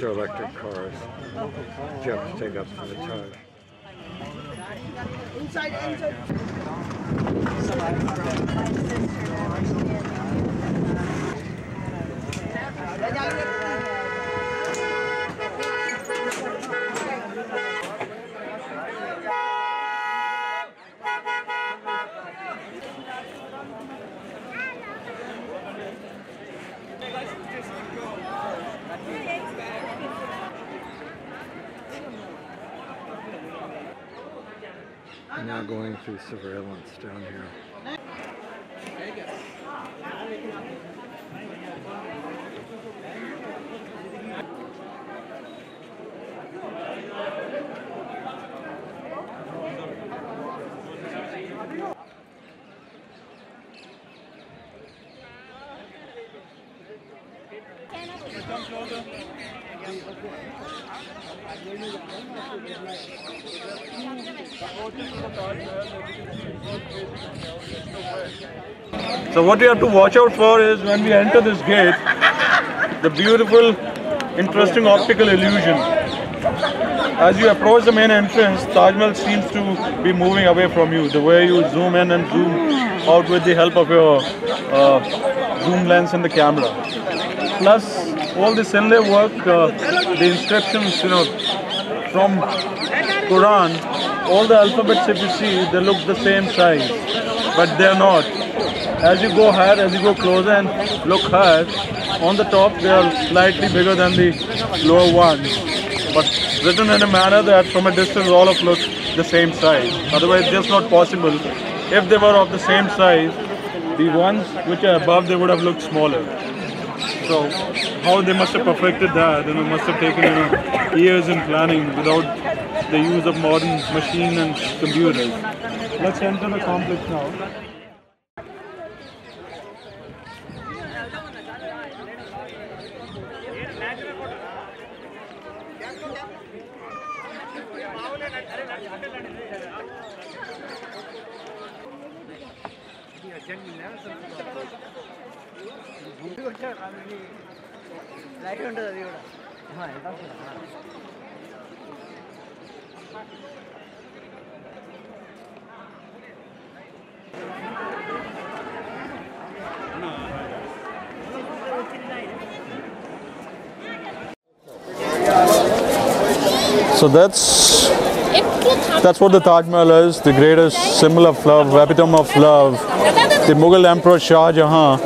These are electric cars. You have to take up for the charge. Now going through surveillance down here. So what you have to watch out for is when we enter this gate, the beautiful, interesting optical illusion. As you approach the main entrance, Taj Mahal seems to be moving away from you. The way you zoom in and zoom out with the help of your zoom lens and the camera. Plus, all this inlay work, the inscriptions, from Quran, all the alphabets if you see, they look the same size, but they're not. As you go higher, as you go closer and look higher, on the top they are slightly bigger than the lower ones, but written in a manner that from a distance all of look the same size. Otherwise it's just not possible. If they were of the same size, the ones which are above, they would have looked smaller. So how they must have perfected that, must have taken years in planning without the use of modern machine and computers. Let's enter the complex now. So that's what the Taj Mahal is, the greatest symbol of love, epitome of love. The Mughal Emperor Shah Jahan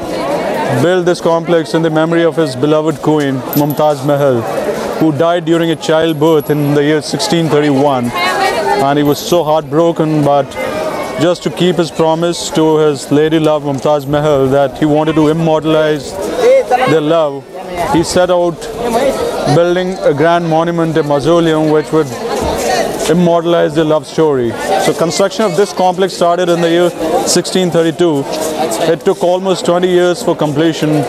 built this complex in the memory of his beloved queen, Mumtaz Mahal, who died during a childbirth in the year 1631. And he was so heartbroken, but just to keep his promise to his lady love, Mumtaz Mahal, that he wanted to immortalize their love, he set out building a grand monument, a mausoleum, which would immortalize their love story. So construction of this complex started in the year 1632. It took almost 20 years for completion.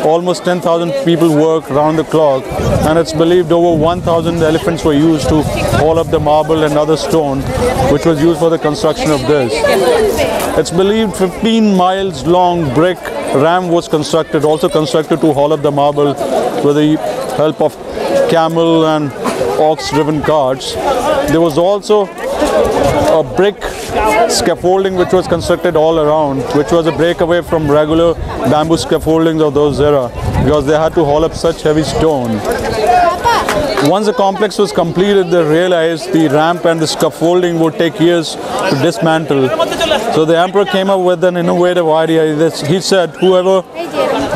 Almost 10,000 people worked round the clock, and it's believed over 1,000 elephants were used to haul up the marble and other stone which was used for the construction of this. It's believed 15 miles long brick ram was also constructed to haul up the marble with the help of camel and ox-driven carts. There was also a brick scaffolding which was constructed all around, which was a breakaway from regular bamboo scaffoldings of those era, because they had to haul up such heavy stone. Once the complex was completed, they realized the ramp and the scaffolding would take years to dismantle. So the emperor came up with an innovative idea. He said, whoever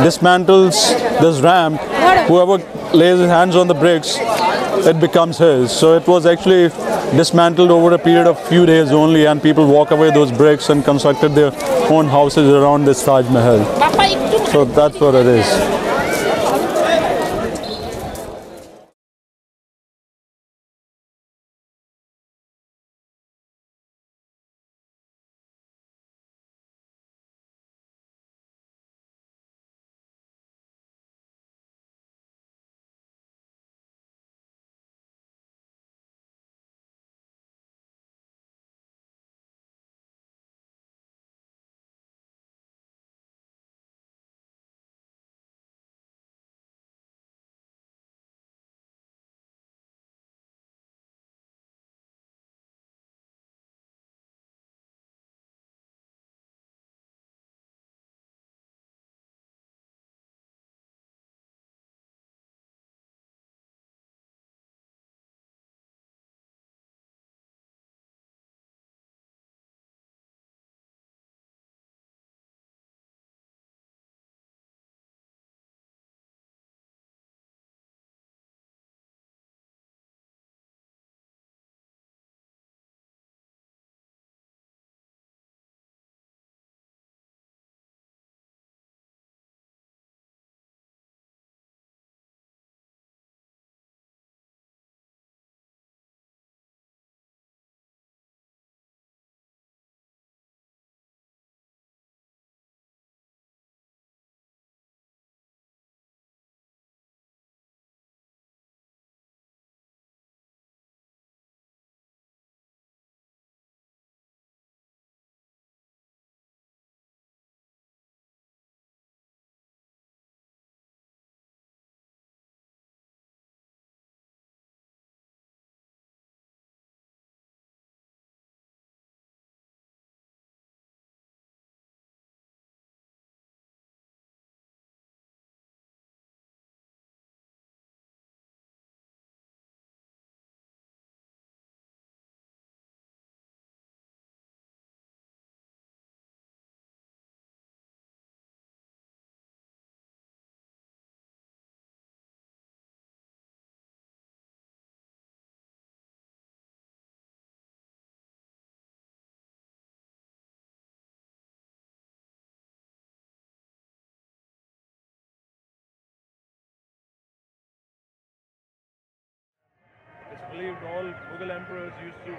dismantles this ramp, whoever lays his hands on the bricks, it becomes his. So it was actually dismantled over a period of few days only, and people walk away those bricks and constructed their own houses around this Taj Mahal. So that's what it is. believed all Mughal emperors used to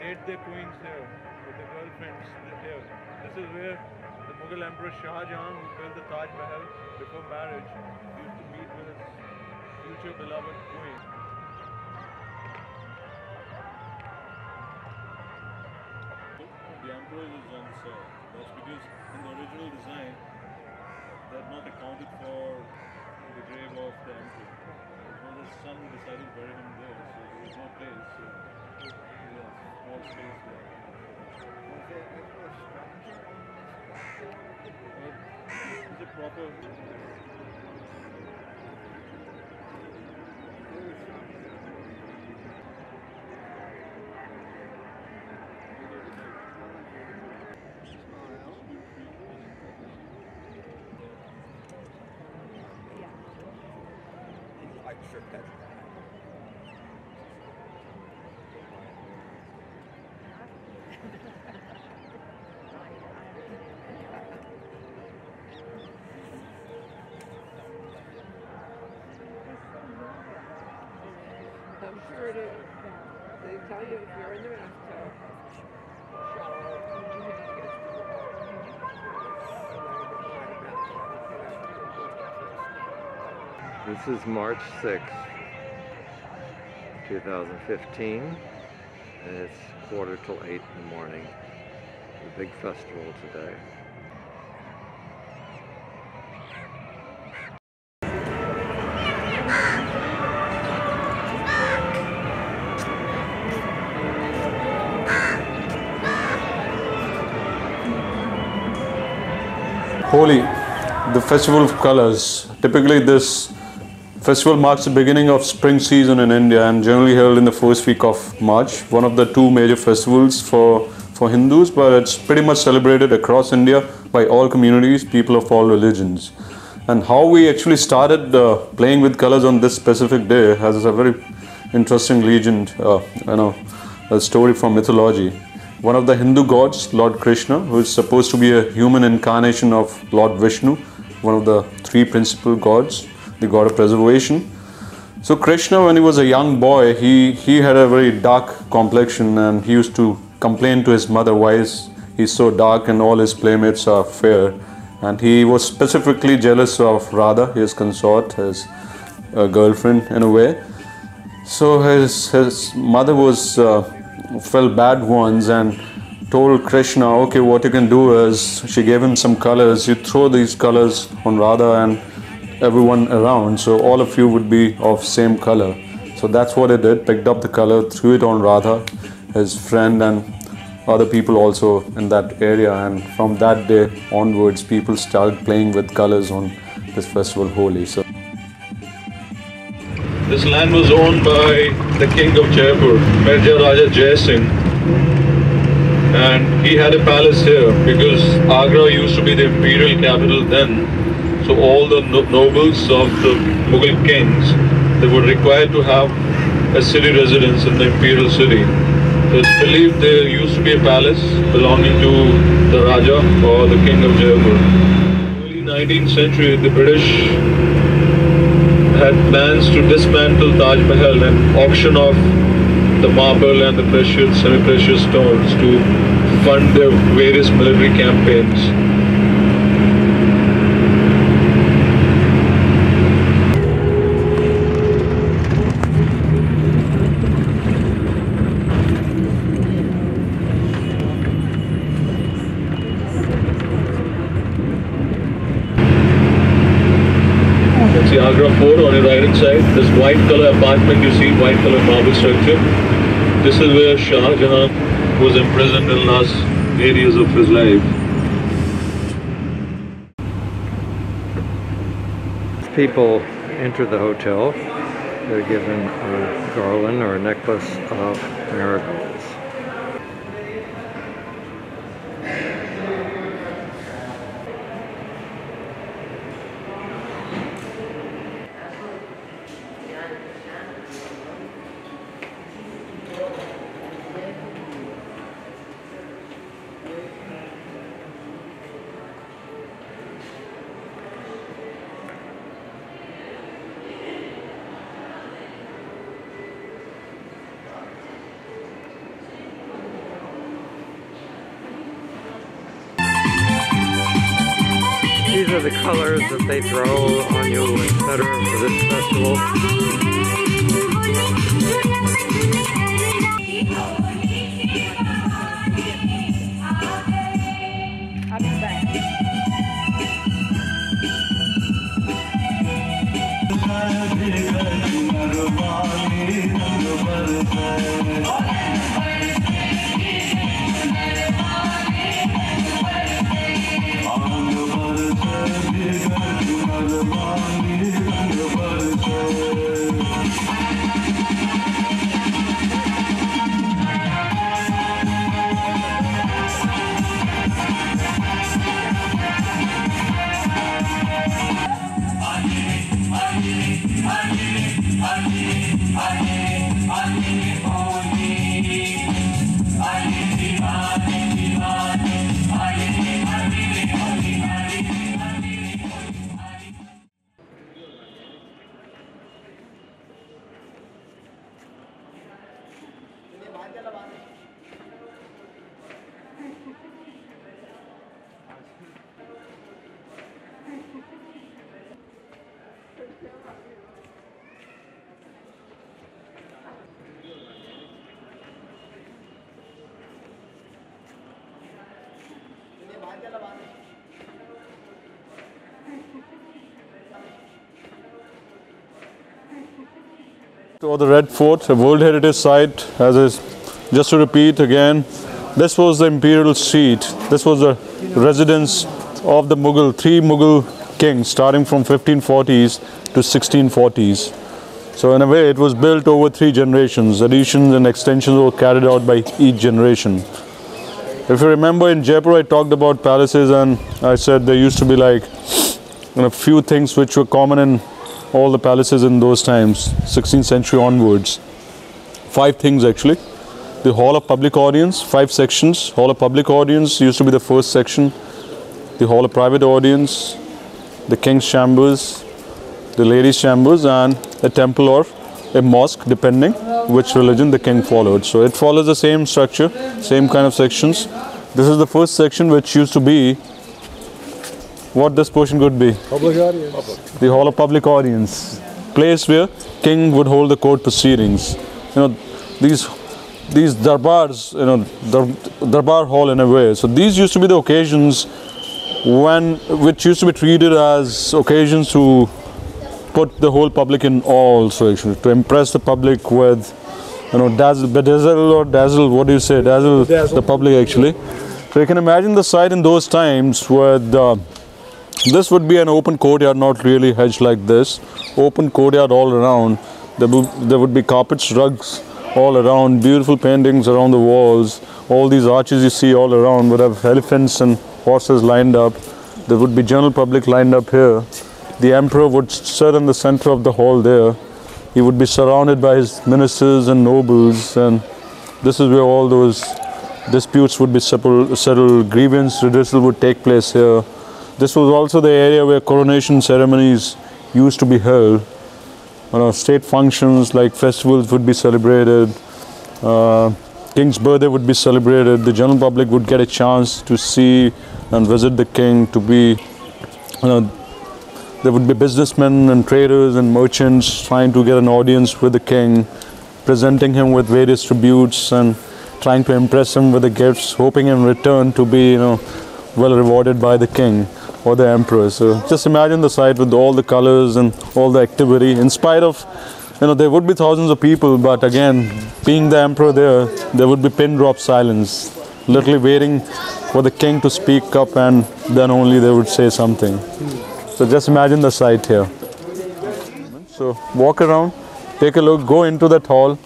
date their queens here, with their girlfriends here. This is where the Mughal Emperor Shah Jahan, who built the Taj Mahal before marriage, used to meet with his future beloved queen. The emperor is on sale. That's because in the original design, they had not accounted for the grave of the emperor. It was his son who decided to bury him there, so there was no place. So, yeah, small space there. It's a proper. I'm sure they tell you if you're in the bathtub, This is March 6th, 2015, and it's 7:45 in the morning. The big festival today. Holi, the festival of colors. Typically this festival marks the beginning of spring season in India and generally held in the first week of March. One of the two major festivals for Hindus, but it's pretty much celebrated across India by all communities, people of all religions. And how we actually started playing with colors on this specific day has a very interesting legend, a story from mythology. One of the Hindu gods, Lord Krishna, who is supposed to be a human incarnation of Lord Vishnu, one of the three principal gods, the god of preservation. So Krishna, when he was a young boy, he had a very dark complexion, and he used to complain to his mother why he's so dark and all his playmates are fair. And he was specifically jealous of Radha, his consort, his girlfriend in a way. So his mother felt bad once and told Krishna, okay, what you can do is, she gave him some colors, you throw these colors on Radha and everyone around, so all of you would be of same color. So that's what he did, picked up the color, threw it on Radha, his friend, and other people also in that area, and from that day onwards people started playing with colors on this festival Holi. So this land was owned by the king of Jaipur, Mirza Raja Jai Singh, and he had a palace here because Agra used to be the imperial capital then. So all the nobles of the Mughal kings, they were required to have a city residence in the imperial city. So it's believed there used to be a palace belonging to the Raja or the king of Jaipur. In the early 19th century, the British had plans to dismantle Taj Mahal and auction off the marble and the precious, semi-precious stones to fund their various military campaigns. That's the Agra Fort on your right hand side. This white color apartment you see, white color marble structure. This is where Shah Jahan was imprisoned in the last 8 years of his life. People enter the hotel, they're given a garland or a necklace of marigolds. are the colors that they throw on you, etc. for this festival. I'll be back. Or the Red Fort, a World Heritage Site, just to repeat again, this was the imperial seat. This was the residence of the three Mughal kings, starting from 1540s to 1640s. So in a way, it was built over 3 generations. Additions and extensions were carried out by each generation. If you remember, in Jaipur, I talked about palaces, and I said there used to be like a few things which were common in all the palaces in those times, 16th century onwards. 5 things actually. The Hall of Public Audience, 5 sections. Hall of Public Audience used to be the first section. The Hall of Private Audience, the King's Chambers, the Ladies' Chambers, and a temple or a mosque, depending which religion the king followed. So it follows the same structure, same kind of sections. This is the first section, which used to be what this portion could be. Public audience. The Hall of Public Audience, place where king would hold the court proceedings. These darbars, darbar hall in a way. So these used to be the occasions which used to be treated as occasions to put the whole public in awe also, actually, to impress the public with, dazzle the public actually. So you can imagine the sight in those times where this would be an open courtyard, not really hedged like this. Open courtyard all around. There would be carpets, rugs all around, beautiful paintings around the walls. All these arches you see all around would have elephants and horses lined up. There would be general public lined up here. The emperor would sit in the center of the hall there. He would be surrounded by his ministers and nobles, and this is where all those disputes would be settled, grievance redressal would take place here. This was also the area where coronation ceremonies used to be held. State functions like festivals would be celebrated. King's birthday would be celebrated. The general public would get a chance to see and visit the king. There would be businessmen and traders and merchants trying to get an audience with the king, presenting him with various tributes and trying to impress him with the gifts, hoping in return to be, well rewarded by the king or the emperor. So just imagine the sight with all the colors and all the activity. In spite of, there would be thousands of people, but again, being the emperor there would be pin drop silence, literally waiting for the king to speak up, and then only they would say something. So just imagine the sight here. So walk around, take a look, go into that hall.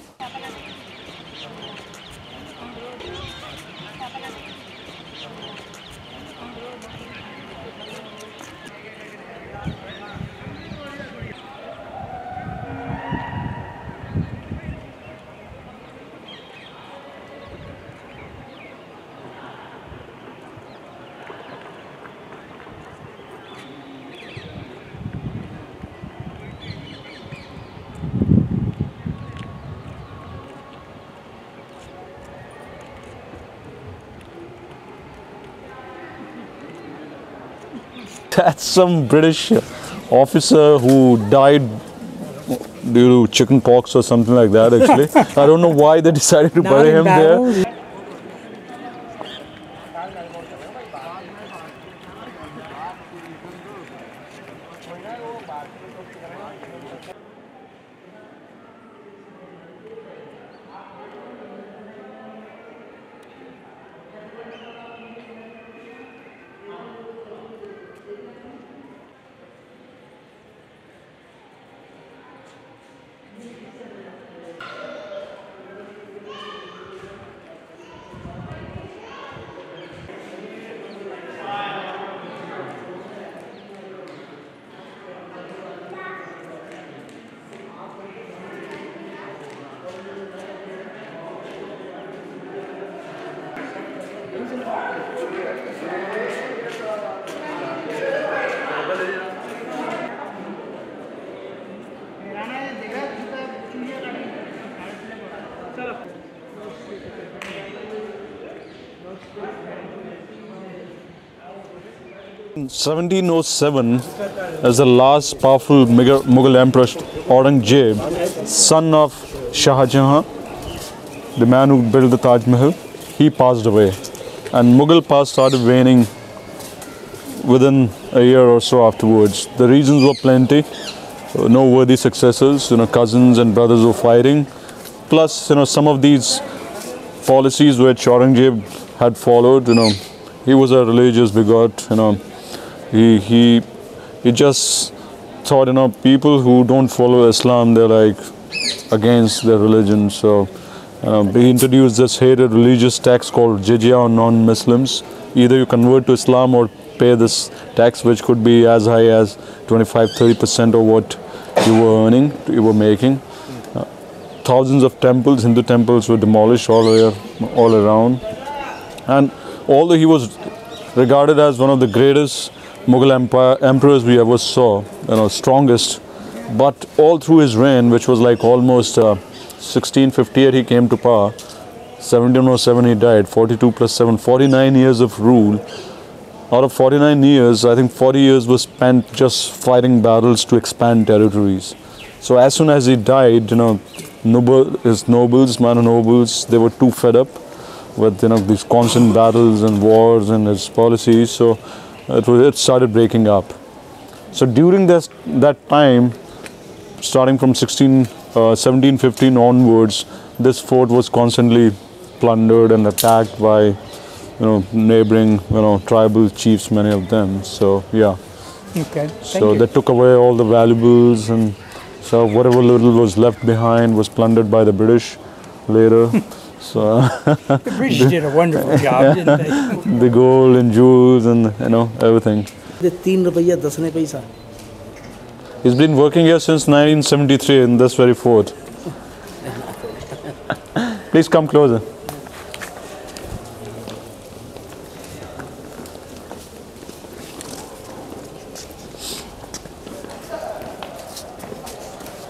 That's some British officer who died due to chicken pox or something like that, actually. I don't know why they decided to bury him there. In 1707, as the last powerful Mughal emperor Aurangzeb, son of Shah Jahan, the man who built the Taj Mahal, he passed away. And Mughal power started waning within a year or so afterwards. The reasons were plenty. No worthy successors, cousins and brothers were fighting. Plus, some of these policies which Aurangzeb had followed, he was a religious bigot, he just thought, people who don't follow Islam, they're like against their religion. So he introduced this hated religious tax called jizya on non-Muslims. Either you convert to Islam or pay this tax, which could be as high as 25-30% of what you were earning, you were making. Thousands of temples, Hindu temples, were demolished all around. And although he was regarded as one of the greatest Mughal emperors we ever saw, strongest, but all through his reign, which was like almost 1658 he came to power, 1707 he died, 42 plus 7, 49 years of rule. Out of 49 years, I think 40 years was spent just fighting battles to expand territories. So as soon as he died, his nobles, minor nobles, they were too fed up with these constant battles and wars and his policies. So it started breaking up. So during that time, starting from 1715 onwards, this fort was constantly plundered and attacked by neighboring tribal chiefs, many of them. So yeah. Okay. So they took away all the valuables, and so whatever little was left behind was plundered by the British later. So the British did a wonderful job, didn't they? The gold and jewels and everything. The 3 rupiah 10 paisa. He's been working here since 1973 in this very fort. Please come closer.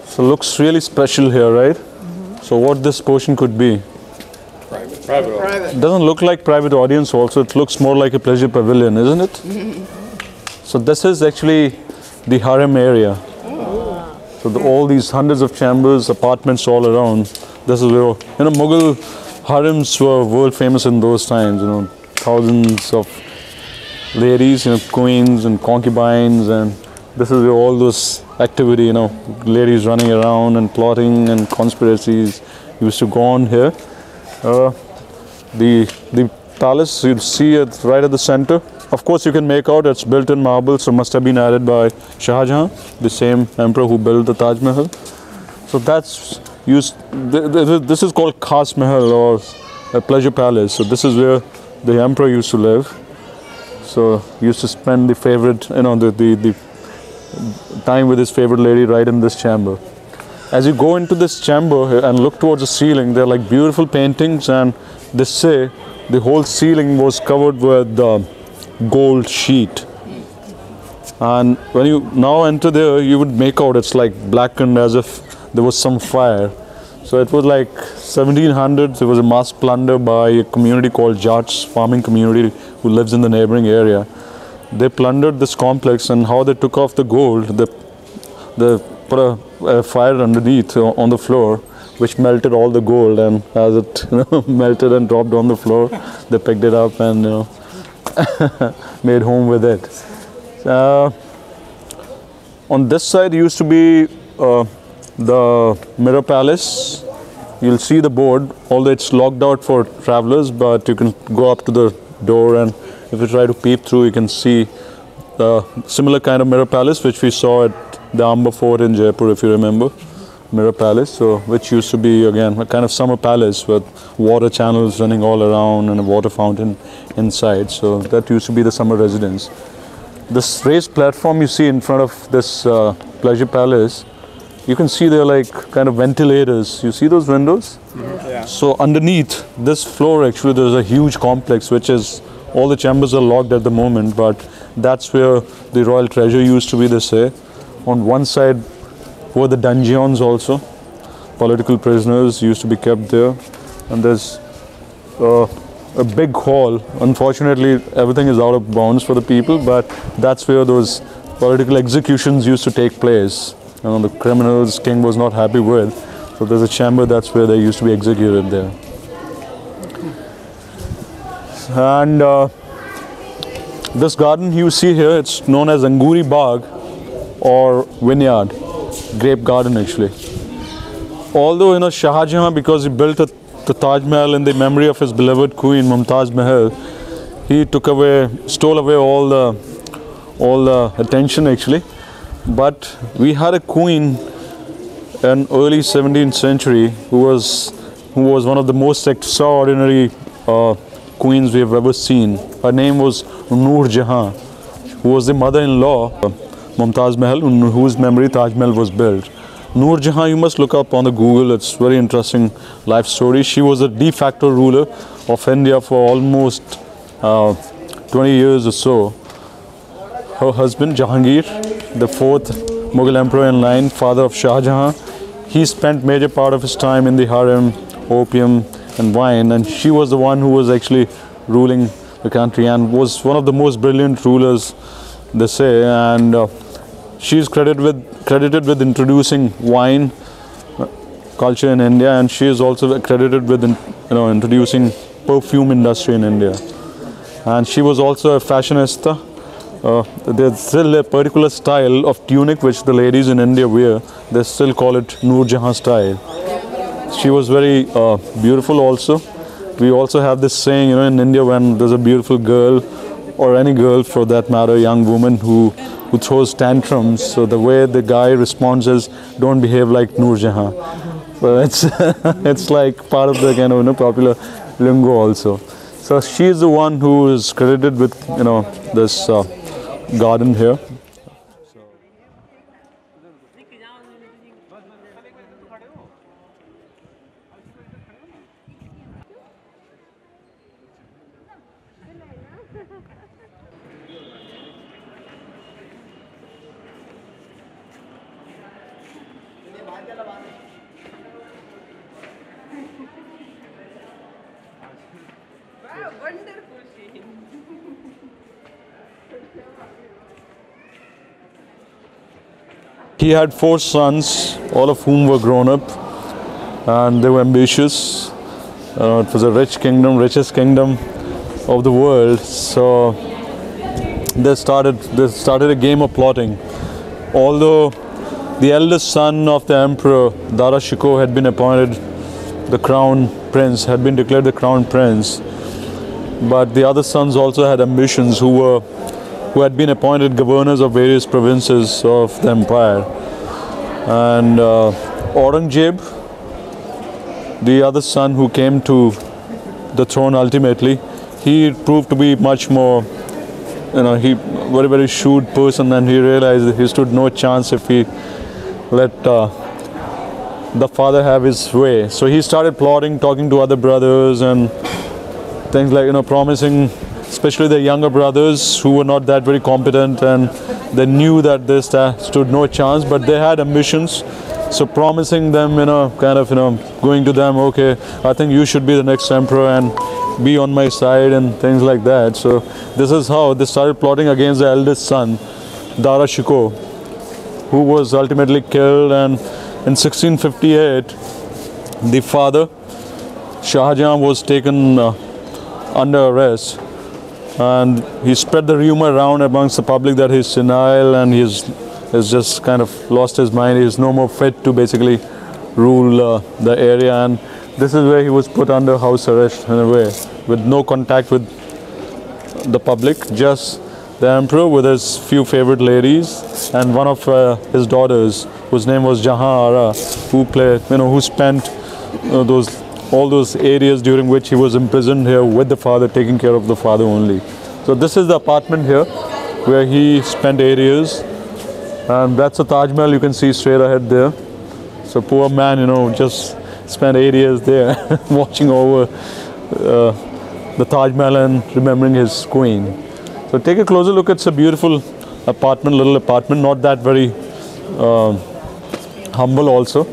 So looks really special here, right? So what this portion could be? Private. It doesn't look like private audience also, it looks more like a pleasure pavilion, isn't it? So this is actually the harem area. So all these hundreds of chambers, apartments all around, this is where, Mughal harems were world famous in those times, thousands of ladies, queens and concubines, and this is where all those activity, ladies running around and plotting and conspiracies used to go on here. The palace, you see it right at the center. Of course, you can make out it's built in marble, so must have been added by Shah Jahan, the same emperor who built the Taj Mahal. So that's used. This is called Khas Mahal, or a pleasure palace. So this is where the emperor used to live. So he used to spend the favorite, the time with his favorite lady right in this chamber. As you go into this chamber and look towards the ceiling, there are like beautiful paintings, and they say the whole ceiling was covered with gold sheet. And when you now enter there, you would make out it's like blackened as if there was some fire. So it was like 1700s. There was a mass plunder by a community called Ghats, farming community who lives in the neighboring area. they plundered this complex, and how they took off the gold, they put a fire underneath on the floor, which melted all the gold, and as it melted and dropped on the floor, they picked it up and made home with it. On this side used to be the Mirror Palace. You'll see the board, although it's locked out for travelers, but you can go up to the door, and if you try to peep through, you can see the similar kind of Mirror Palace which we saw at the Agra Fort in Jaipur, if you remember. Mirror Palace, so which used to be again a kind of summer palace with water channels running all around and a water fountain inside. So that used to be the summer residence. This raised platform you see in front of this pleasure palace, you can see they're like kind of ventilators. You see those windows? Yeah. So underneath this floor, actually, there's a huge complex, which is all the chambers are locked at the moment, but that's where the royal treasure used to be, they say. On one side were the dungeons also. Political prisoners used to be kept there. And there's a big hall. Unfortunately, everything is out of bounds for the people, but that's where those political executions used to take place. The criminals king was not happy with. So there's a chamber, that's where they used to be executed there. And this garden you see here, it's known as Anguri Bagh or vineyard, grape garden actually. Although Shah Jahan, because he built the Taj Mahal in the memory of his beloved queen Mumtaz Mahal, he stole away all the attention actually. But we had a queen in early 17th century who was one of the most extraordinary queens we have ever seen. Her name was Nur Jahan, who was the mother-in-law of Mumtaz Mahal, in whose memory Taj Mahal was built. Nur Jahan, you must look up on the Google, it's very interesting life story. She was a de facto ruler of India for almost 20 years or so. Her husband Jahangir, the fourth Mughal emperor in line, father of Shah Jahan, he spent major part of his time in the harem, opium and wine, and she was the one who was actually ruling the country and was one of the most brilliant rulers, they say. And she is credited with introducing wine culture in India, and she is also credited with introducing perfume industry in India. And she was also a fashionista. There's still a particular style of tunic which the ladies in India wear. They still call it Nur Jahan style. She was very beautiful also. We also have this saying, in India, when there's a beautiful girl, or any girl for that matter, young woman who throws tantrums, so the way the guy responds is, don't behave like Nur Jahan. So it's like part of the kind of popular lingo also. So she is the one who is credited with this garden here. Wow, wonderful scene. He had 4 sons, all of whom were grown up, and they were ambitious. It was a rich kingdom, richest kingdom of the world. So they started a game of plotting. Although the eldest son of the emperor, Dara Shikoh, had been appointed the crown prince, had been declared the crown prince, but the other sons also had ambitions, who had been appointed governors of various provinces of the empire. And Aurangzeb, the other son who came to the throne ultimately, he proved to be much more, very, very shrewd person, and he realized that he stood no chance if he let the father have his way. So he started plotting, talking to other brothers and things like, promising, especially the younger brothers who were not that very competent, and they knew that they stood no chance, but they had ambitions. So promising them, going to them, okay, I think you should be the next emperor, and be on my side and things like that. So this is how they started plotting against the eldest son, Dara Shikoh, who was ultimately killed. And in 1658, the father, Shah Jahan, was taken under arrest, and he spread the rumor around amongst the public that he's senile and he's just kind of lost his mind. He's no more fit to basically rule the area, and this is where he was put under house arrest in a way, with no contact with the public, just the emperor with his few favorite ladies and one of his daughters, whose name was Jahan, who spent all those areas during which he was imprisoned here with the father, taking care of the father only. So this is the apartment here where he spent 8 years, and that's a Taj Mahal you can see straight ahead there. So poor man, just spent 8 years there watching over the Taj Mahal and remembering his queen. So take a closer look. It's a beautiful apartment, little apartment, not that very humble also.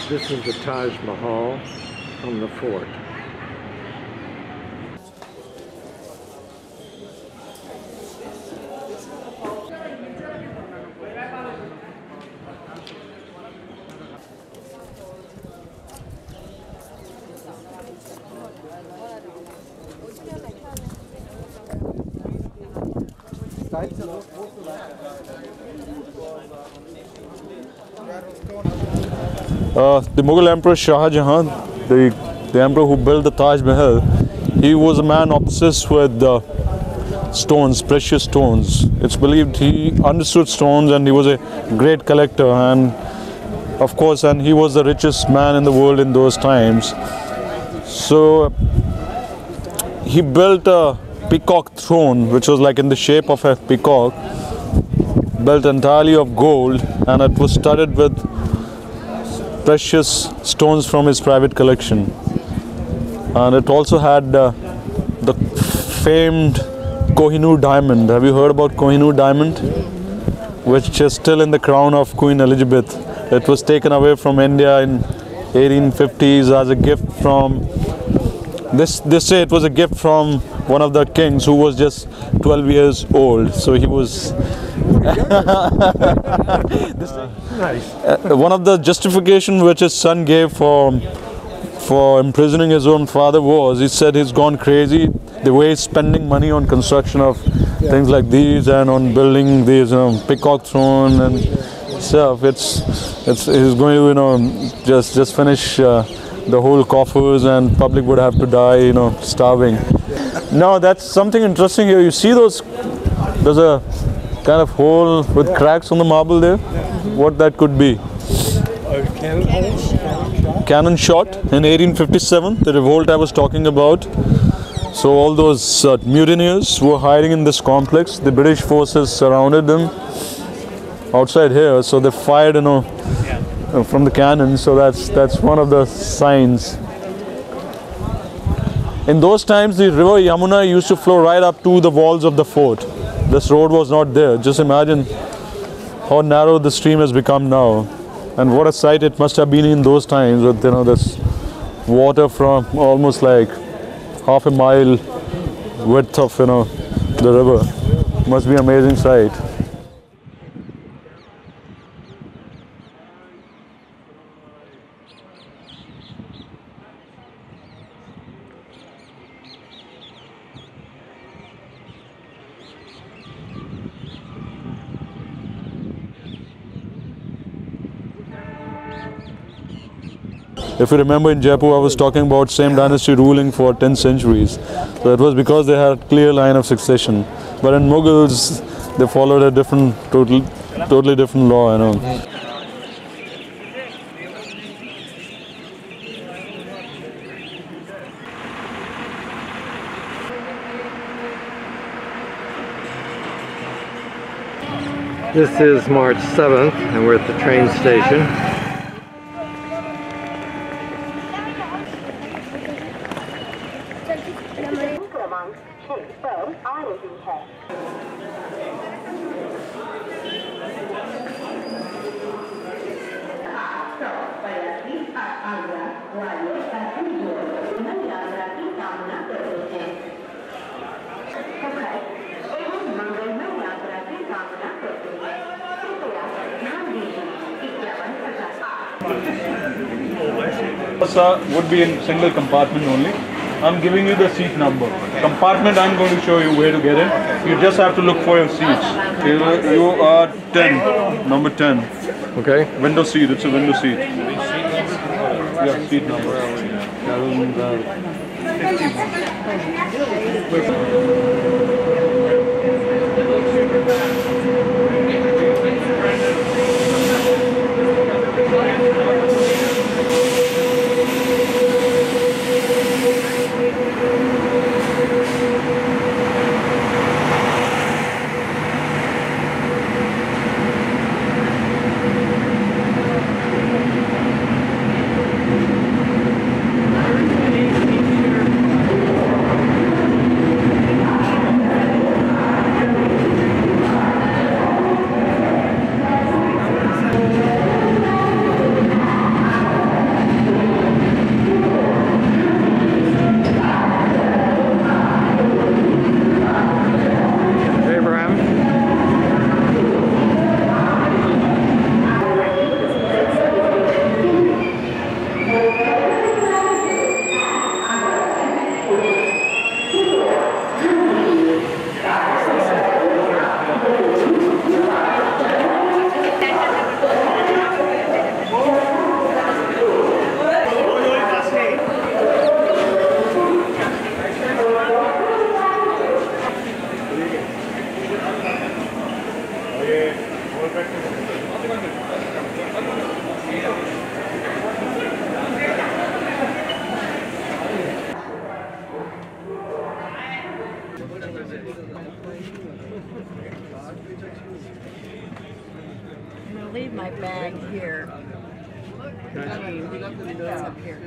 This is the Taj Mahal from the fort. The Mughal Emperor Shah Jahan, the emperor who built the Taj Mahal, he was a man obsessed with stones, precious stones. It's believed he understood stones, and he was a great collector, and of course, and he was the richest man in the world in those times. So he built a peacock throne, which was like in the shape of a peacock, built entirely of gold, and it was studded with precious stones from his private collection. And it also had the famed Kohinoor diamond. Have you heard about Kohinoor diamond? Which is still in the crown of Queen Elizabeth. It was taken away from India in 1850s as a gift from they say it was a gift from one of the kings who was just 12 years old. So he was Nice. one of the justification which his son gave for imprisoning his own father was, he said he's gone crazy the way he's spending money on construction of things like these and on building these peacock throne and stuff. He's going to just finish the whole coffers, and public would have to die starving. Now that's something interesting here. You see there's a kind of hole with cracks on the marble there. What that could be? Cannon shot in 1857, the revolt I was talking about. So all those mutineers were hiding in this complex. The British forces surrounded them outside here, so they fired from the cannon. So that's one of the signs. In those times, the river Yamuna used to flow right up to the walls of the fort. This road was not there. Just imagine how narrow the stream has become now, and what a sight it must have been in those times, with this water from almost like half a mile width of the river. Must be an amazing sight. If you remember in Jaipur, I was talking about same dynasty ruling for 10 centuries. So it was because they had clear line of succession. But in Mughals, they followed a different, totally different law, you know. This is March 7th, and we're at the train station. Would be in single compartment only. I'm giving you the seat number. Compartment, I'm going to show you where to get in. You just have to look for your seats. You are 10, number 10. Okay. Window seat, it's a window seat. Yeah, seat number. I'm gonna leave my bag here. That's up here.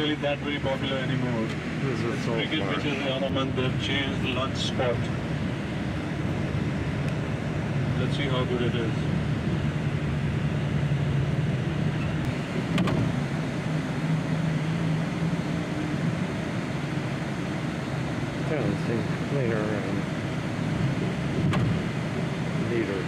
really that very popular anymore. This is so Cricket far. pitches in Harams, they've changed the lunch spot. Let's see how good it is. Yeah, it seems cleaner and neater.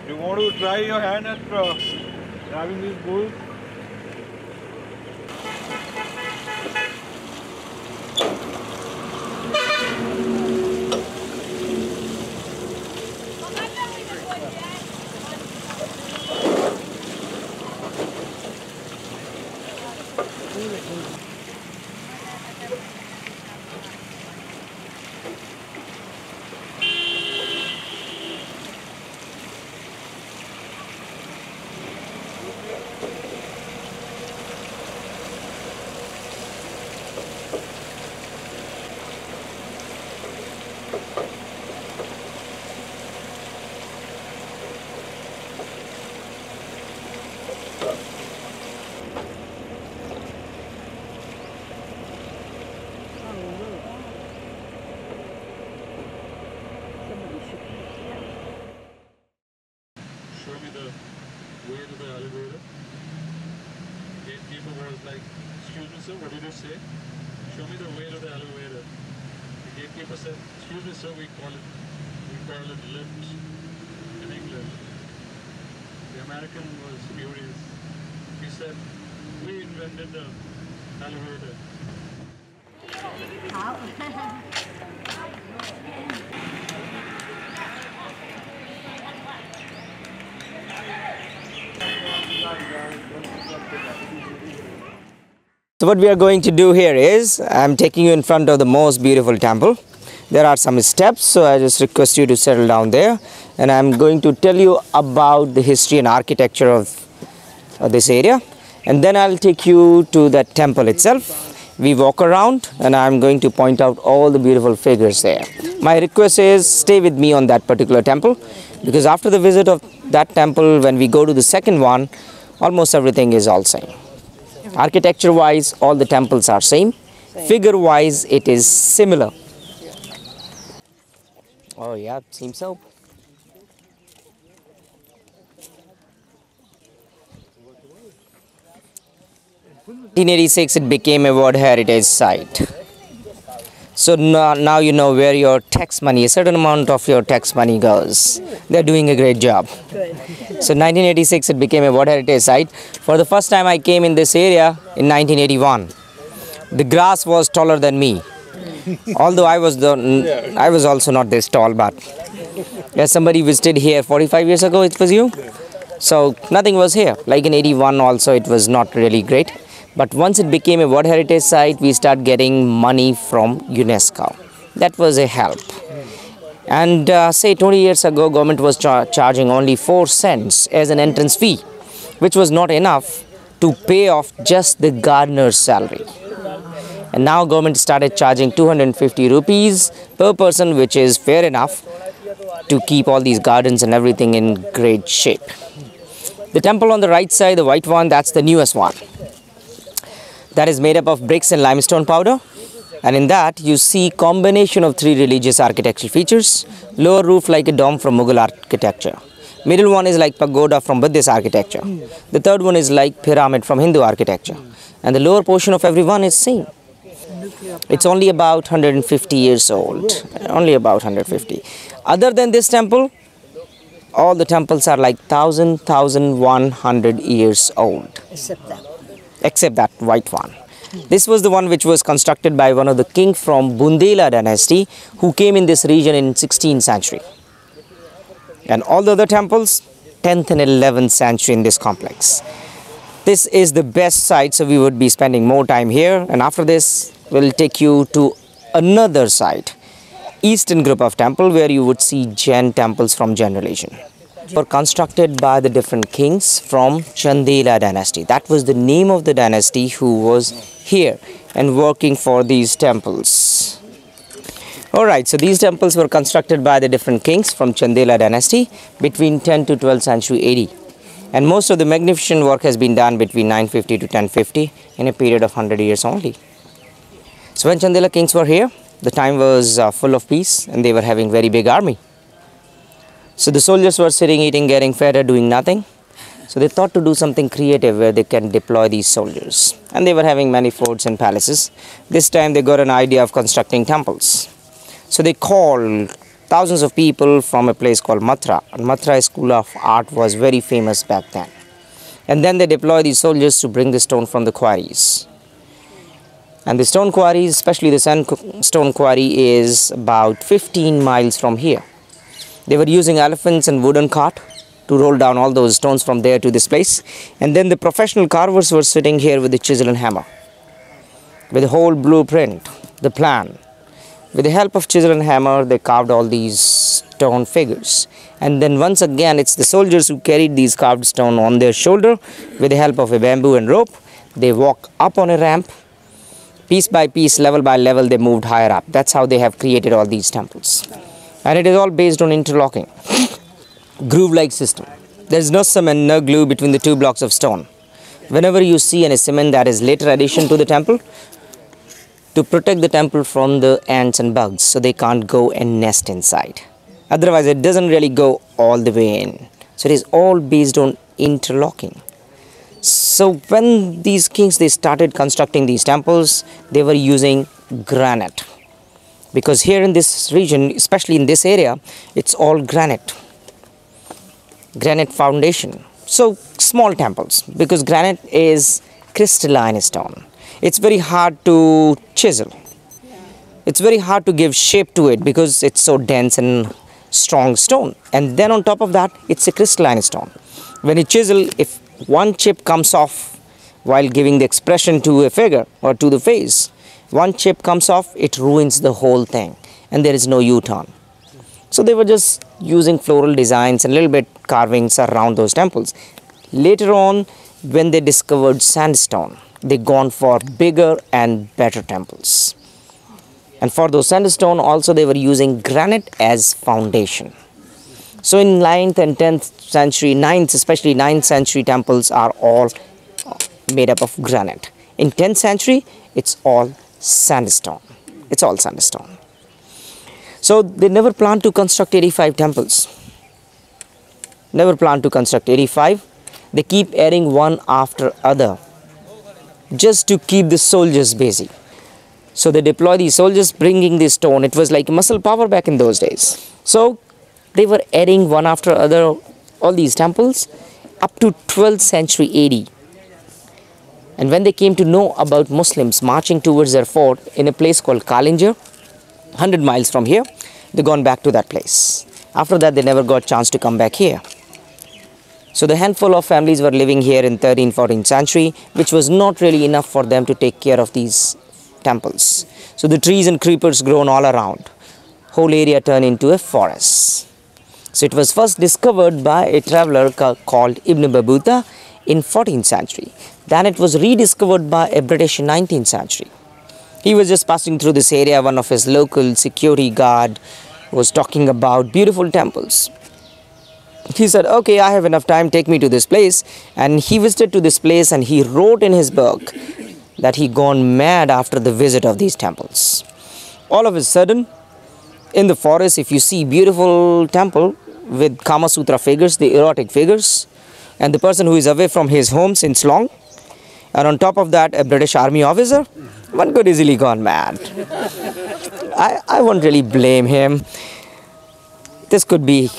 You want to try your hand at grabbing these bulls? Show me the way to the elevator. Gatekeeper was like, excuse me sir, what did you say? Show me the way to the elevator. The gatekeeper said, excuse me sir, we call it lift in England. The American was furious. He said, we invented the elevator. So what we are going to do here is, I'm taking you in front of the most beautiful temple. There are some steps, so I just request you to settle down there. And I'm going to tell you about the history and architecture of this area. And then I'll take you to the temple itself. We walk around and I'm going to point out all the beautiful figures there. My request is, stay with me on that particular temple, because after the visit of that temple, when we go to the second one, almost everything is all same. Architecture wise, all the temples are same. Figure wise, it is similar. Oh yeah, seems so. 1986 it became a World Heritage Site. So now you know where your tax money, a certain amount of your tax money goes. They're doing a great job. So 1986 it became a World Heritage Site. For the first time I came in this area in 1981. The grass was taller than me. Although I was also not this tall, but as somebody visited here 45 years ago, it was you. So nothing was here. Like in 81 also it was not really great. But once it became a World Heritage Site, we start getting money from UNESCO. That was a help. And say 20 years ago, government was charging only 4 cents as an entrance fee, which was not enough to pay off just the gardener's salary. And now government started charging 250 rupees per person, which is fair enough to keep all these gardens and everything in great shape. The temple on the right side, the white one, that's the newest one. That is made up of bricks and limestone powder, and in that you see combination of 3 religious architectural features. Lower roof like a dome from Mughal architecture. Middle one is like pagoda from Buddhist architecture. The third one is like pyramid from Hindu architecture. And the lower portion of every one is same. It's only about 150 years old. Only about 150. Other than this temple, all the temples are like 1,100 years old. Except that white one. This was the one which was constructed by one of the king from Bundela dynasty who came in this region in 16th century. And all the other temples, 10th and 11th century in this complex. This is the best site, so we would be spending more time here. And after this, we'll take you to another site, eastern group of temple, where you would see Jain temples from Jain religion. Were constructed by the different kings from Chandela dynasty. That was the name of the dynasty who was here and working for these temples. Alright, so these temples were constructed by the different kings from Chandela dynasty between 10th to 12th century AD. And most of the magnificent work has been done between 950 to 1050 in a period of 100 years only. So when Chandela kings were here, the time was full of peace and they were having very big army. So the soldiers were sitting, eating, getting fed, doing nothing. So they thought to do something creative where they can deploy these soldiers. And they were having many forts and palaces. This time they got an idea of constructing temples. So they called thousands of people from a place called Mathura. And Mathura School of Art was very famous back then. And then they deployed these soldiers to bring the stone from the quarries. And the stone quarries, especially the sandstone quarry, is about 15 miles from here. They were using elephants and wooden cart to roll down all those stones from there to this place. And then the professional carvers were sitting here with the chisel and hammer, with the whole blueprint, the plan. With the help of chisel and hammer, they carved all these stone figures. And then once again, it's the soldiers who carried these carved stone on their shoulder with the help of a bamboo and rope. They walk up on a ramp. Piece by piece, level by level, they moved higher up. That's how they have created all these temples. And it is all based on interlocking, groove-like system. There is no cement, no glue between the 2 blocks of stone. Whenever you see any cement, that is later addition to the temple to protect the temple from the ants and bugs, so they can't go and nest inside. Otherwise, it doesn't really go all the way in. So it is all based on interlocking. So when these kings, they started constructing these temples, they were using granite. Because here in this region, especially in this area, it's all granite foundation. So small temples, because granite is crystalline stone. It's very hard to chisel. It's very hard to give shape to it because it's so dense and strong stone. And then on top of that, it's a crystalline stone. When you chisel, if one chip comes off while giving the expression to a figure or to the face, one chip comes off, it ruins the whole thing and there is no U-turn. So they were just using floral designs and little bit carvings around those temples. Later on, when they discovered sandstone, they gone for bigger and better temples. And for those sandstone also they were using granite as foundation. So in 9th and 10th century, 9th, especially 9th century temples are all made up of granite. In 10th century, it's all sandstone. It's all sandstone. So they never planned to construct 85 temples. Never planned to construct 85. They keep adding one after other. just to keep the soldiers busy. So they deploy these soldiers bringing this stone. It was like muscle power back in those days. So they were adding one after other all these temples up to 12th century AD. And when they came to know about Muslims marching towards their fort in a place called Kalinjar, 100 miles from here, they gone back to that place. After that, they never got chance to come back here. So the handful of families were living here in 13th, 14th century, which was not really enough for them to take care of these temples. So the trees and creepers grown all around. Whole area turned into a forest. So it was first discovered by a traveler called Ibn Battuta in 14th century. Then it was rediscovered by a British in 19th century. He was just passing through this area. One of his local security guard was talking about beautiful temples. He said, okay, I have enough time, take me to this place. And he visited to this place and he wrote in his book that he gone mad after the visit of these temples. All of a sudden, in the forest, if you see beautiful temple with Kamasutra figures, the erotic figures, and the person who is away from his home since long, and on top of that, a British army officer, one could easily gone mad. I won't really blame him. This could be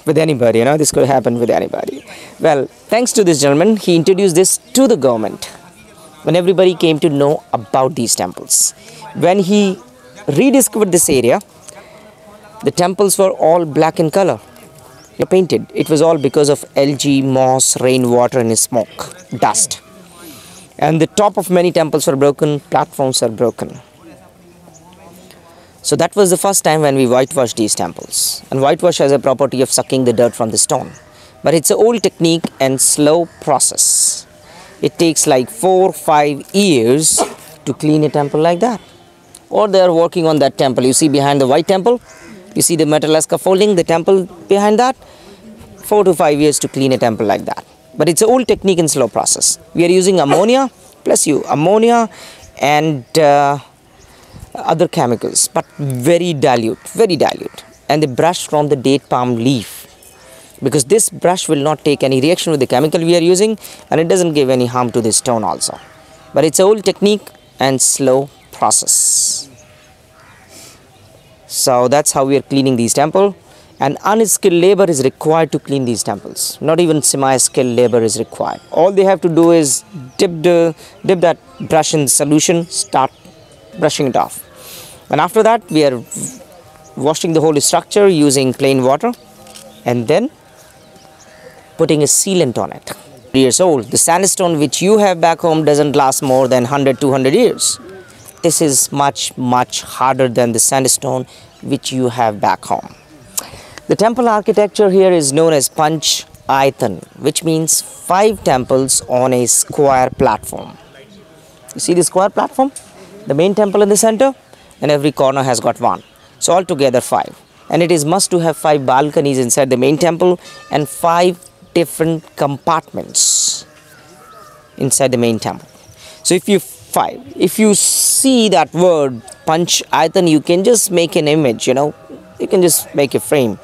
with anybody, this could happen with anybody. Well, thanks to this gentleman, he introduced this to the government when everybody came to know about these temples. When he rediscovered this area, the temples were all black in color. They're painted. It was all because of algae, moss, rainwater and smoke, dust. And the top of many temples were broken, platforms are broken. So that was the first time when we whitewashed these temples. And whitewash has a property of sucking the dirt from the stone. But it's an old technique and slow process. It takes like 4-5 years to clean a temple like that. Or they are working on that temple. You see behind the white temple, you see the metal scaffolding, the temple behind that, 4 to 5 years to clean a temple like that. But it's an old technique and slow process. We are using ammonia, ammonia and other chemicals, but very dilute. And they brush from the date palm leaf. Because this brush will not take any reaction with the chemical we are using, and it doesn't give any harm to the stone also. But it's an old technique and slow process. So that's how we are cleaning these temples. And unskilled labor is required to clean these temples. Not even semi-skilled labor is required. All they have to do is dip that brush in solution, start brushing it off. And after that, we are washing the whole structure using plain water and then putting a sealant on it. Years old. The sandstone which you have back home doesn't last more than 100-200 years. This is much harder than the sandstone which you have back home. The temple architecture here is known as Panch Aitan, which means 5 temples on a square platform. You see the square platform? The main temple in the center, and every corner has got one. So altogether 5. And it is must to have 5 balconies inside the main temple and 5 different compartments inside the main temple. So if you see that word Panch Aitan, you can just make an image, you can just make a frame.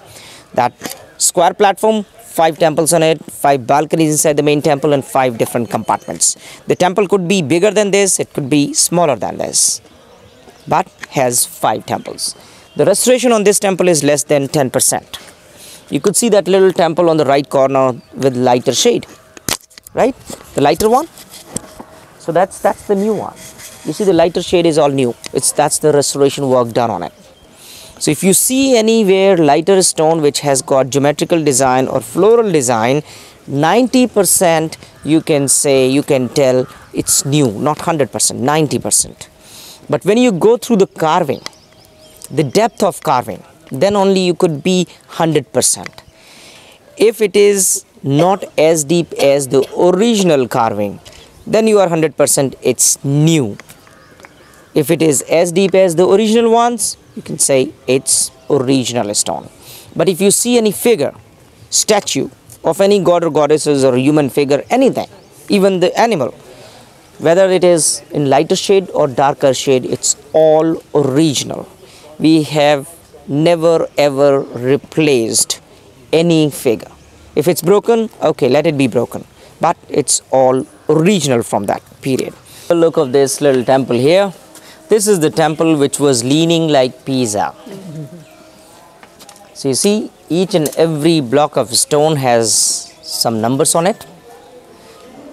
That square platform, 5 temples on it, 5 balconies inside the main temple and 5 different compartments. The temple could be bigger than this, it could be smaller than this, but has 5 temples. The restoration on this temple is less than 10%. You could see that little temple on the right corner with lighter shade, right? The lighter one. So that's the new one. You see the lighter shade is all new. That's the restoration work done on it. So if you see anywhere lighter stone which has got geometrical design or floral design, 90% you can tell it's new, not 100%, 90%. But when you go through the carving, the depth of carving, then only you could be 100%. If it is not as deep as the original carving, then you are 100% it's new. If it is as deep as the original ones, you can say it's original stone. But if you see any figure, statue of any god or goddesses or human figure, anything, even the animal, whether it is in lighter shade or darker shade, it's all original. We have never ever replaced any figure. If it's broken, okay, let it be broken. But it's all original from that period. A look of this little temple here. This is the temple which was leaning like Pisa. So you see, each and every block of stone has some numbers on it.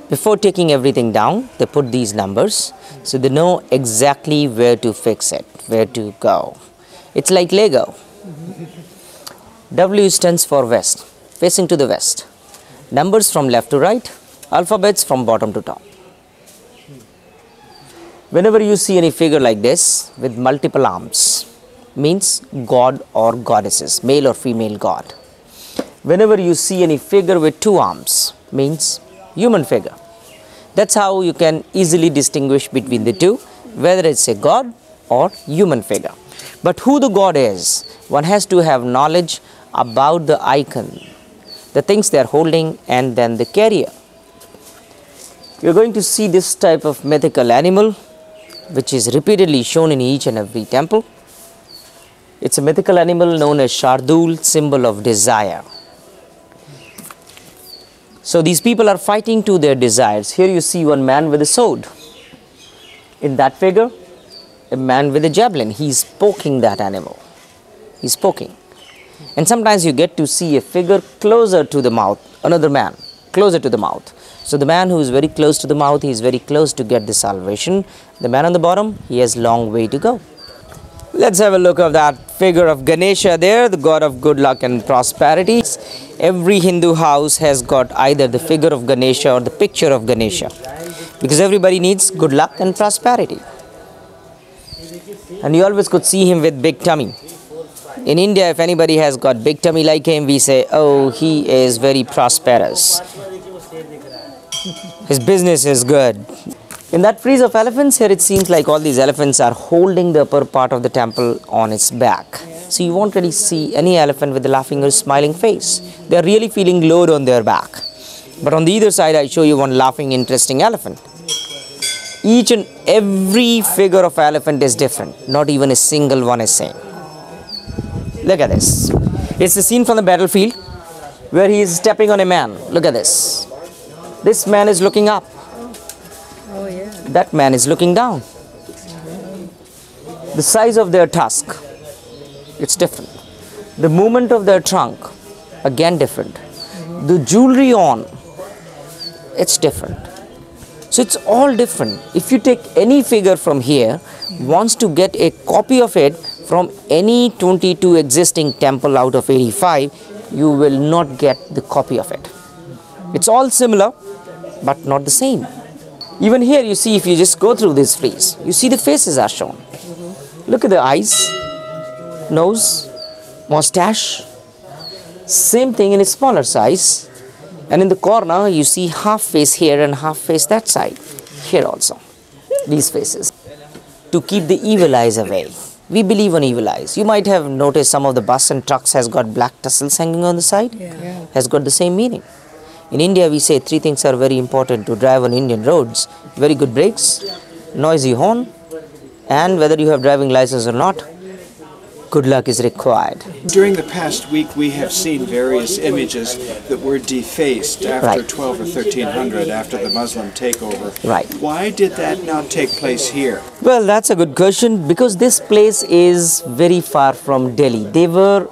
Before taking everything down, they put these numbers so they know exactly where to fix it, where to go. It's like Lego. W stands for west, facing to the west. Numbers from left to right, alphabets from bottom to top. Whenever you see any figure like this with multiple arms, means god or goddesses, male or female god. Whenever you see any figure with two arms, means human figure. That's how you can easily distinguish between the two, whether it's a god or human figure. But who the god is, one has to have knowledge about the icon, the things they are holding, and then the carrier. You're going to see this type of mythical animal, which is repeatedly shown in each and every temple. It's a mythical animal known as Shardul, symbol of desire. So these people are fighting to their desires. Here you see one man with a sword. In that figure, a man with a javelin. He's poking that animal. He's poking. And sometimes you get to see a figure closer to the mouth, another man closer to the mouth. So the man who is very close to the mouth, he is very close to get the salvation. The man on the bottom, he has long way to go. Let's have a look at that figure of Ganesha there, the god of good luck and prosperity. Every Hindu house has got either the figure of Ganesha or the picture of Ganesha, because everybody needs good luck and prosperity. And you always could see him with big tummy. In India, if anybody has got big tummy like him, we say, oh, he is very prosperous. His business is good. In that frieze of elephants, here it seems like all these elephants are holding the upper part of the temple on its back. So you won't really see any elephant with a laughing or smiling face. They are really feeling load on their back. But on the other side, I show you one laughing, interesting elephant. Each and every figure of elephant is different. Not even a single one is same. Look at this. It's a scene from the battlefield where he is stepping on a man. Look at this. This man is looking up. Oh, yeah. That man is looking down. The size of their tusk, it's different. The movement of their trunk, again different. The jewelry on, it's different. So it's all different. If you take any figure from here, wants to get a copy of it from any 22 existing temple out of 85, you will not get the copy of it. It's all similar, but not the same. Even here you see, if you just go through this frieze, you see the faces are shown. Look at the eyes, nose, mustache. Same thing in a smaller size. And in the corner you see half face here and half face that side. Here also, these faces. To keep the evil eyes away. We believe on evil eyes. You might have noticed some of the bus and trucks has got black tassels hanging on the side. Yeah. Has got the same meaning. In India, we say three things are very important to drive on Indian roads. Very good brakes, noisy horn, and whether you have driving license or not, good luck is required. During the past week, we have seen various images that were defaced after Right. 12 or 1300, after the Muslim takeover. Right. Why did that not take place here? Well, that's a good question, because this place is very far from Delhi. They were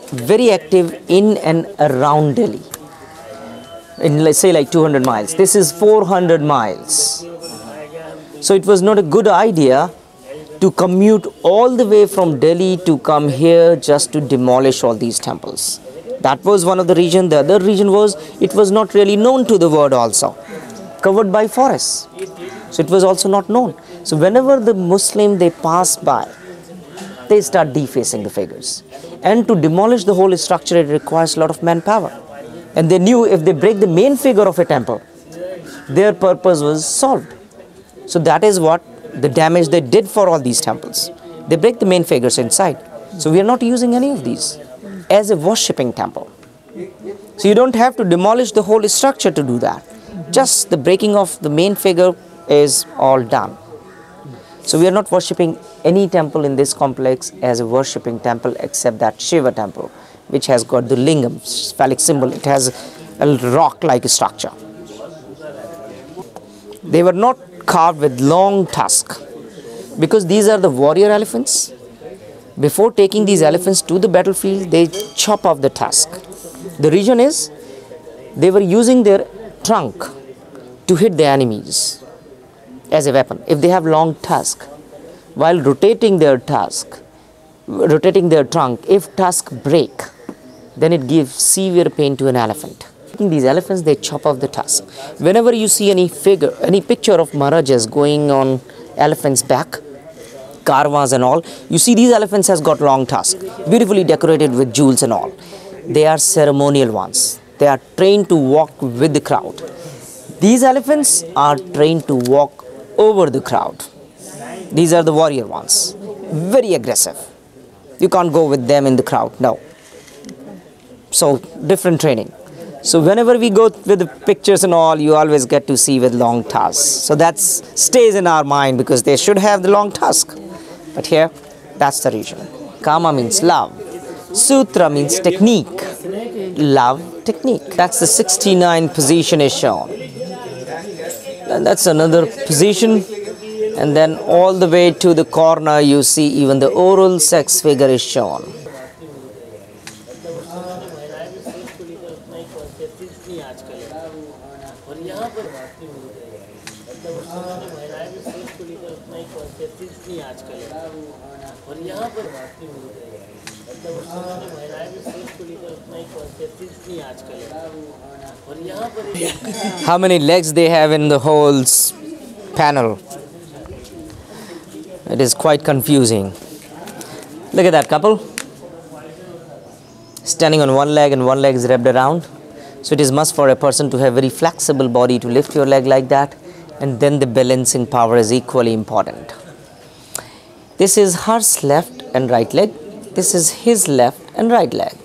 very active in and around Delhi. In, let's say, like 200 miles. This is 400 miles. So it was not a good idea to commute all the way from Delhi to come here just to demolish all these temples. That was one of the reasons. The other reason was it was not really known to the world also. Covered by forests. So it was also not known. So whenever the Muslim, they pass by, they start defacing the figures. And to demolish the whole structure, it requires a lot of manpower. And they knew if they break the main figure of a temple, their purpose was solved. So that is what the damage they did for all these temples. They break the main figures inside. So we are not using any of these as a worshipping temple. So you don't have to demolish the whole structure to do that. Just the breaking of the main figure is all done. So we are not worshipping any temple in this complex as a worshipping temple except that Shiva temple, which has got the lingam, phallic symbol. It has a rock-like structure. They were not carved with long tusk, because these are the warrior elephants. Before taking these elephants to the battlefield, they chop off the tusk. The reason is they were using their trunk to hit the enemies as a weapon. If they have long tusk, while rotating their trunk, if tusk break, then it gives severe pain to an elephant. These elephants, they chop off the tusk. Whenever you see any figure, any picture of Maharajas going on elephant's back, caravans and all, you see these elephants has got long tusk, beautifully decorated with jewels and all. They are ceremonial ones. They are trained to walk with the crowd. These elephants are trained to walk over the crowd. These are the warrior ones, very aggressive. You can't go with them in the crowd, no. So different training. So whenever we go with the pictures and all, you always get to see with long tusks. So that stays in our mind because they should have the long tusk. But here, that's the reason. Kama means love. Sutra means technique. Love, technique. That's the 69 position is shown. And that's another position. And then all the way to the corner, you see even the oral sex figure is shown. How many legs they have in the whole panel? It is quite confusing. Look at that couple. Standing on one leg and one leg is wrapped around. So it is must for a person to have very flexible body to lift your leg like that. And then the balancing power is equally important. This is her left and right leg. This is his left and right leg.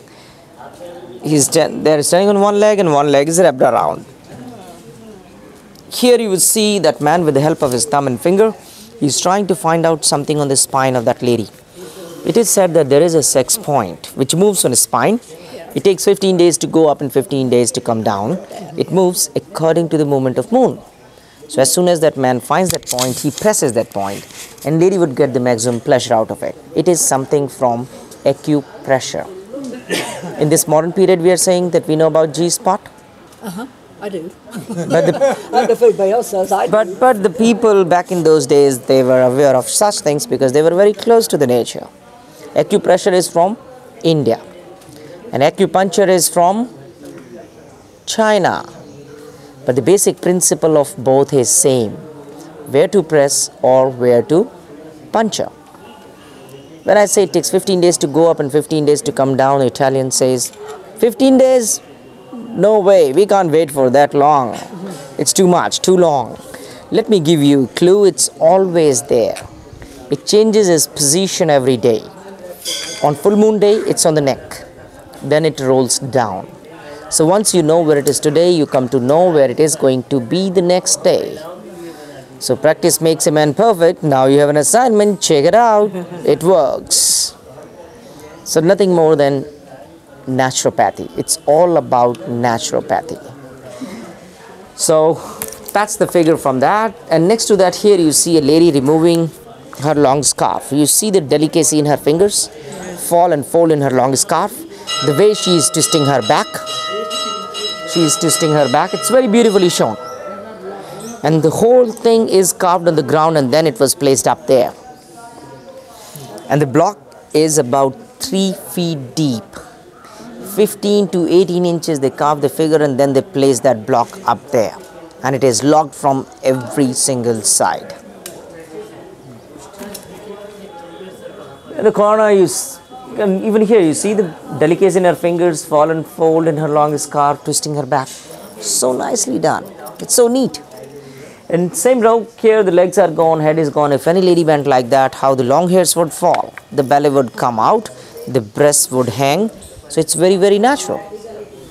They're standing on one leg and one leg is wrapped around. Here you will see that man with the help of his thumb and finger, he's trying to find out something on the spine of that lady. It is said that there is a sex point which moves on the spine. It takes 15 days to go up and 15 days to come down. It moves according to the movement of moon. So as soon as that man finds that point, he presses that point and lady would get the maximum pleasure out of it. It is something from acupressure. In this modern period, we are saying that we know about G-spot. I do. But Everybody else says I do. but the people back in those days, they were aware of such things because they were very close to the nature. Acupressure is from India and acupuncture is from China. But the basic principle of both is same, where to press or where to puncture. When I say it takes 15 days to go up and 15 days to come down, the Italian says, 15 days? No way, we can't wait for that long. It's too much, too long. Let me give you a clue, it's always there. It changes its position every day. On full moon day, it's on the neck. Then it rolls down. So once you know where it is today, you come to know where it is going to be the next day. So practice makes a man perfect. Now you have an assignment, check it out. It works. So nothing more than naturopathy. It's all about naturopathy. So that's the figure from that. And next to that here you see a lady removing her long scarf. You see the delicacy in her fingers, fall and fold in her long scarf. The way she is twisting her back. She is twisting her back. It's very beautifully shown. And the whole thing is carved on the ground and then it was placed up there. And the block is about 3 feet deep. 15 to 18 inches they carve the figure and then they place that block up there. And it is locked from every single side. In the corner, even here you see the delicacy in her fingers, fall and fold in her long scarf, twisting her back. So nicely done. It's so neat. And same row here, the legs are gone, head is gone. If any lady went like that, how the long hairs would fall, the belly would come out, the breasts would hang. So it's very, very natural.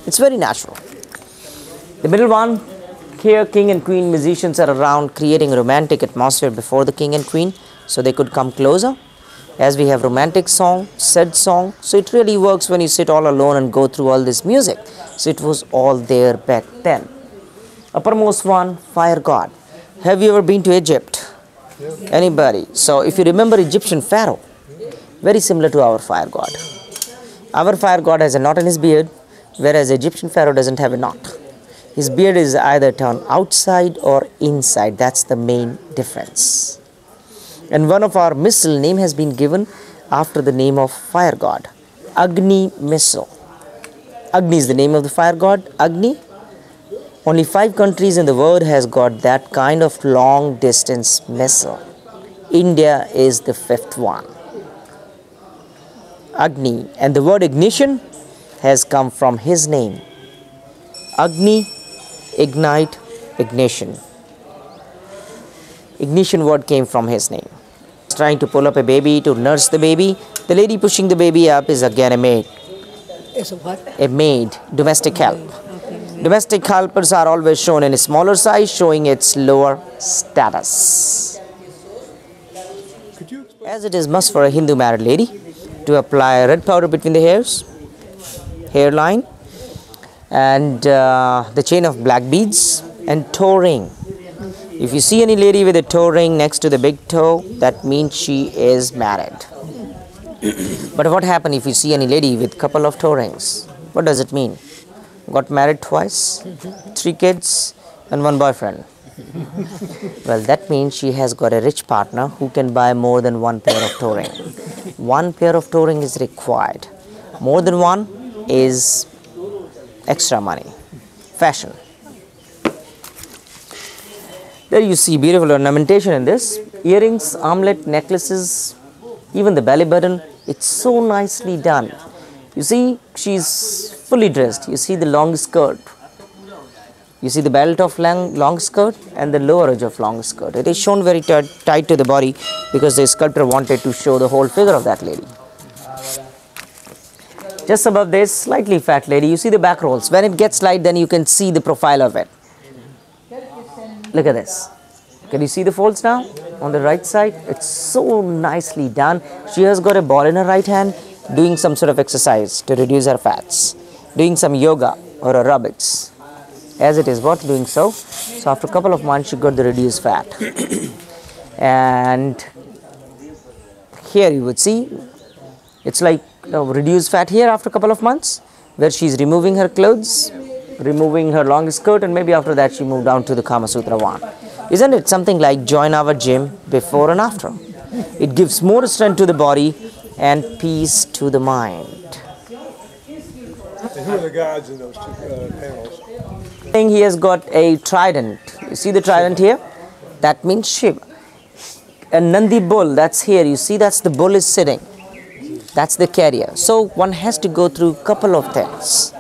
It's very natural. The middle one, here king and queen musicians are around creating a romantic atmosphere before the king and queen so they could come closer. As we have romantic song, sad song, so it really works when you sit all alone and go through all this music. So it was all there back then. Uppermost one, fire god. Have you ever been to Egypt? Anybody? So if you remember Egyptian pharaoh, very similar to our fire god. Our fire god has a knot in his beard, whereas Egyptian pharaoh doesn't have a knot. His beard is either turned outside or inside. That's the main difference. And one of our missile name has been given after the name of fire god, Agni missile. Agni is the name of the fire god, Agni. Only 5 countries in the world has got that kind of long distance missile. India is the 5th one. Agni, and the word ignition has come from his name. Agni, ignite, ignition. Ignition word came from his name. He's trying to pull up a baby to nurse the baby. The lady pushing the baby up is again a maid. It's a what? A maid, domestic help. Domestic helpers are always shown in a smaller size, showing its lower status. As it is must for a Hindu married lady to apply red powder between the hairs, hairline, and the chain of black beads and toe ring. If you see any lady with a toe ring next to the big toe, that means she is married. But what happens if you see any lady with couple of toe rings? What does it mean? Got married twice, 3 kids and 1 boyfriend. Well, that means she has got a rich partner who can buy more than 1 pair of toe ring. 1 pair of toe ring is required. More than 1 is extra money. Fashion. There you see beautiful ornamentation in this. Earrings, armlet, necklaces, even the belly button. It's so nicely done. You see, she's fully dressed. You see the long skirt. You see the belt of long skirt and the lower edge of long skirt. It is shown very tight to the body because the sculptor wanted to show the whole figure of that lady. Just above this, slightly fat lady, you see the back rolls. When it gets light, then you can see the profile of it. Look at this. Can you see the folds now? On the right side, it's so nicely done. She has got a ball in her right hand, doing some sort of exercise to reduce her fats, doing some yoga or aerobics. As it is what doing so. So after a couple of months, she got the reduced fat. And here you would see, it's like reduced fat here after a couple of months, where she's removing her clothes, removing her long skirt, and maybe after that she moved down to the Kamasutra one. Isn't it something like join our gym before and after? It gives more strength to the body and peace to the mind. And who are the gods in those 2 panels? He has got a trident. You see the trident here? That means Shiva. A Nandi bull, that's here. You see, that's the bull is sitting. That's the carrier. So one has to go through a couple of things.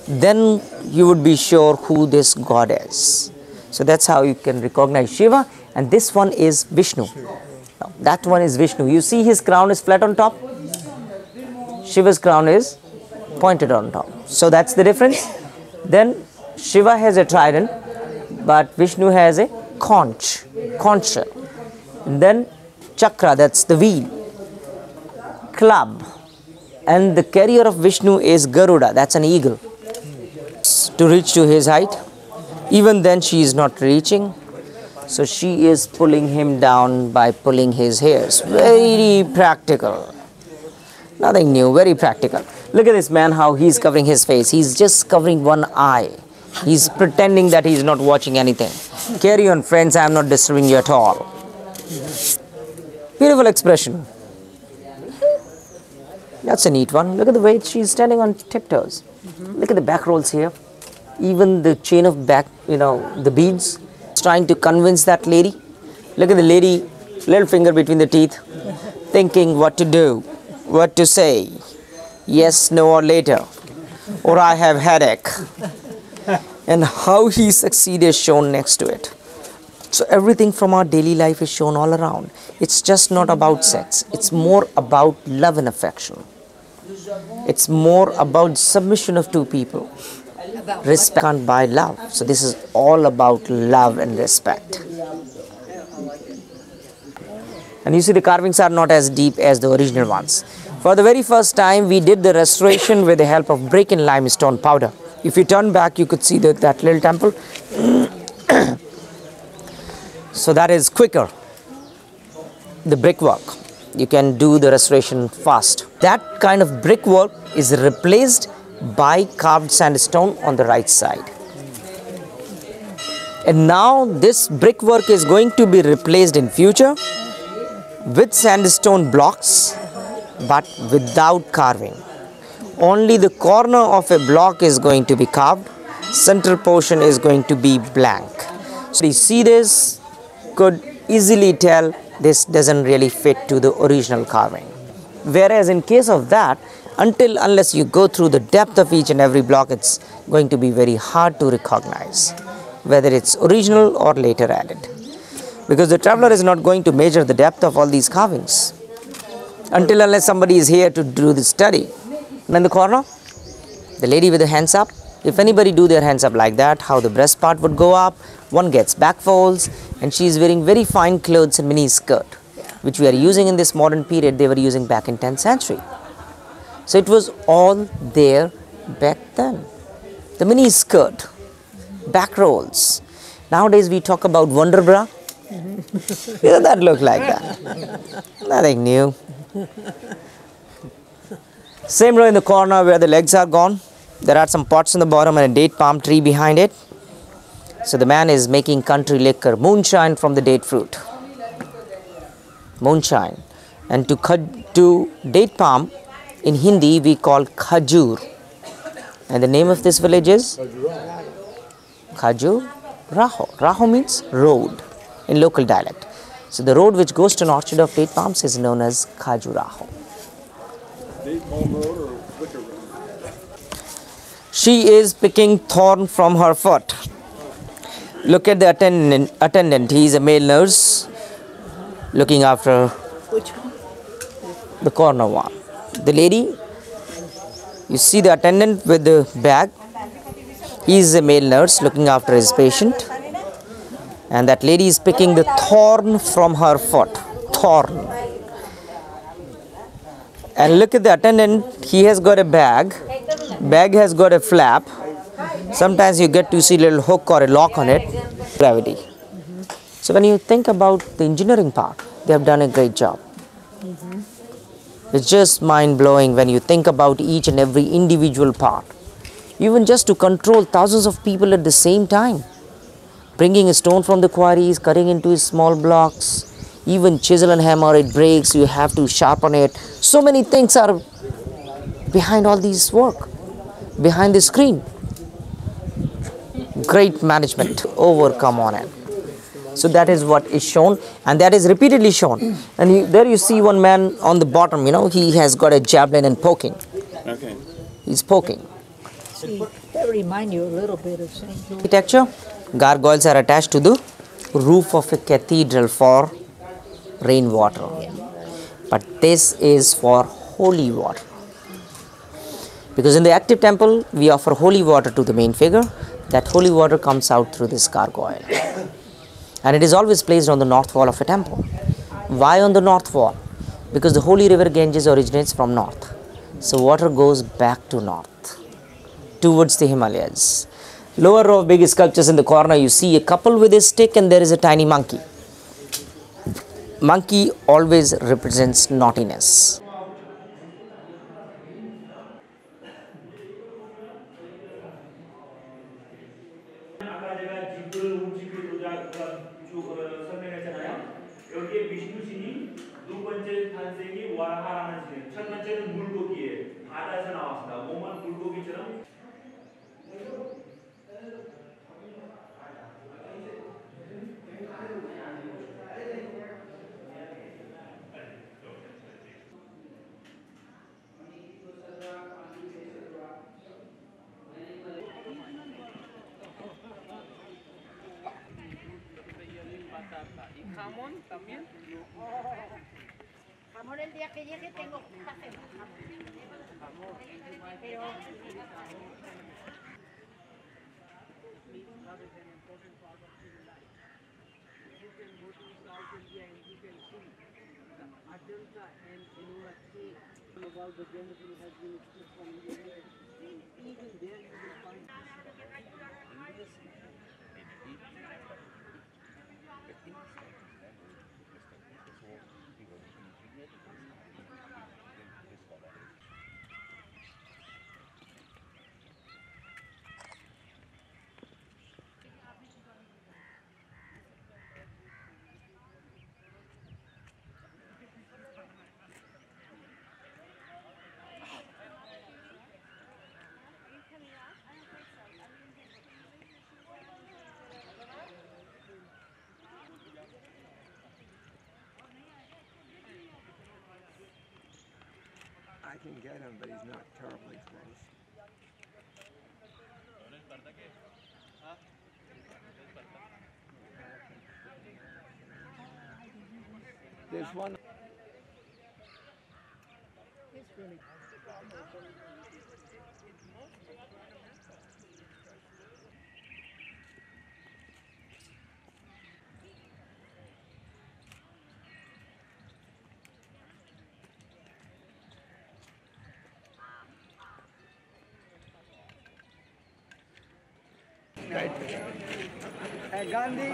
Then you would be sure who this god is. So that's how you can recognize Shiva. And this one is Vishnu. Now, that one is Vishnu. You see his crown is flat on top. Shiva's crown is pointed on top. So that's the difference. Then Shiva has a trident, but Vishnu has a conch shell. And then chakra, that's the wheel, club. And the carrier of Vishnu is Garuda, that's an eagle. To reach to his height, even then she is not reaching. So she is pulling him down by pulling his hairs. Very practical. Nothing new, very practical. Look at this man, how he's covering his face. He's just covering one eye. He's pretending that he's not watching anything. Carry on, friends, I am not disturbing you at all. Beautiful expression. That's a neat one. Look at the way she's standing on tiptoes. Look at the back rolls here. Even the chain of back, the beads. It's trying to convince that lady. Look at the lady, little finger between the teeth, thinking what to do, what to say. Yes, no, or later. Or I have headache. And how he succeeded is shown next to it. So everything from our daily life is shown all around. It's just not about sex. It's more about love and affection. It's more about submission of 2 people. Respect can't buy love. So this is all about love and respect. And you see the carvings are not as deep as the original ones. For the very first time, we did the restoration with the help of brick and limestone powder. If you turn back, you could see that little temple. So that is quicker. The brickwork, you can do the restoration fast. That kind of brickwork is replaced by carved sandstone on the right side. And now this brickwork is going to be replaced in future with sandstone blocks, but without carving. Only the corner of a block is going to be carved. Central portion is going to be blank. So you see this, could easily tell this doesn't really fit to the original carving. Whereas in case of that, unless you go through the depth of each and every block, it's going to be very hard to recognize whether it's original or later added. Because the traveler is not going to measure the depth of all these carvings unless somebody is here to do the study. And in the corner, the lady with the hands up, if anybody do their hands up like that, how the breast part would go up, one gets back folds, and she is wearing very fine clothes and mini skirt, which we are using in this modern period, they were using back in 10th century. So it was all there back then. The mini skirt, back rolls. Nowadays we talk about wonder bra. Doesn't that look like that? Nothing new. Same row in the corner where the legs are gone. There are some pots on the bottom and a date palm tree behind it. So the man is making country liquor, moonshine from the date fruit. Moonshine. And to date palm, in Hindi we call Khajur. And the name of this village is? Khajuraho. Raho means road in local dialect. So the road which goes to an orchard of date palms is known as Khajuraho. Date palm road or wicker road? She is picking thorn from her foot. Look at the attendant. He is a male nurse looking after the corner one. The lady, you see the attendant with the bag. He is a male nurse looking after his patient. And that lady is picking the thorn from her foot. Thorn. And look at the attendant. He has got a bag. Bag has got a flap. Sometimes you get to see a little hook or a lock on it. Gravity. So when you think about the engineering part, they have done a great job. It's just mind-blowing when you think about each and every individual part. Even just to control thousands of people at the same time. Bringing a stone from the quarries, cutting into small blocks, even chisel and hammer, it breaks, you have to sharpen it. So many things are behind all these work, behind the screen. Great management to overcome on it. So that is what is shown, and that is repeatedly shown. And there you see one man on the bottom, he has got a javelin and poking. Okay. He's poking. See, that remind you a little bit of St. George. Architecture, gargoyles are attached to the roof of a cathedral for rainwater. But this is for holy water. Because in the active temple, we offer holy water to the main figure. That holy water comes out through this gargoyle. And it is always placed on the north wall of a temple. Why on the north wall? Because the holy river Ganges originates from north. So water goes back to north, towards the Himalayas. Lower row of big sculptures in the corner, you see a couple with a stick and there is a tiny monkey. Monkey always represents naughtiness. Amor, el día que llegue tengo café. Pero... About the geometry has been expressed from India. Even there you will find I can get him, but he's not terribly close. There's one. Gandhi.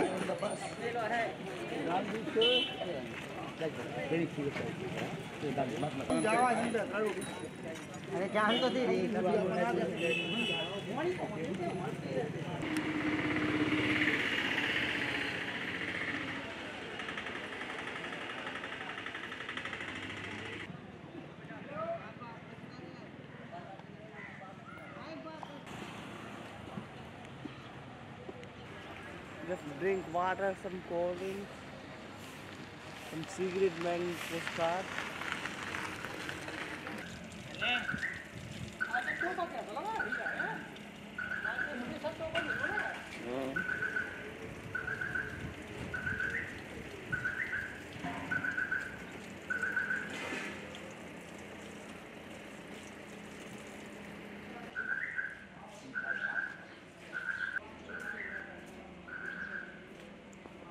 Just drink water, some cold drinks, some cigarette man postcard.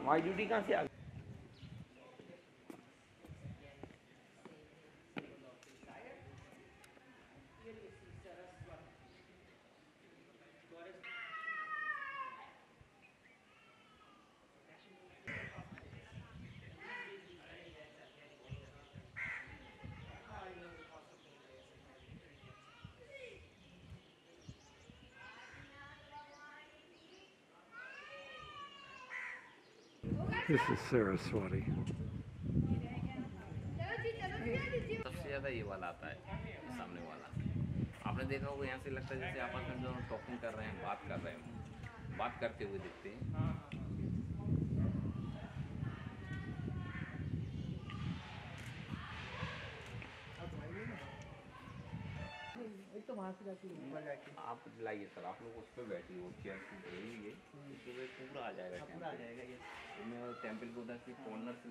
My duty कहाँ से आ गई? This is Saraswati. सबसे ज़्यादा ये वाला आता है, सामने वाला। आपने देखा होगा यहाँ से लगता है जैसे आपस में दोनों टॉकिंग कर रहे हैं, बात कर रहे हैं, बात करते हुए दिखते हैं। आप लाइए सर, आप लोग उस पर बैठिए, वो चेयर लीजिए, उसमें पूरा आ जाएगा ये। मैं टेम्पल को उधर से कॉर्नर से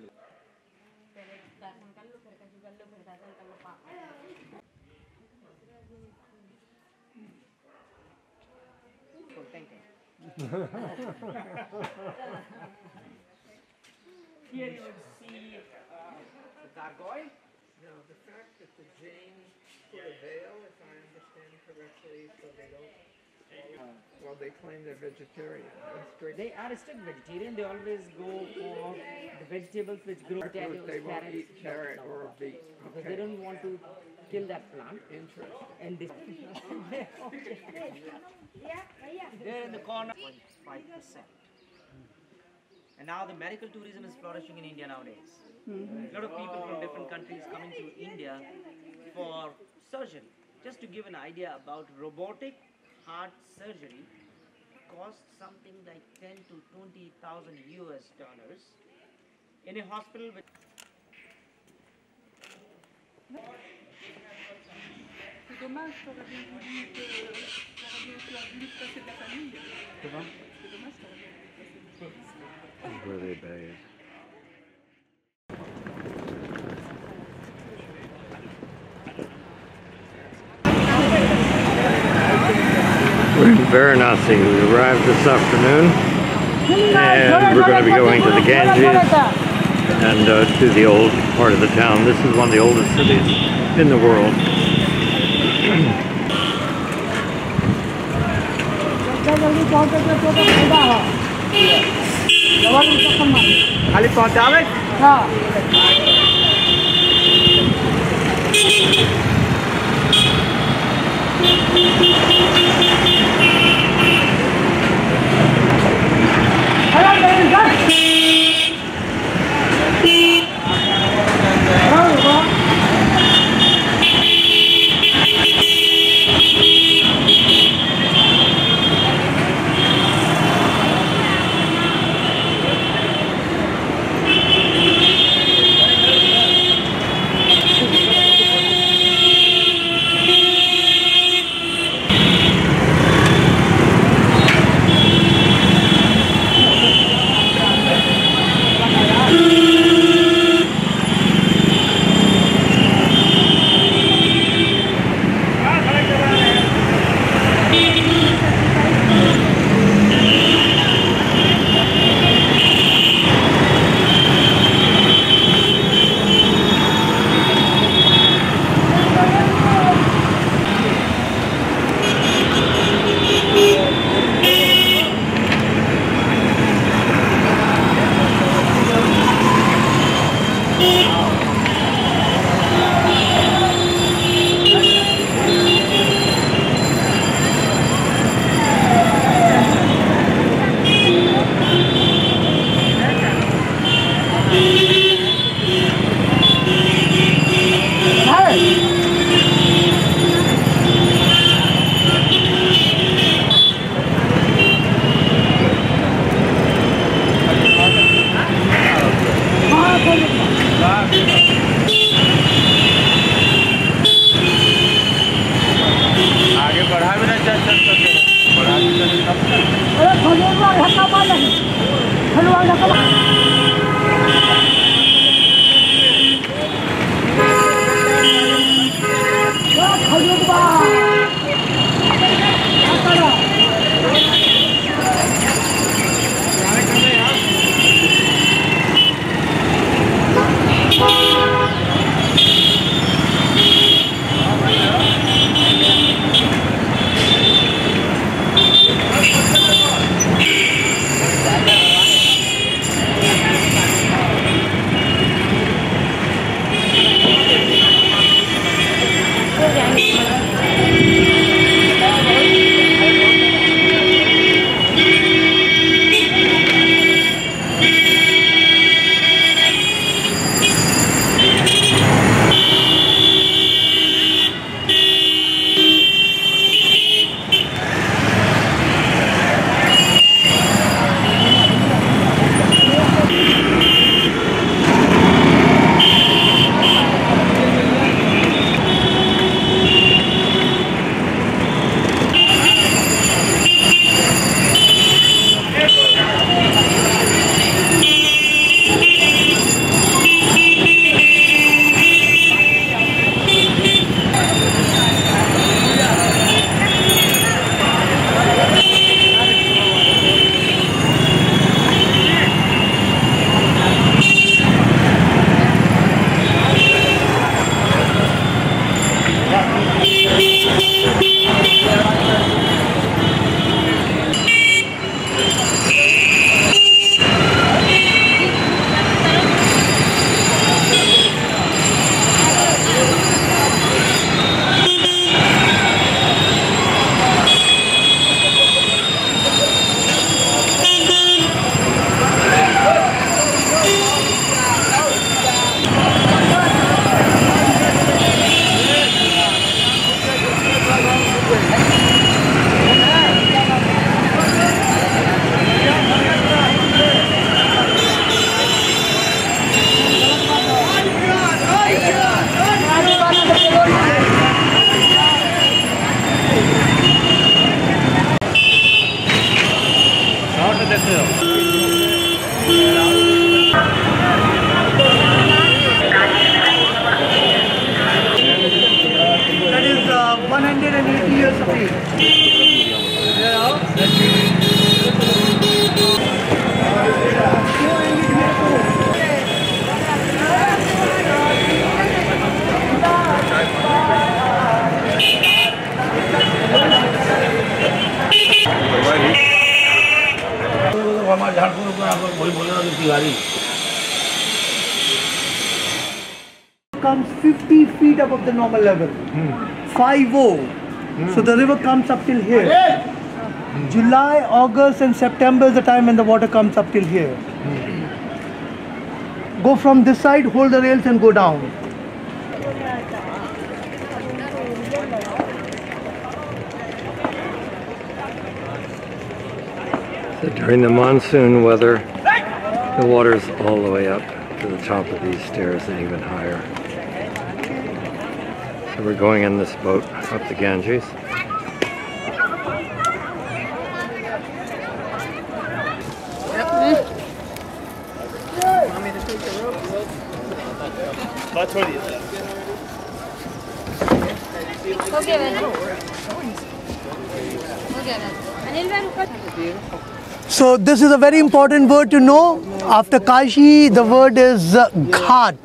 Here you would see the gargoyle. Now, the fact that the Jains put a veil, if I understand correctly, so they don't. Well, they claim they're vegetarian. They are strict vegetarian. They always go for the vegetables which grow potatoes, They won't carrots, eat carrot or beet. because they don't want to kill that plant. Interesting. And this There in the corner, 0.5%. And now the medical tourism is flourishing in India nowadays. A lot of people from different countries coming to India for surgery. Just to give an idea about robotic heart surgery, costs something like 10 to 20,000 US dollars in a hospital with. C'est dommage, ça aurait bien voulu que ça passer de la famille. C'est dommage, ça aurait bien voulu passer. Where they bathe. We're in Varanasi. We arrived this afternoon, and we're going to be going to the Ganges and to the old part of the town. This is one of the oldest cities in the world. खाली पहुंचावे हाँ comes 50 feet above the normal level. 50. So the river comes up till here. July, August and September is the time when the water comes up till here. Go from this side, hold the rails and go down. So during the monsoon weather, the water's all the way up to the top of these stairs and even higher. So we're going in this boat up the Ganges. So this is a very important word to know. After Kashi, the word is Ghat.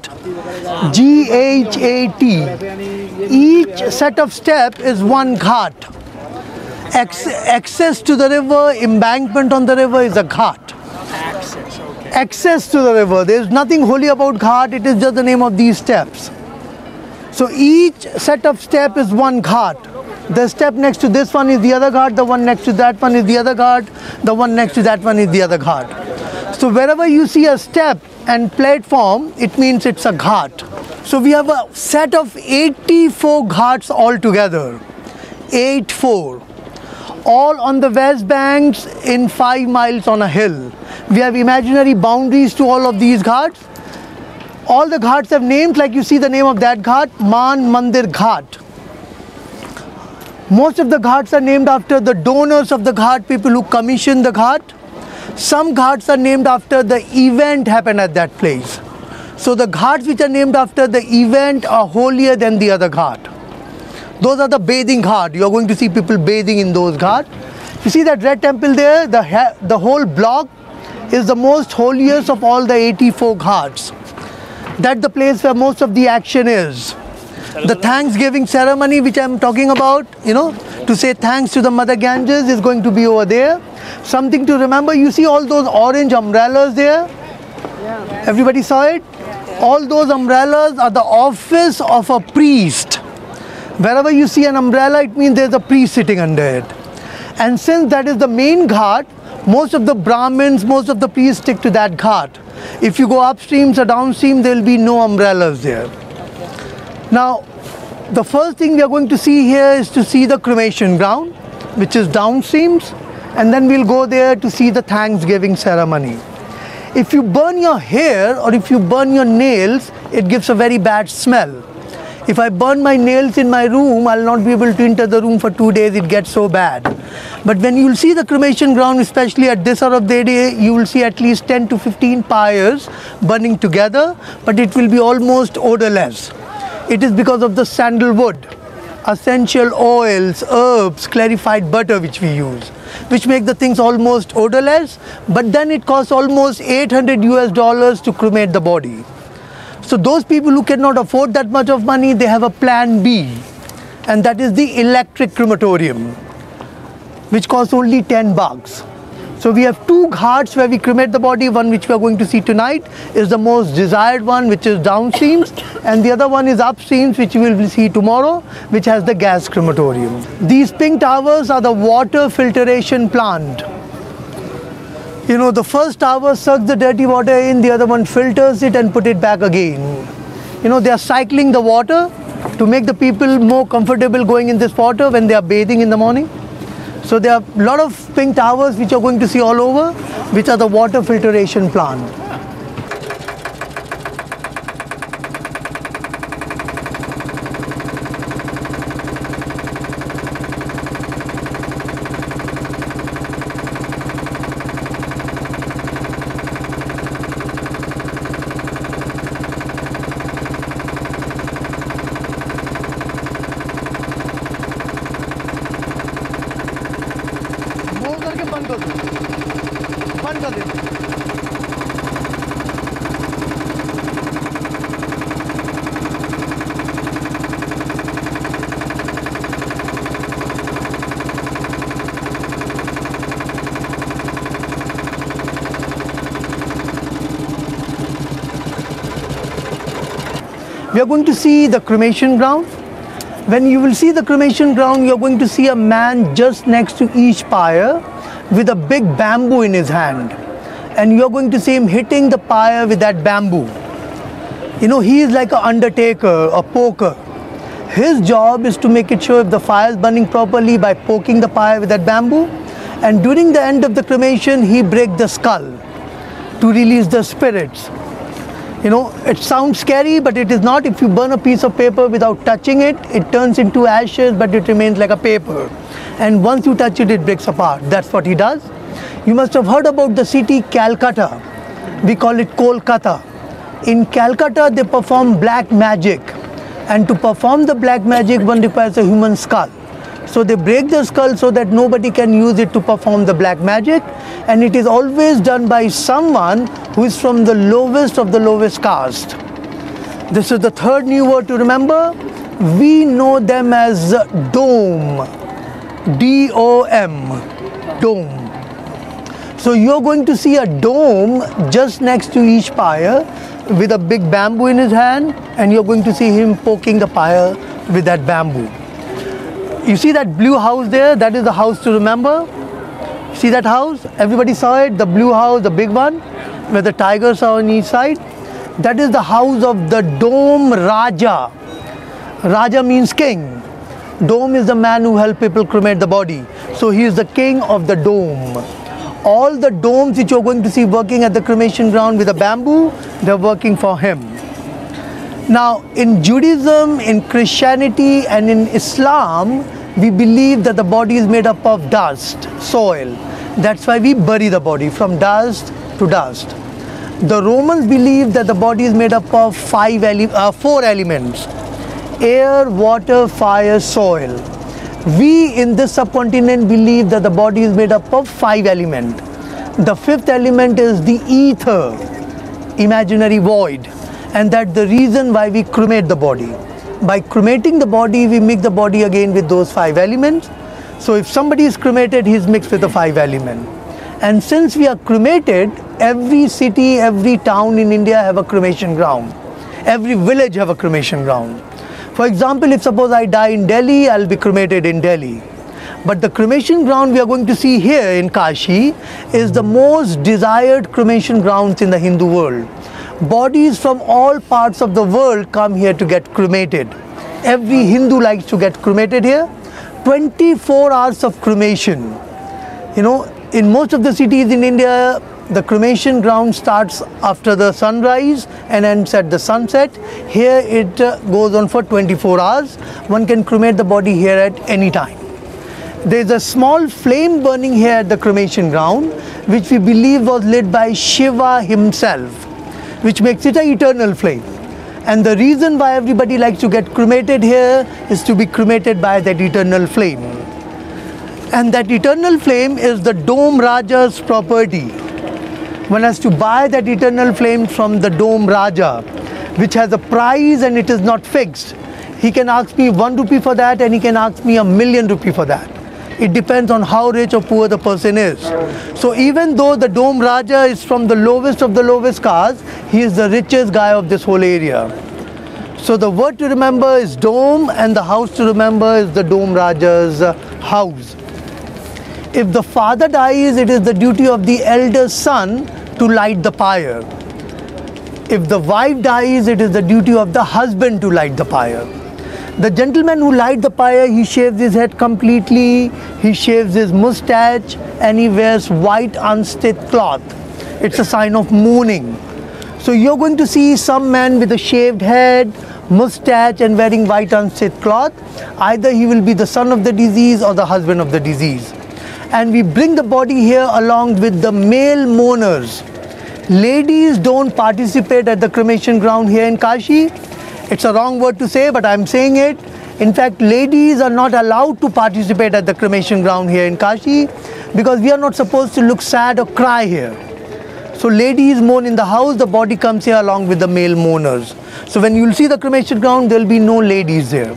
G-H-A-T. Each set of step is one Ghat. Access to the river, embankment on the river is a Ghat. Access to the river. There is nothing holy about Ghat. It is just the name of these steps. So each set of step is one Ghat. The step next to this one is the other Ghat, the one next to that one is the other Ghat, the one next to that one is the other Ghat. So wherever you see a step and platform, it means it's a Ghat. So we have a set of 84 Ghats altogether. 84. All on the west banks in 5 miles on a hill. We have imaginary boundaries to all of these Ghats. All the Ghats have names, like you see the name of that Ghat, Man Mandir Ghat. Most of the Ghats are named after the donors of the Ghat, people who commissioned the Ghat. Some Ghats are named after the event happened at that place. So the Ghats which are named after the event are holier than the other Ghat. Those are the bathing Ghat. You are going to see people bathing in those Ghat. You see that red temple there? The whole block is the most holiest of all the 84 Ghats. That's the place where most of the action is. The Thanksgiving ceremony which I am talking about, to say thanks to the Mother Ganges is going to be over there. Something to remember, you see all those orange umbrellas there? Yeah. Everybody saw it? All those umbrellas are the office of a priest. Wherever you see an umbrella, it means there's a priest sitting under it. And since that is the main Ghat, most of the Brahmins, most of the priests stick to that Ghat. If you go upstream or downstream, there will be no umbrellas there. Now, the first thing we are going to see here is to see the cremation ground, which is downstreams, and then we'll go there to see the Thanksgiving ceremony. If you burn your hair or if you burn your nails, it gives a very bad smell. If I burn my nails in my room, I'll not be able to enter the room for 2 days, it gets so bad. But when you'll see the cremation ground, especially at this hour of the day, you will see at least 10 to 15 pyres burning together, but it will be almost odorless. It is because of the sandalwood, essential oils, herbs, clarified butter which we use, which make the things almost odorless, but then it costs almost $800 to cremate the body. So those people who cannot afford that much of money, they have a plan B, and that is the electric crematorium, which costs only $10. So we have 2 Ghats where we cremate the body. One which we are going to see tonight is the most desired one, which is downstreams, and the other one is upstreams, which we will see tomorrow, which has the gas crematorium. These pink towers are the water filtration plant. The first tower sucks the dirty water in, the other one filters it and put it back again. They are cycling the water to make the people more comfortable going in this water when they are bathing in the morning. So there are a lot of pink towers which you are going to see all over, which are the water filtration plant. We are going to see the cremation ground. When you will see the cremation ground, you are going to see a man just next to each pyre with a big bamboo in his hand. And you are going to see him hitting the pyre with that bamboo. You know, he is like an undertaker, a poker. His job is to make it sure if the fire is burning properly by poking the pyre with that bamboo. And during the end of the cremation, he breaks the skull to release the spirits. You know, it sounds scary, but it is not. If you burn a piece of paper without touching it, it turns into ashes, but it remains like a paper. And once you touch it, it breaks apart. That's what he does. You must have heard about the city Calcutta. We call it Kolkata. In Calcutta, they perform black magic. And to perform the black magic, one requires a human skull. So they break the skull so that nobody can use it to perform the black magic. And it is always done by someone who is from the lowest of the lowest caste. This is the third new word to remember. We know them as dome. D-O-M. Dome. So you're going to see a dome just next to each pyre with a big bamboo in his hand, and you're going to see him poking the pyre with that bamboo. You see that blue house there? That is the house to remember. See that house? Everybody saw it? The blue house, the big one, where the tigers are on each side. That is the house of the Dome Raja. Raja means king. Dome is the man who helped people cremate the body. So he is the king of the dome. All the domes which you're going to see working at the cremation ground with a bamboo, they're working for him. Now, in Judaism, in Christianity, and in Islam, we believe that the body is made up of dust, soil. That's why we bury the body from dust to dust. The Romans believed that the body is made up of four elements: air, water, fire, soil. We in this subcontinent believe that the body is made up of 5 elements. The 5th element is the ether, imaginary void. And that's the reason why we cremate the body. By cremating the body, we mix the body again with those 5 elements. So if somebody is cremated, he is mixed with the 5 elements. And since we are cremated, every city, every town in India have a cremation ground. Every village have a cremation ground. For example, if suppose I die in Delhi, I'll be cremated in Delhi. But the cremation ground we are going to see here in Kashi is the most desired cremation grounds in the Hindu world. Bodies from all parts of the world come here to get cremated. Every Hindu likes to get cremated here. 24 hours of cremation. You know, in most of the cities in India, the cremation ground starts after the sunrise and ends at the sunset. Here it goes on for 24 hours. One can cremate the body here at any time. There is a small flame burning here at the cremation ground, which we believe was lit by Shiva himself, which makes it an eternal flame. And the reason why everybody likes to get cremated here is to be cremated by that eternal flame. And that eternal flame is the Dome Raja's property. One has to buy that eternal flame from the Dome Raja, which has a price and it is not fixed. He can ask me 1 rupee for that, and he can ask me 1,000,000 rupees for that. It depends on how rich or poor the person is. So even though the Dome Raja is from the lowest of the lowest caste, he is the richest guy of this whole area. So the word to remember is dome, and the house to remember is the Dome Raja's house. If the father dies, it is the duty of the elder son to light the pyre. If the wife dies, it is the duty of the husband to light the pyre. The gentleman who lights the pyre, he shaves his head completely, he shaves his mustache, and he wears white unstitched cloth. It's a sign of mourning. So you're going to see some man with a shaved head, mustache, and wearing white unstitched cloth. Either he will be the son of the deceased or the husband of the deceased. And we bring the body here along with the male mourners. Ladies don't participate at the cremation ground here in Kashi. It's a wrong word to say, but I'm saying it. In fact, ladies are not allowed to participate at the cremation ground here in Kashi because we are not supposed to look sad or cry here. So ladies mourn in the house, the body comes here along with the male mourners. So when you'll see the cremation ground, there'll be no ladies there.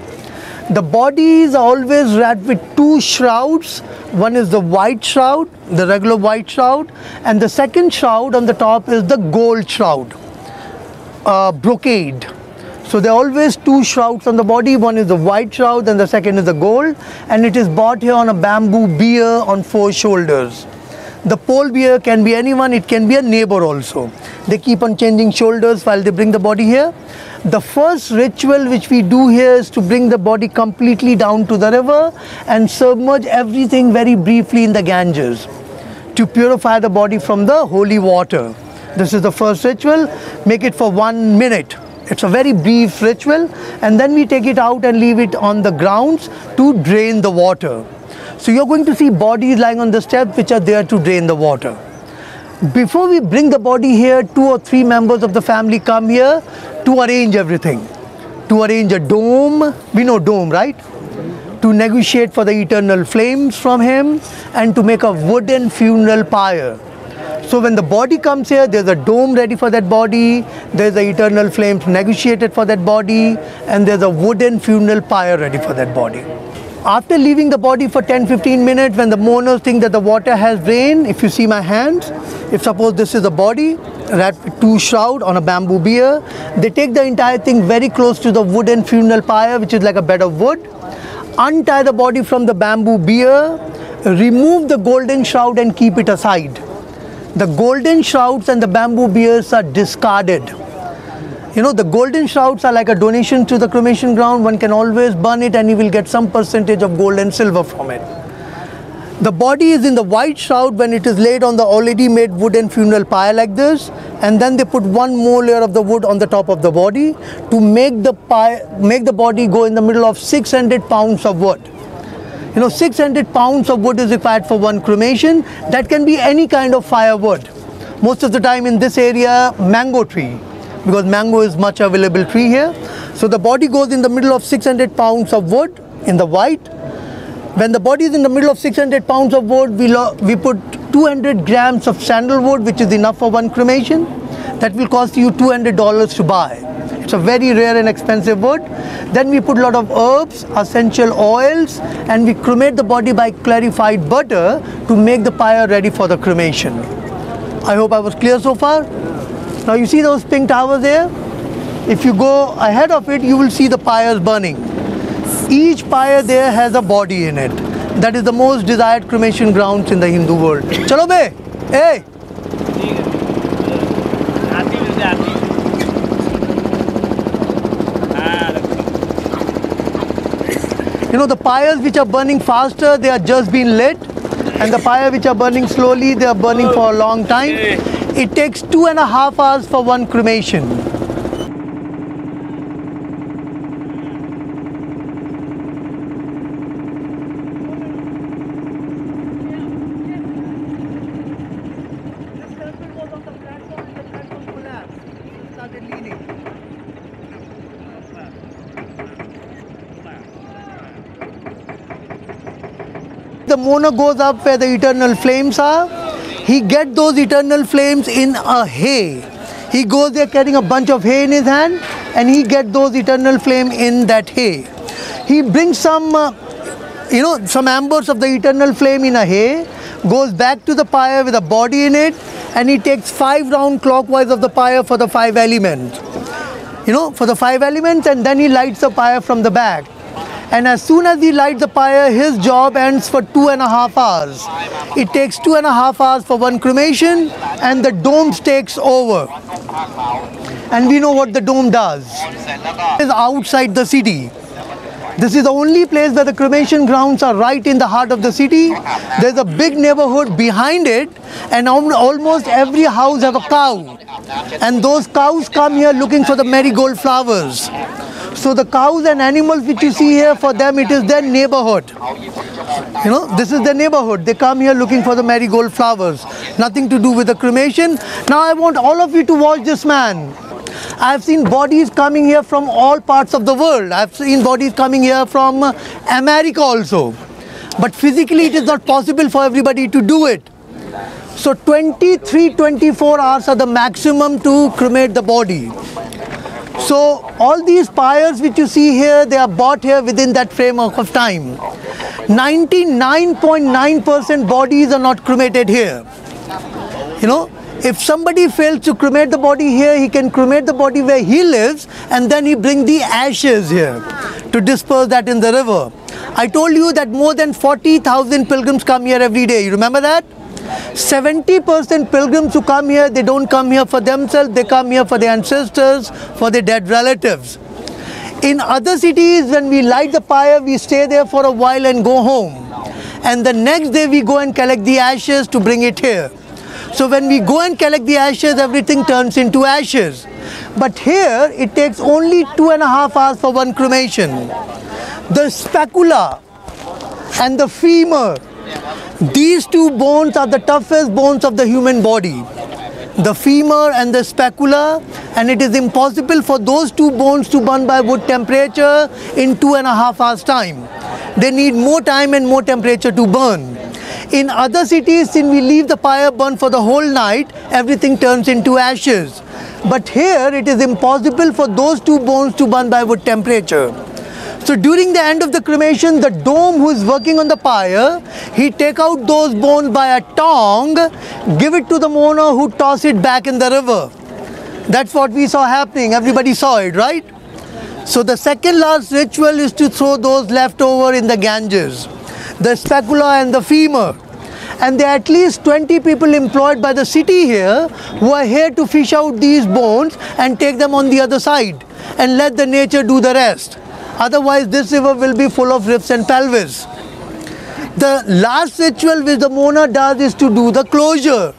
The bodies are always wrapped with 2 shrouds. One is the white shroud, the regular white shroud, and the second shroud on the top is the gold shroud, brocade. So there are always two shrouds on the body. One is the white shroud and the second is the gold. And it is brought here on a bamboo bier on 4 shoulders. The pole bearer can be anyone, it can be a neighbor also. They keep on changing shoulders while they bring the body here. The first ritual which we do here is to bring the body completely down to the river and submerge everything very briefly in the Ganges to purify the body from the holy water. This is the first ritual. Make it for 1 minute. It's a very brief ritual, and then we take it out and leave it on the grounds to drain the water. So you're going to see bodies lying on the steps which are there to drain the water. Before we bring the body here, 2 or 3 members of the family come here to arrange everything. To arrange a dome, we know dome, right? To negotiate for the eternal flames from him and to make a wooden funeral pyre. So when the body comes here, there's a dome ready for that body, there's the eternal flames negotiated for that body, and there's a wooden funeral pyre ready for that body. After leaving the body for 10-15 minutes, when the mourners think that the water has drained, if you see my hands, if suppose this is the body, wrapped with 2 shrouds on a bamboo bier, they take the entire thing very close to the wooden funeral pyre, which is like a bed of wood, untie the body from the bamboo bier, remove the golden shroud and keep it aside. The golden shrouds and the bamboo biers are discarded. You know, the golden shrouds are like a donation to the cremation ground. One can always burn it and you will get some percentage of gold and silver from it. The body is in the white shroud when it is laid on the already made wooden funeral pyre like this, and then they put 1 more layer of the wood on the top of the body to make the body go in the middle of 600 pounds of wood. You know, 600 pounds of wood is required for 1 cremation. That can be any kind of firewood. Most of the time in this area, mango tree, because mango is much available tree here. So the body goes in the middle of 600 pounds of wood in the white. When the body is in the middle of 600 pounds of wood, we put 200 grams of sandalwood, which is enough for 1 cremation. That will cost you $200 to buy. It's a very rare and expensive wood. Then we put a lot of herbs, essential oils, and we cremate the body by clarified butter to make the pyre ready for the cremation. I hope I was clear so far. Now you see those pink towers there? If you go ahead of it, you will see the pyres burning. Each pyre there has a body in it. That is the most desired cremation grounds in the Hindu world. Chalo be! Hey! You know, the pyres which are burning faster, they are just being lit. And the pyre which are burning slowly, they are burning for a long time. It takes 2.5 hours for 1 cremation. The mourner goes up where the eternal flames are. He gets those eternal flames in a hay. He goes there carrying a bunch of hay in his hand, and he gets those eternal flame in that hay. He brings some, some embers of the eternal flame in a hay, goes back to the pyre with a body in it, and he takes 5 rounds clockwise of the pyre for the 5 elements. For the 5 elements, and then he lights the pyre from the back. And as soon as he lights the pyre, his job ends for 2.5 hours. It takes 2.5 hours for 1 cremation, and the dome takes over. And we know what the dome does. It is outside the city. This is the only place where the cremation grounds are right in the heart of the city. There's a big neighborhood behind it, and almost every house has a cow. And those cows come here looking for the marigold flowers. So the cows and animals which you see here, for them it is their neighborhood. This is their neighborhood. They come here looking for the marigold flowers. Nothing to do with the cremation. Now I want all of you to watch this man. I've seen bodies coming here from all parts of the world. I've seen bodies coming here from America also. But physically it is not possible for everybody to do it. So 23-24 hours are the maximum to cremate the body. So all these pyres which you see here, they are bought here within that framework of time. 99.9% bodies are not cremated here. If somebody fails to cremate the body here, he can cremate the body where he lives, and then he bring the ashes here to disperse that in the river. I told you that more than 40,000 pilgrims come here every day. You remember that? 70% pilgrims who come here, they don't come here for themselves, they come here for their ancestors, for their dead relatives. In other cities, when we light the pyre, we stay there for a while and go home. And the next day we go and collect the ashes to bring it here. So when we go and collect the ashes, everything turns into ashes. But here, it takes only 2.5 hours for one cremation. The specula and the femur, these two bones are the toughest bones of the human body. The femur and the specula, and it is impossible for those two bones to burn by wood temperature in 2.5 hours time. They need more time and more temperature to burn. In other cities, since we leave the pyre burn for the whole night, everything turns into ashes. But here, it is impossible for those two bones to burn by wood temperature. So during the end of the cremation, the dome who is working on the pyre, he take out those bones by a tong, give it to the mourner who toss it back in the river. That's what we saw happening. Everybody saw it, right? So the second last ritual is to throw those left over in the Ganges, the specula and the femur. And there are at least 20 people employed by the city here who are here to fish out these bones and take them on the other side and let the nature do the rest. Otherwise, this river will be full of rifts and pelvis. The last ritual which the mourner does is to do the closure.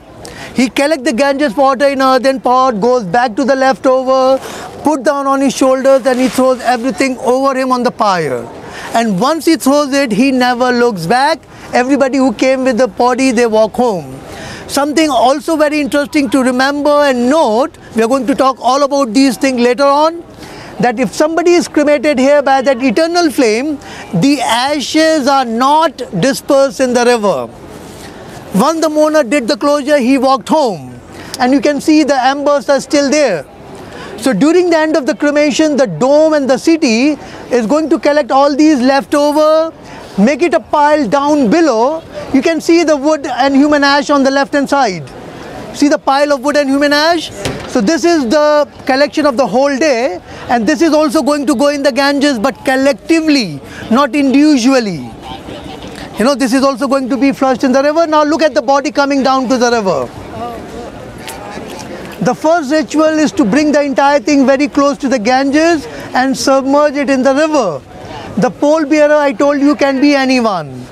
He collects the Ganges water in an earthen pot, goes back to the leftover, put down on his shoulders, and he throws everything over him on the pyre. And once he throws it, he never looks back. Everybody who came with the body, they walk home. Something also very interesting to remember and note, we are going to talk all about these things later on, that if somebody is cremated here by that eternal flame, the ashes are not dispersed in the river. Once the mourner did the closure, he walked home. And you can see the embers are still there. So during the end of the cremation, the dome and the city is going to collect all these leftover, make it a pile down below. You can see the wood and human ash on the left hand side. See the pile of wood and human ash? So this is the collection of the whole day, and this is also going to go in the Ganges, but collectively, not individually. You know, this is also going to be flushed in the river. Now look at the body coming down to the river. The first ritual is to bring the entire thing very close to the Ganges and submerge it in the river. The pole bearer, I told you, can be anyone.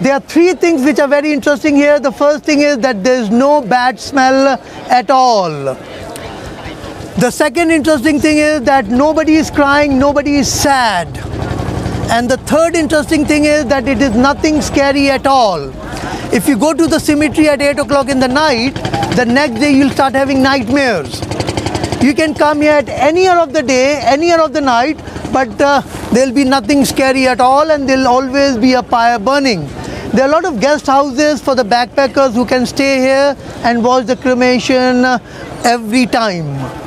There are three things which are very interesting here. The first thing is that there is no bad smell at all. The second interesting thing is that nobody is crying, nobody is sad. And the third interesting thing is that it is nothing scary at all. If you go to the cemetery at 8 o'clock in the night, the next day you'll start having nightmares. You can come here at any hour of the day, any hour of the night, but there'll be nothing scary at all, and there'll always be a pyre burning. There are a lot of guest houses for the backpackers who can stay here and watch the cremation every time.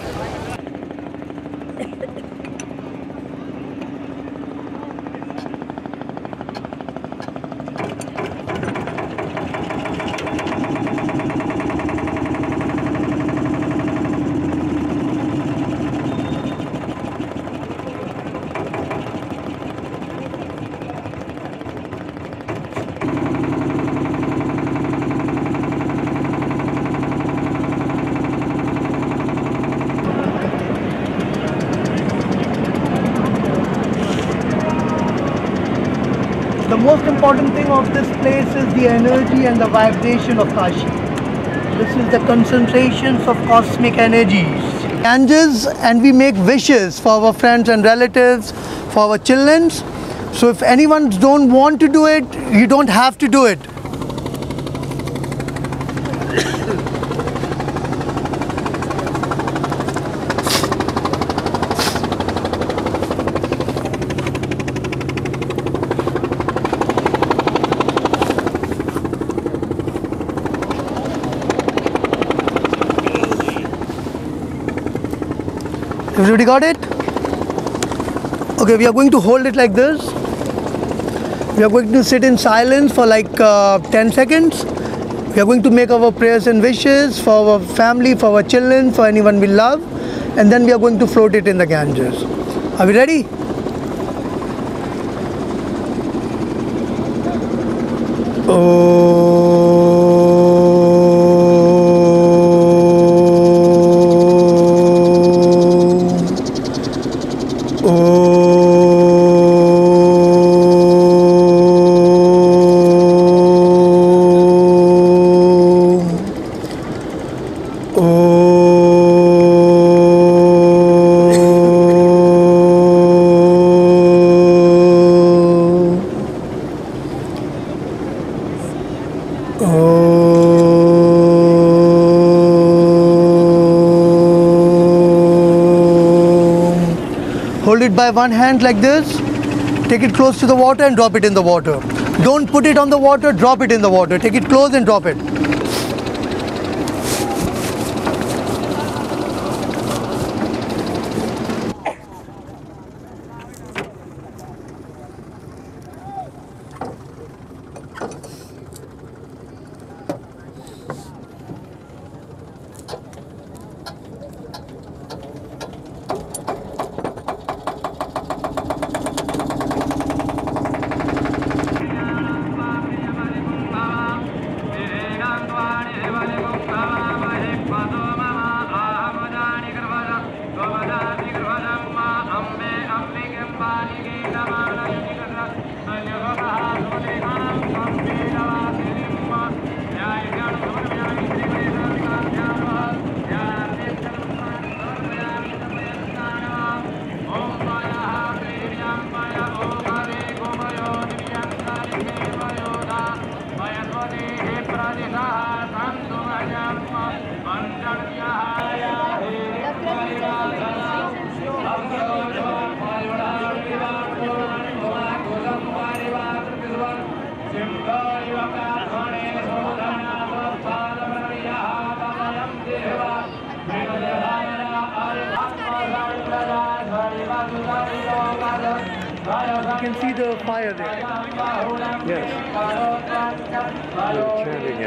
The most important thing of this place is the energy and the vibration of Kashi. This is the concentrations of cosmic energies. Ganges, and we make wishes for our friends and relatives, for our children. So if anyone don't want to do it, you don't have to do it. Everybody got it? Okay, we are going to hold it like this. We are going to sit in silence for like 10 seconds. We We are going to make our prayers and wishes for our family, for our children, for anyone we love, and then we are going to float it in the Ganges. Are we ready? Hold it by one hand like this. Take it close to the water and drop it in the water. Don't put it on the water, drop it in the water. Take it close and drop it. You can see the fire there. Yes. The chanting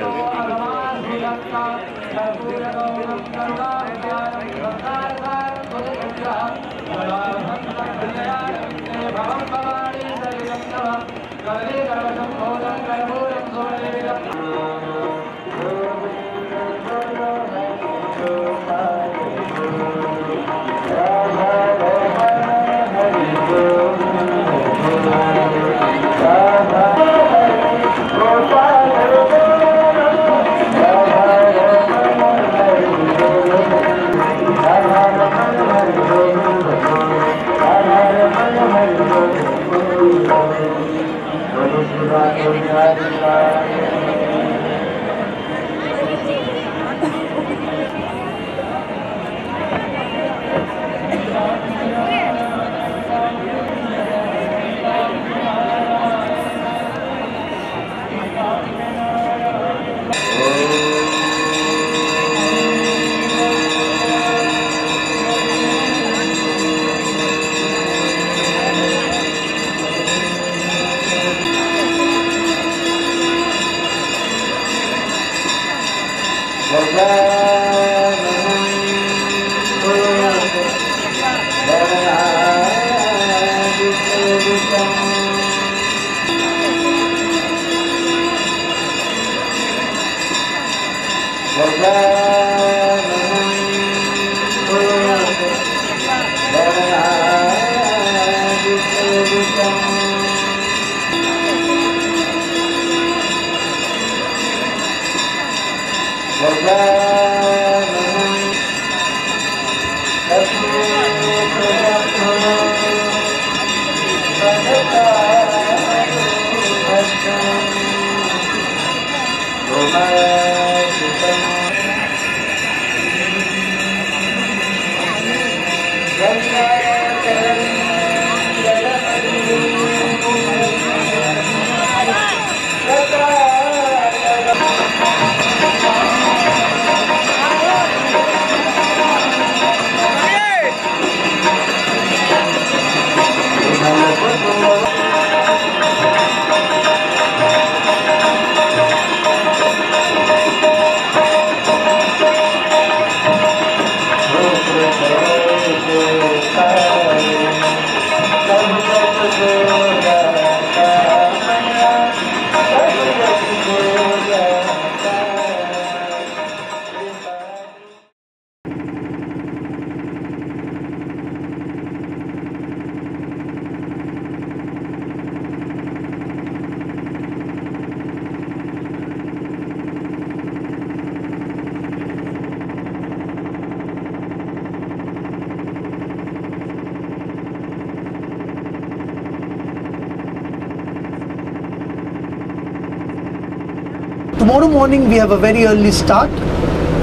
tomorrow morning we have a very early start.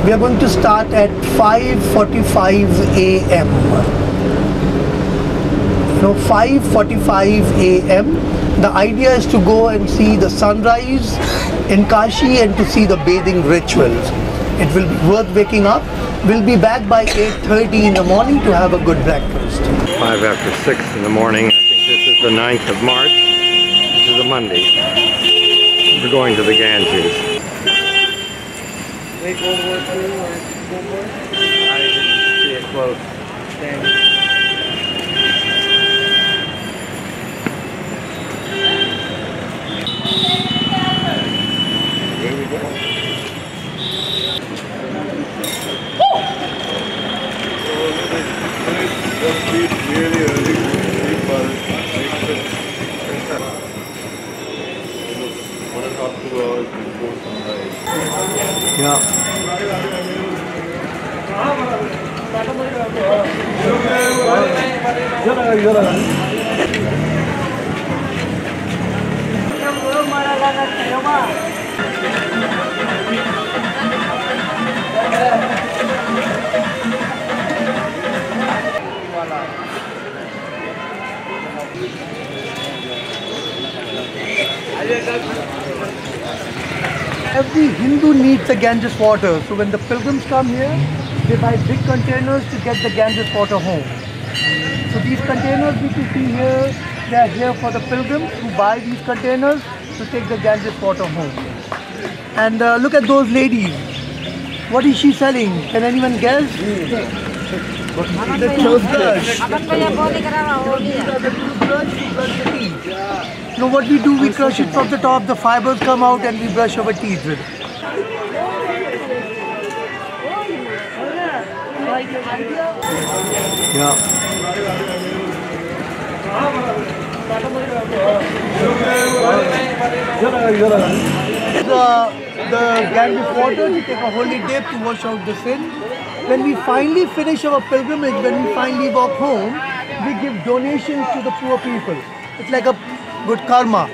We are going to start at 5:45 a.m. 5:45 a.m. The idea is to go and see the sunrise in Kashi and to see the bathing rituals. It will be worth waking up. We'll be back by 8:30 in the morning to have a good breakfast. 5 after 6 in the morning. I think this is the 9th of March. This is a Monday. We're going to the Ganges. Late World War II or World War? I didn't see it close. Here we go. Every Hindu needs the Ganges water. So when the pilgrims come here, they buy big containers to get the Ganges water home. So these containers which you see here, they are here for the pilgrims who buy these containers to take the Ganges water home. And look at those ladies. What is she selling? Can anyone guess? The toothbrush. You know what we do? We crush it from the top, the fibers come out and we brush our teeth with it. Yeah. The Ganges water, we take a holy dip to wash out the sin. When we finally finish our pilgrimage, when we finally walk home, we give donations to the poor people. It's like a good karma.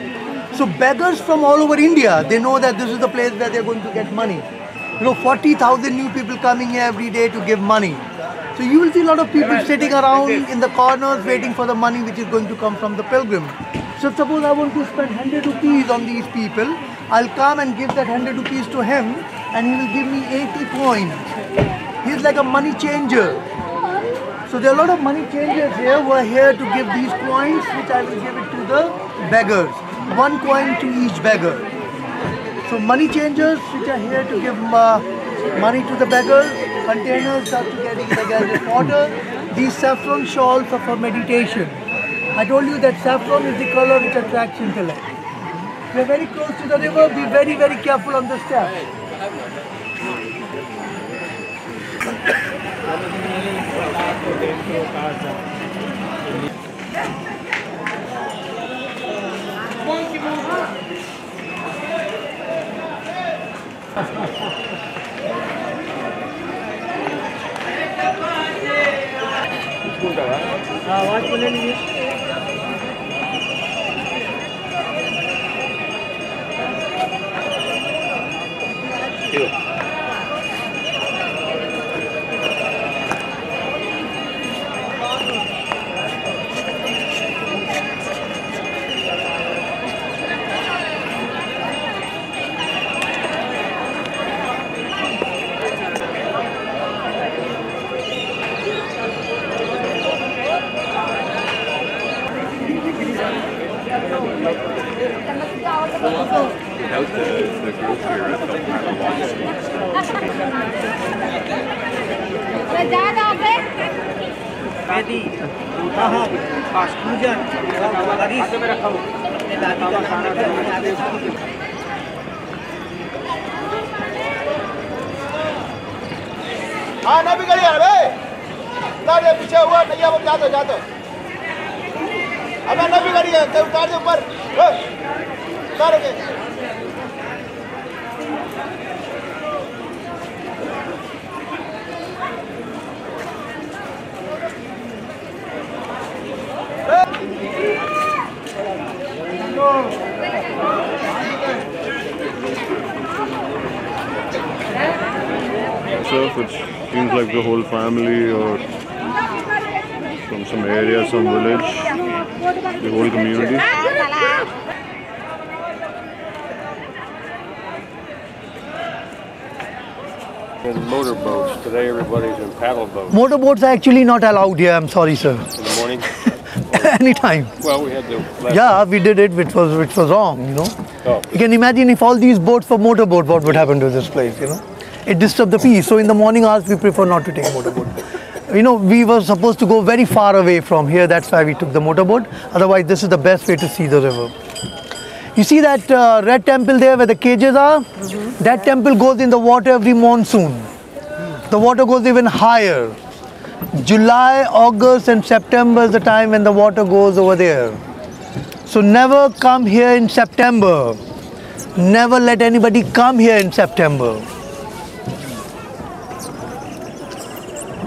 So beggars from all over India, they know that this is the place where they're going to get money. 40,000 new people coming here every day to give money. So you will see a lot of people sitting around in the corners waiting for the money which is going to come from the pilgrim. So suppose I want to spend 100 rupees on these people, I'll come and give that 100 rupees to him and he will give me 80 coins. He's like a money changer. So there are a lot of money changers here who are here to give these coins, which I will give it to the beggars. 1 coin to each beggar. So money changers which are here to give money to the beggars, containers are to getting the Ganges water. These saffron shawls are for meditation. I told you that saffron is the color which attracts intellect. We are very close to the river, be very, very careful on the steps. हाँ ना भी करिए बे उतार दे पीछे हुआ नैया वो जाते जाते अबे ना भी करिए उतार दे ऊपर उतार के itself, which seems like the whole family or from some area, some village, the whole community. In motorboats. Today everybody's in paddle boats. Motorboats are actually not allowed here, I'm sorry, sir. In the morning? Anytime. Well, we had the Yeah, we did it, which was wrong, you know. Oh. You can imagine if all these boats were motorboat, what would happen to this place, you know. It disturbed the peace. So in the morning hours, we prefer not to take motorboat. You know, we were supposed to go very far away from here. That's why we took the motorboat. Otherwise, this is the best way to see the river. You see that red temple there where the cages are? That temple goes in the water every monsoon. The water goes even higher. July, August and September is the time when the water goes over there. So never come here in September. Never let anybody come here in September.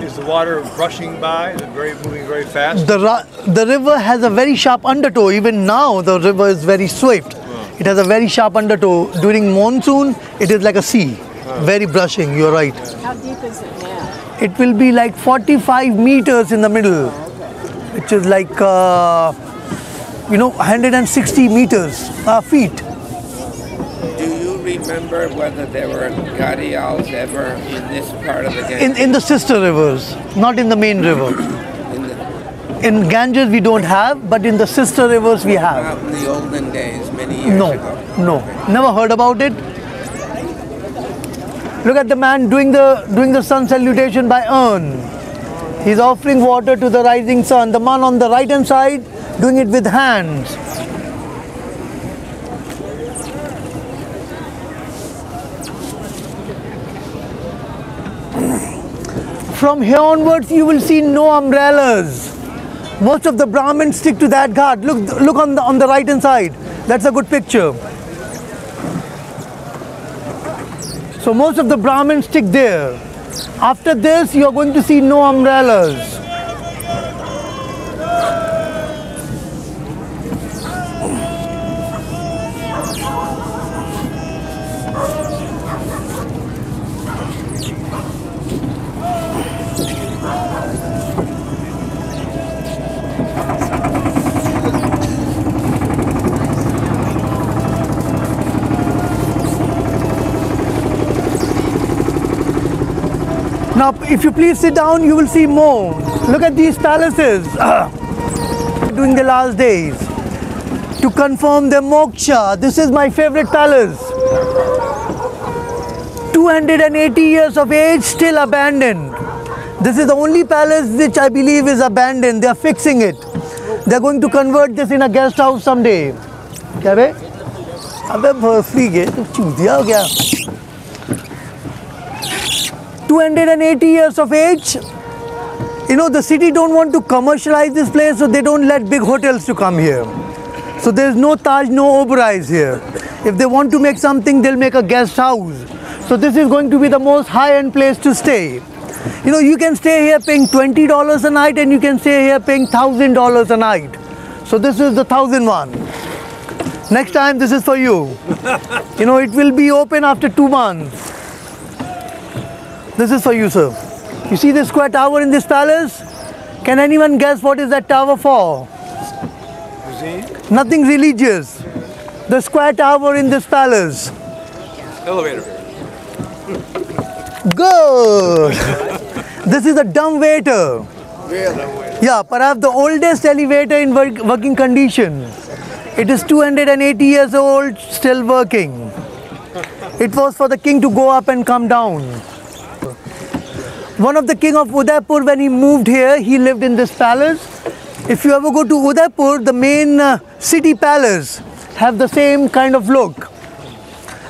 Is the water rushing by? Is it moving very fast? The river has a very sharp undertow. Even now the river is very swift. It has a very sharp undertow. During monsoon, it is like a sea. Very brushing, you're right. How deep is it now? It will be like 45 meters in the middle, which is like, 160 meters, feet. Do you remember whether there were gharials ever in this part of the Ganges? In the sister rivers, not in the main river. In Ganges we don't have, but in the sister rivers we have. Not in the olden days, many years ago. No, never heard about it. Look at the man doing the sun salutation by urn. He's offering water to the rising sun. The man on the right hand side doing it with hands. From here onwards you will see no umbrellas. Most of the Brahmins stick to that ghat. Look on the right hand side. That's a good picture. So most of the Brahmins stick there. After this you are going to see no umbrellas. Now, if you please sit down, you will see more. Look at these palaces during the last days to confirm the moksha. This is my favorite palace. 280 years of age, still abandoned. This is the only palace which I believe is abandoned. They are fixing it. They are going to convert this in a guest house someday. क्या बे? अबे भोसड़ी के तो चूतिया हो गया. 280 years of age. You know, the city don't want to commercialize this place, so they don't let big hotels to come here. So there is no Taj, no Oberoi's here. If they want to make something, they'll make a guest house. So this is going to be the most high-end place to stay. You know, you can stay here paying $20 a night, and you can stay here paying $1,000 a night. So this is the 1,000 one. Next time, this is for you. You know, it will be open after 2 months. This is for you, sir. You see this square tower in this palace? Can anyone guess what is that tower for? Nothing religious. The square tower in this palace. Elevator. Good. This is a dumb waiter. Yeah, perhaps the oldest elevator in working condition. It is 280 years old, still working. It was for the king to go up and come down. One of the king of Udaipur, when he moved here, he lived in this palace. If you ever go to Udaipur, the main city palace have the same kind of look.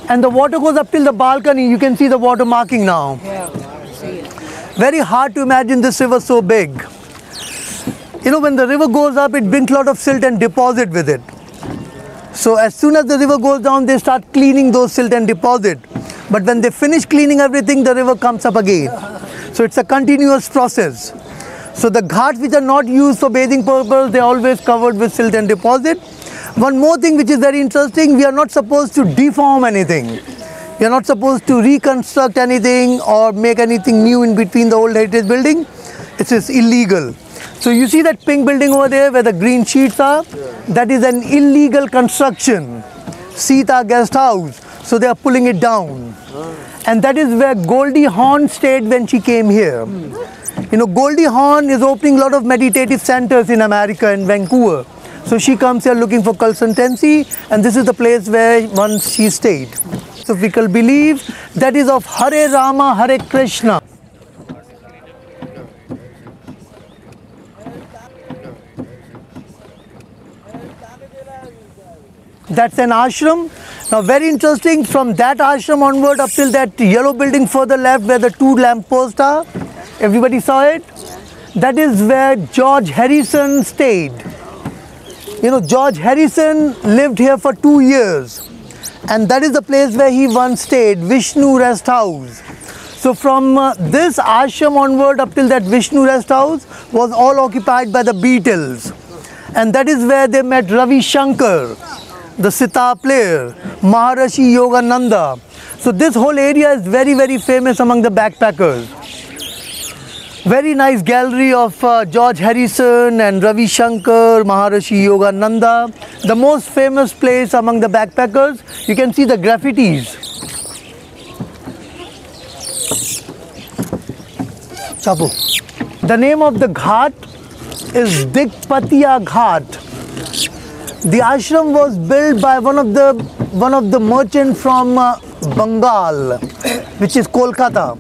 And the water goes up till the balcony. You can see the water marking now. Yeah, see it. Very hard to imagine this river so big. You know, when the river goes up, it brings a lot of silt and deposit with it. So as soon as the river goes down, they start cleaning those silt and deposit. But when they finish cleaning everything, the river comes up again. So it's a continuous process. So the ghats which are not used for bathing purpose, they are always covered with silt and deposit. One more thing which is very interesting, we are not supposed to deform anything. You're not supposed to reconstruct anything or make anything new in between the old heritage building. It is illegal. So you see that pink building over there where the green sheets are? That is an illegal construction. Sitar guest house. So they are pulling it down. And that is where Goldie Hawn stayed when she came here. You know, Goldie Hawn is opening a lot of meditative centers in America and Vancouver. So she comes here looking for consultancy, and this is the place where once she stayed. So people believe that is of Hare Rama, Hare Krishna. That's an ashram. Now very interesting, from that ashram onward up till that yellow building further left where the two lampposts are, everybody saw it? That is where George Harrison stayed. You know, George Harrison lived here for 2 years, and that is the place where he once stayed, Vishnu Rest House. So from this ashram onward up till that Vishnu Rest House was all occupied by the Beatles, and that is where they met Ravi Shankar, the sitar player, Maharishi Yogananda. So this whole area is very, very famous among the backpackers. Very nice gallery of George Harrison and Ravi Shankar, Maharishi Yogananda. The most famous place among the backpackers. You can see the graffitis. Chapo. The name of the ghat is Dikpatiya Ghat. The ashram was built by one of the merchants from Bengal, which is Kolkata.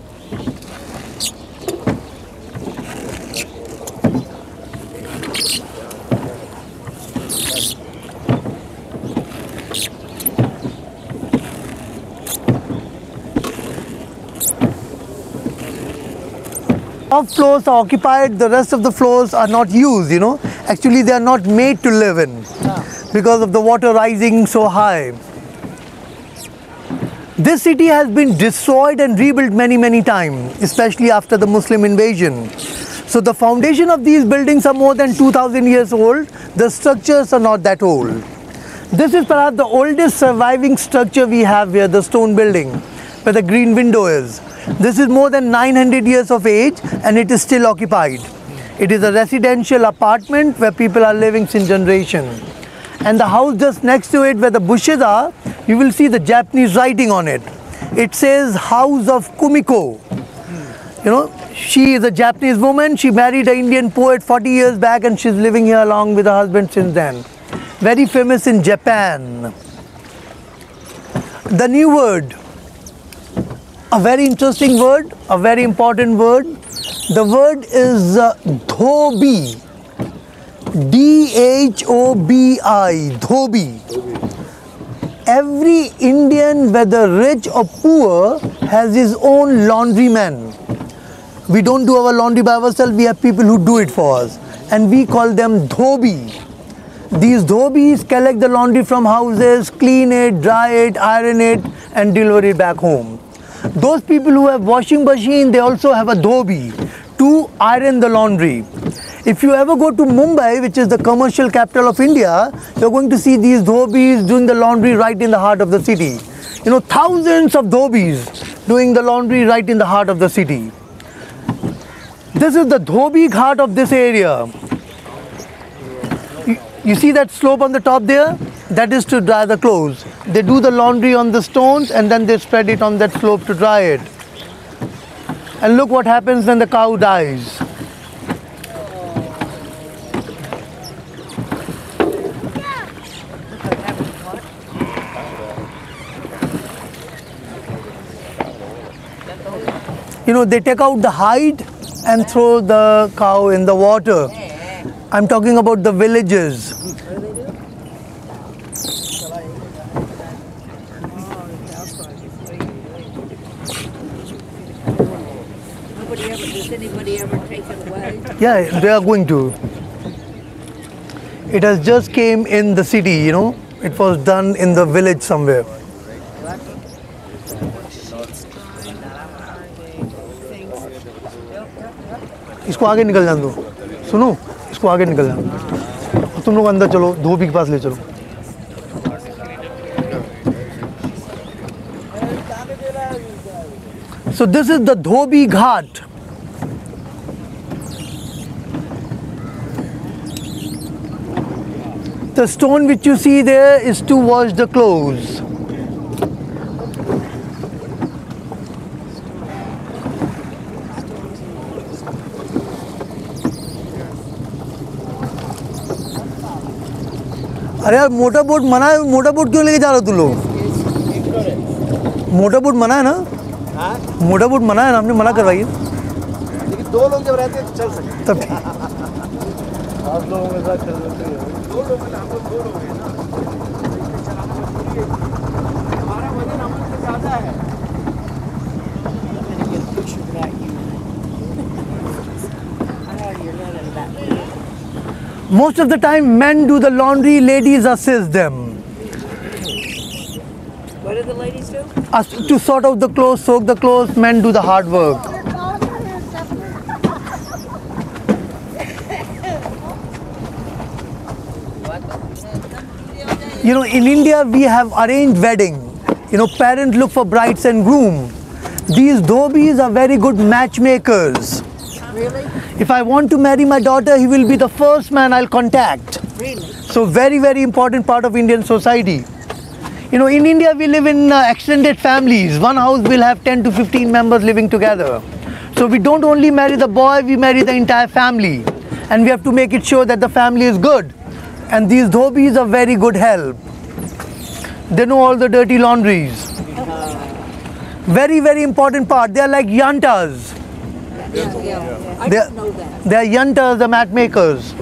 Top floors are occupied, the rest of the floors are not used, you know. Actually, they are not made to live in because of the water rising so high. This city has been destroyed and rebuilt many, many times, especially after the Muslim invasion. So the foundation of these buildings are more than 2000 years old. The structures are not that old. This is perhaps the oldest surviving structure we have here, the stone building, where the green window is. This is more than 900 years of age and it is still occupied. It is a residential apartment where people are living since generations. And the house just next to it where the bushes are, you will see the Japanese writing on it. It says House of Kumiko. You know, she is a Japanese woman. She married an Indian poet 40 years back and she's living here along with her husband since then. Very famous in Japan. The new word. A very interesting word, a very important word. The word is dhobi. D-H-O-B-I, dhobi. Every Indian, whether rich or poor, has his own laundryman. We don't do our laundry by ourselves, we have people who do it for us. And we call them dhobi. These dhobis collect the laundry from houses, clean it, dry it, iron it, and deliver it back home. Those people who have washing machine, they also have a dhobi to iron the laundry. If you ever go to Mumbai, which is the commercial capital of India, you're going to see these dhobis doing the laundry right in the heart of the city. You know, thousands of dhobis doing the laundry right in the heart of the city. This is the dhobi ghat of this area. You see that slope on the top there? That is to dry the clothes. They do the laundry on the stones and then they spread it on that slope to dry it. And look what happens when the cow dies. You know, they take out the hide and throw the cow in the water. I'm talking about the villages. Does anybody ever take it away? Yeah, they are going to. It has just came in the city, you know. It was done in the village somewhere. इसको आगे निकल जाने दो, सुनो, इसको आगे निकल जाने दो। तुम लोग अंदर चलो, धोबी के पास ले चलो। So this is the Dhobi Ghat. The stone which you see there is to wash the clothes. अरे यार मोटा बोट मना है, मोटा बोट क्यों लेके जा रहे हो तुम लोग? मोटा बोट मना है ना? मोटा बोट मना है ना, हमने मना करवाई है। लेकिन 2 लोग जब रहते हैं तो चल सकते हैं। तब आप लोगों के साथ चल सकते हैं। 2 लोग हैं, हम लोग 2 लोग हैं ना। हमारा वजन हम लोग से ज़्यादा है। Most of the time men do the laundry, ladies assist them. What do the ladies do? To sort out the clothes, soak the clothes, men do the hard work. You know, in India we have arranged wedding. You know, parents look for brides and groom. These dhobis are very good matchmakers. Really? If I want to marry my daughter, he will be the first man I'll contact. Really? So very, very important part of Indian society. You know, in India we live in extended families. One house will have 10 to 15 members living together. So we don't only marry the boy, we marry the entire family. And we have to make it sure that the family is good. And these dhobis are very good help. They know all the dirty laundries. Very, very important part. They are like yantas. I don't know that. They are yantas, the mat makers.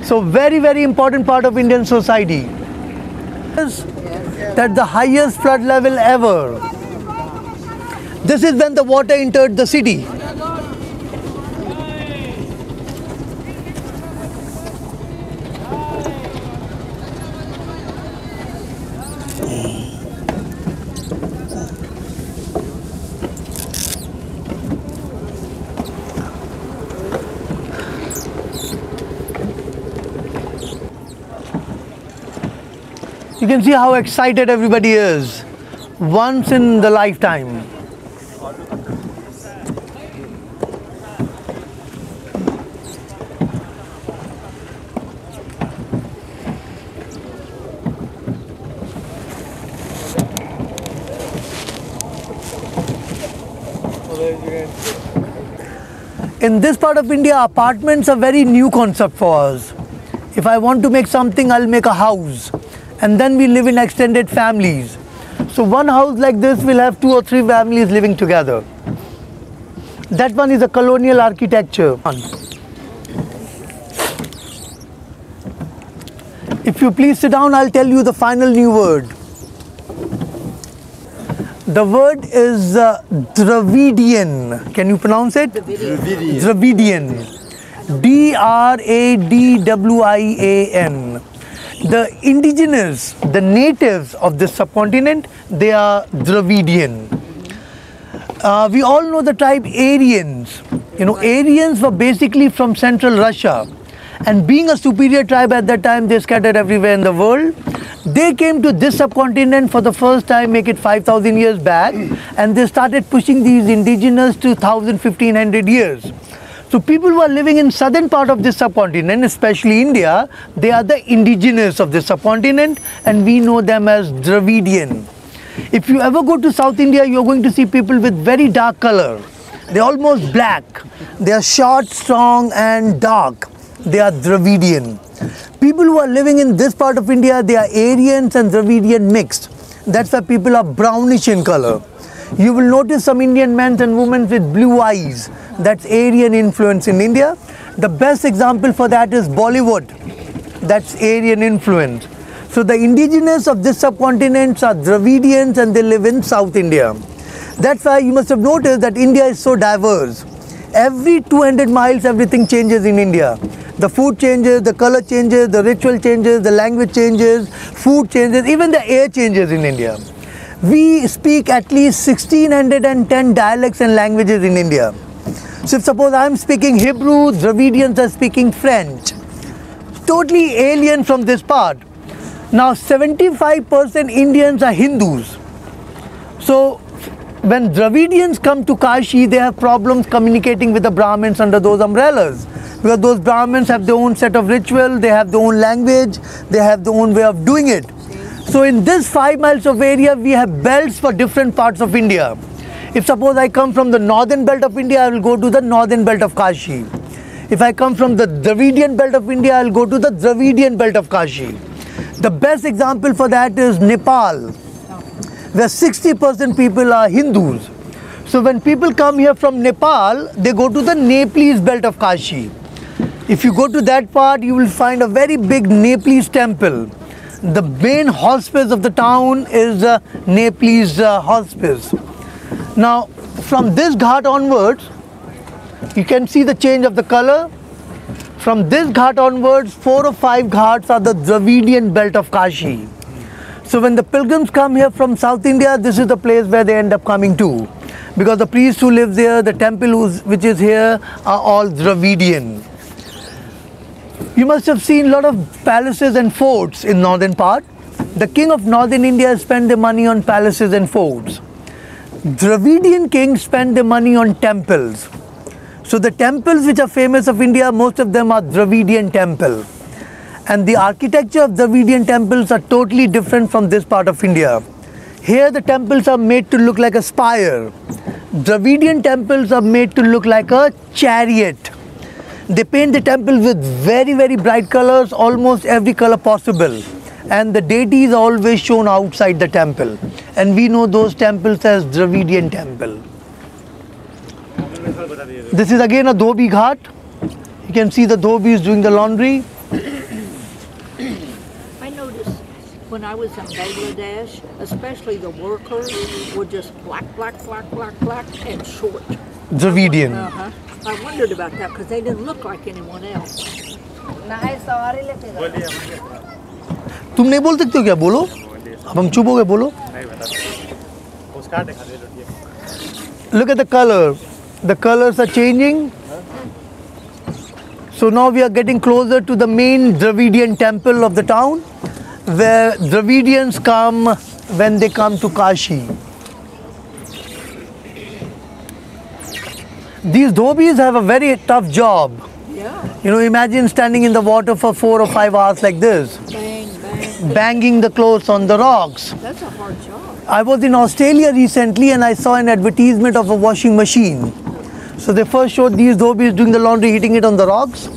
So very, very important part of Indian society. That the highest flood level ever. This is when the water entered the city. You can see how excited everybody is. Once in the lifetime. In this part of India, apartments are very new concept for us. If I want to make something, I'll make a house. And then we live in extended families. So one house like this will have 2 or 3 families living together. That one is a colonial architecture. If you please sit down, I'll tell you the final new word. The word is Dravidian. Can you pronounce it? Dravidian. Dravidian. The indigenous, the natives of this subcontinent, they are Dravidian. We all know the tribe Aryans. You know, Aryans were basically from central Russia. And being a superior tribe at that time, they scattered everywhere in the world. They came to this subcontinent for the first time, make it 5,000 years back. And they started pushing these indigenous to 1,500 years. So people who are living in southern part of this subcontinent, especially India, they are the indigenous of this subcontinent, and we know them as Dravidian. If you ever go to South India, you're going to see people with very dark color. They're almost black. They are short, strong and dark. They are Dravidian. People who are living in this part of India, they are Aryans and Dravidian mixed. That's why people are brownish in color. You will notice some Indian men and women with blue eyes. That's Aryan influence in India. The best example for that is Bollywood. That's Aryan influence. So the indigenous of this subcontinent are Dravidians and they live in South India. That's why you must have noticed that India is so diverse. Every 200 miles everything changes in India. The food changes, the color changes, the ritual changes, the language changes, food changes, even the air changes in India. We speak at least 1610 dialects and languages in India. So if suppose I am speaking Hebrew, Dravidians are speaking French. Totally alien from this part. Now 75% Indians are Hindus. So when Dravidians come to Kashi, they have problems communicating with the Brahmins under those umbrellas. Because those Brahmins have their own set of ritual, they have their own language, they have their own way of doing it. So in this 5 miles of area, we have belts for different parts of India. If suppose I come from the northern belt of India, I will go to the northern belt of Kashi. If I come from the Dravidian belt of India, I will go to the Dravidian belt of Kashi. The best example for that is Nepal, where 60% people are Hindus. So when people come here from Nepal, they go to the Nepalese belt of Kashi. If you go to that part, you will find a very big Nepalese temple. The main hospice of the town is Nepalese hospice. Now, from this ghat onwards, you can see the change of the color. From this ghat onwards, 4 or 5 ghats are the Dravidian belt of Kashi. So when the pilgrims come here from South India, this is the place where they end up coming to. Because the priest who lives there, the temple which is here, are all Dravidian. You must have seen a lot of palaces and forts in northern part. The king of northern India spent the money on palaces and forts. Dravidian kings spend their money on temples. So the temples which are famous of India, most of them are Dravidian temple. And the architecture of Dravidian temples are totally different from this part of India. Here the temples are made to look like a spire. Dravidian temples are made to look like a chariot. They paint the temple with very, very bright colors, almost every color possible. And the deity is always shown outside the temple. And we know those temples as Dravidian temple. This is again a dhobi ghat. You can see the dhobis doing the laundry. I noticed when I was in Bangladesh, especially the workers were just black, and short. Dravidian. I wondered about that because they didn't look like anyone else. तुम नहीं बोल सकते हो क्या? बोलो. अब हम चुप हो गए, बोलो. Look at the color. The colors are changing. So now we are getting closer to the main Dravidian temple of the town, where Dravidians come when they come to Kashi. These dhobis have a very tough job. Yeah. You know, imagine standing in the water for 4 or 5 hours like this. Banging the clothes on the rocks. That's a hard job. I was in Australia recently and I saw an advertisement of a washing machine. So they first showed these dhobis doing the laundry, hitting it on the rocks.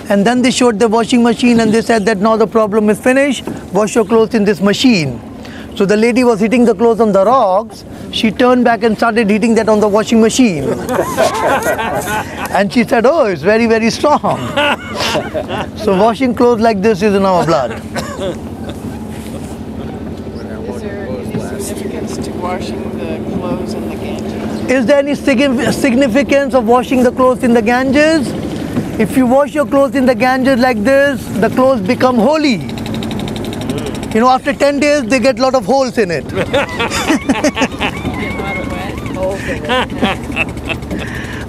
And then they showed the washing machine and they said that now the problem is finished. Wash your clothes in this machine. So the lady was hitting the clothes on the rocks. She turned back and started hitting that on the washing machine. And she said, oh, it's very, very strong. So washing clothes like this is in our blood. Is there any significance to washing the clothes in the Ganges? Is there any significance of washing the clothes in the Ganges? If you wash your clothes in the Ganges like this, the clothes become holy. You know, after 10 days, they get a lot of holes in it.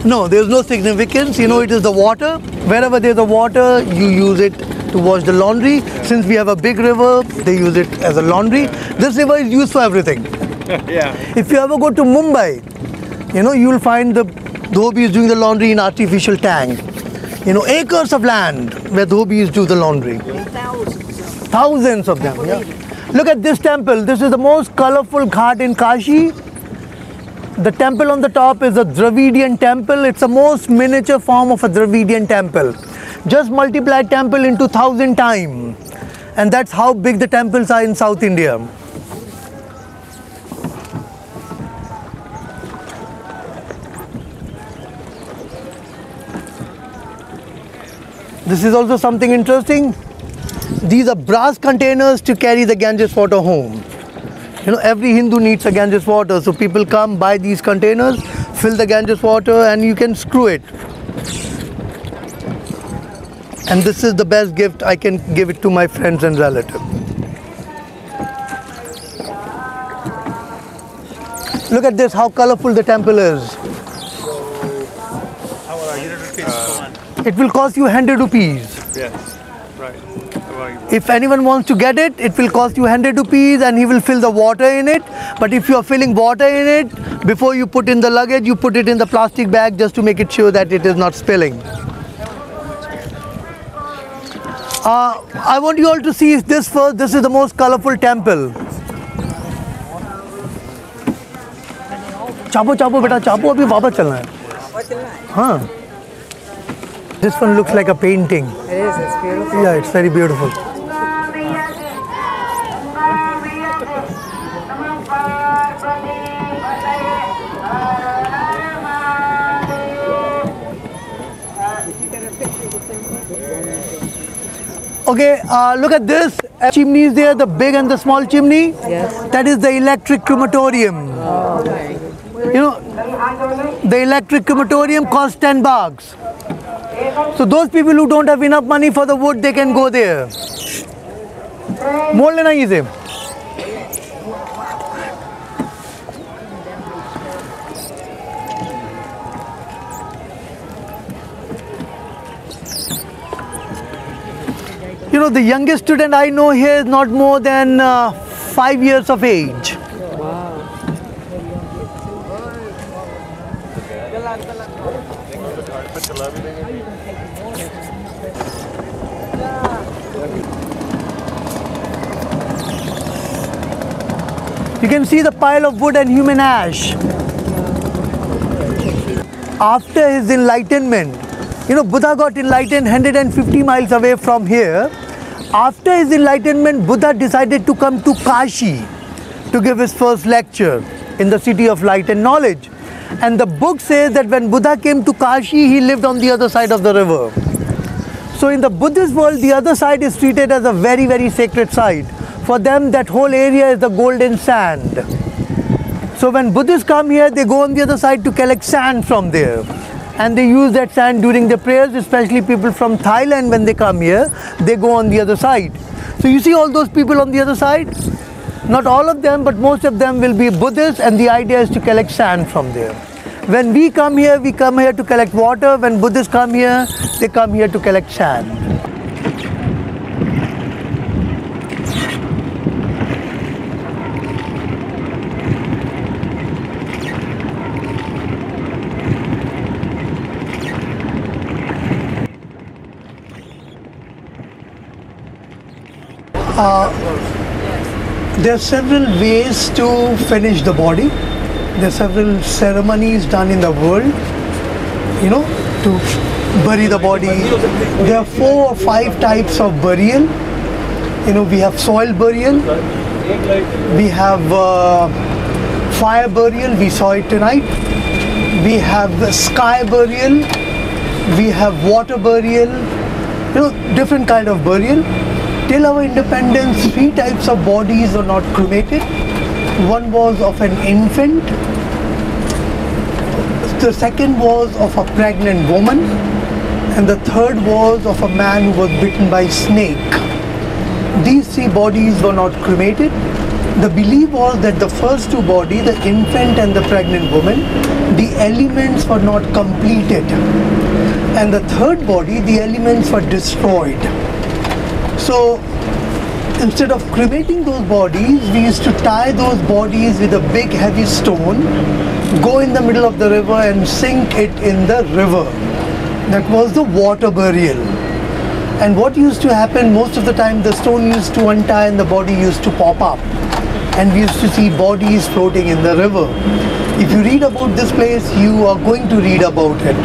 No, there's no significance. You know, it is the water. Wherever there's a water, you use it to wash the laundry. Since we have a big river, they use it as a laundry. This river is used for everything. Yeah. If you ever go to Mumbai, you know, you'll find the dhobis doing the laundry in artificial tank. You know, acres of land where dhobis do the laundry. Thousands of them, yeah. Look at this temple. This is the most colorful ghat in Kashi. The temple on the top is a Dravidian temple. It's the most miniature form of a Dravidian temple. Just multiply temple into 1,000 times. And that's how big the temples are in South India. This is also something interesting. These are brass containers to carry the Ganges water home. You know, every Hindu needs a Ganges water, so people come, buy these containers, fill the Ganges water, and you can screw it. And this is the best gift I can give it to my friends and relatives. Look at this, how colorful the temple is. How are 100 rupees? It will cost you 100 rupees. Yes, right. If anyone wants to get it, it will cost you 100 rupees and he will fill the water in it. But if you are filling water in it, before you put in the luggage, you put it in the plastic bag just to make it sure that it is not spilling. I want you all to see this first. This is the most colorful temple. Chapo, chapo, beta, chapo. Abhi वापस चलना है. हाँ. This one looks like a painting. It is. It's beautiful. Yeah, it's very beautiful. Okay, look at this. Chimney is there, the big and the small chimney. Yes. That is the electric crematorium. You know, the electric crematorium costs 10 bucks. So those people who don't have enough money for the wood, they can go there. मोड़ लेना इसे. You know, the youngest student I know here is not more than 5 years of age. You can see the pile of wood and human ash. After his enlightenment, you know, Buddha got enlightened 150 miles away from here. After his enlightenment, Buddha decided to come to Kashi to give his first lecture in the city of light and knowledge. And the book says that when Buddha came to Kashi, he lived on the other side of the river. So in the Buddhist world, the other side is treated as a very, very sacred site. For them, that whole area is the golden sand. So when Buddhists come here, they go on the other side to collect sand from there. And they use that sand during their prayers, especially people from Thailand, when they come here, they go on the other side. So you see all those people on the other side? Not all of them, but most of them will be Buddhists, and the idea is to collect sand from there. When we come here to collect water. When Buddhists come here, they come here to collect sand. There are several ways to finish the body. There are several ceremonies done in the world, you know, to bury the body. There are 4 or 5 types of burial. You know, we have soil burial, we have fire burial, we saw it tonight. We have the sky burial, we have water burial, you know, different kind of burial. Till our independence, 3 types of bodies were not cremated. One was of an infant, the second was of a pregnant woman, and the third was of a man who was bitten by a snake. These 3 bodies were not cremated. The belief was that the first 2 bodies, the infant and the pregnant woman, the elements were not completed. And the third body, the elements were destroyed. So instead of cremating those bodies, we used to tie those bodies with a big heavy stone, go in the middle of the river and sink it in the river. That was the water burial. And what used to happen, most of the time the stone used to untie and the body used to pop up. And we used to see bodies floating in the river. If you read about this place, you are going to read about it.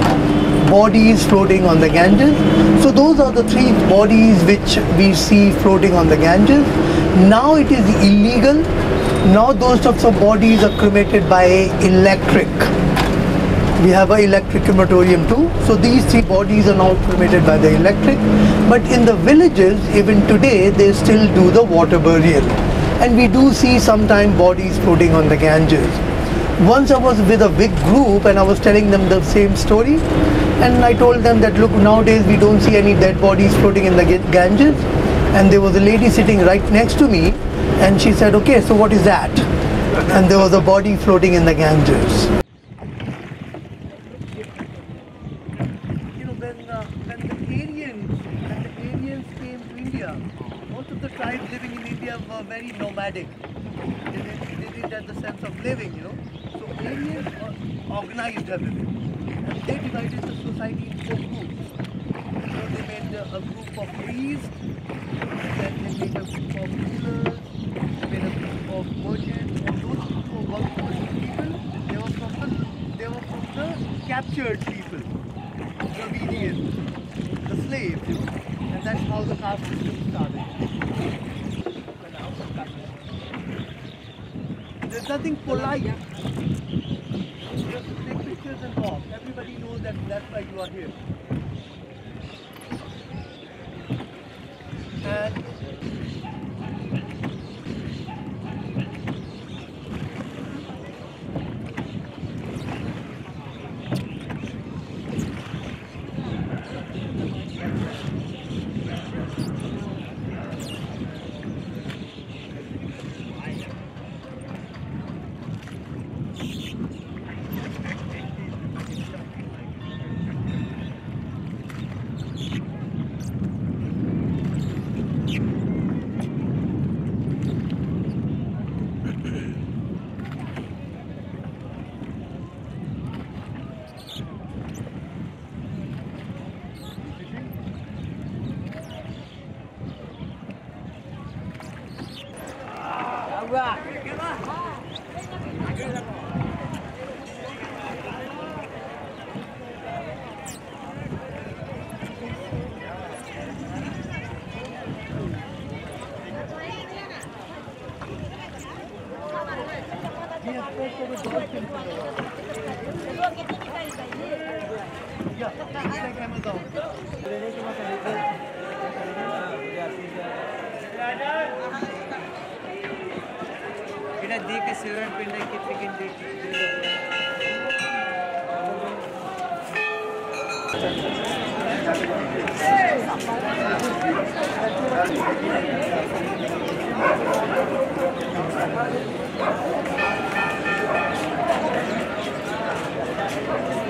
Bodies floating on the Ganges. So those are the 3 bodies which we see floating on the Ganges. Now it is illegal. Now those types of bodies are cremated by electric. We have an electric crematorium too. So these 3 bodies are now cremated by the electric. But in the villages, even today, they still do the water burial. And we do see sometimes bodies floating on the Ganges. Once I was with a big group and I was telling them the same story, and I told them that look, nowadays we don't see any dead bodies floating in the Ganges. And there was a lady sitting right next to me, and she said, okay, so what is that? And there was a body floating in the Ganges. You know, when the Aryans came to India, India. Most of the tribes living in India were very nomadic. They didn't have the sense of living, you know. So Aryans organized everything. And they divided the society into 4 groups. So they made a group of priests, then they made a group of rulers, they made a group of merchants, and those groups were working people. They were from the captured people, the Dravidians, the slaves, you know. And that's how the caste system started. There's nothing polite. You have to take pictures and walk. Everybody knows that that's why you are here. And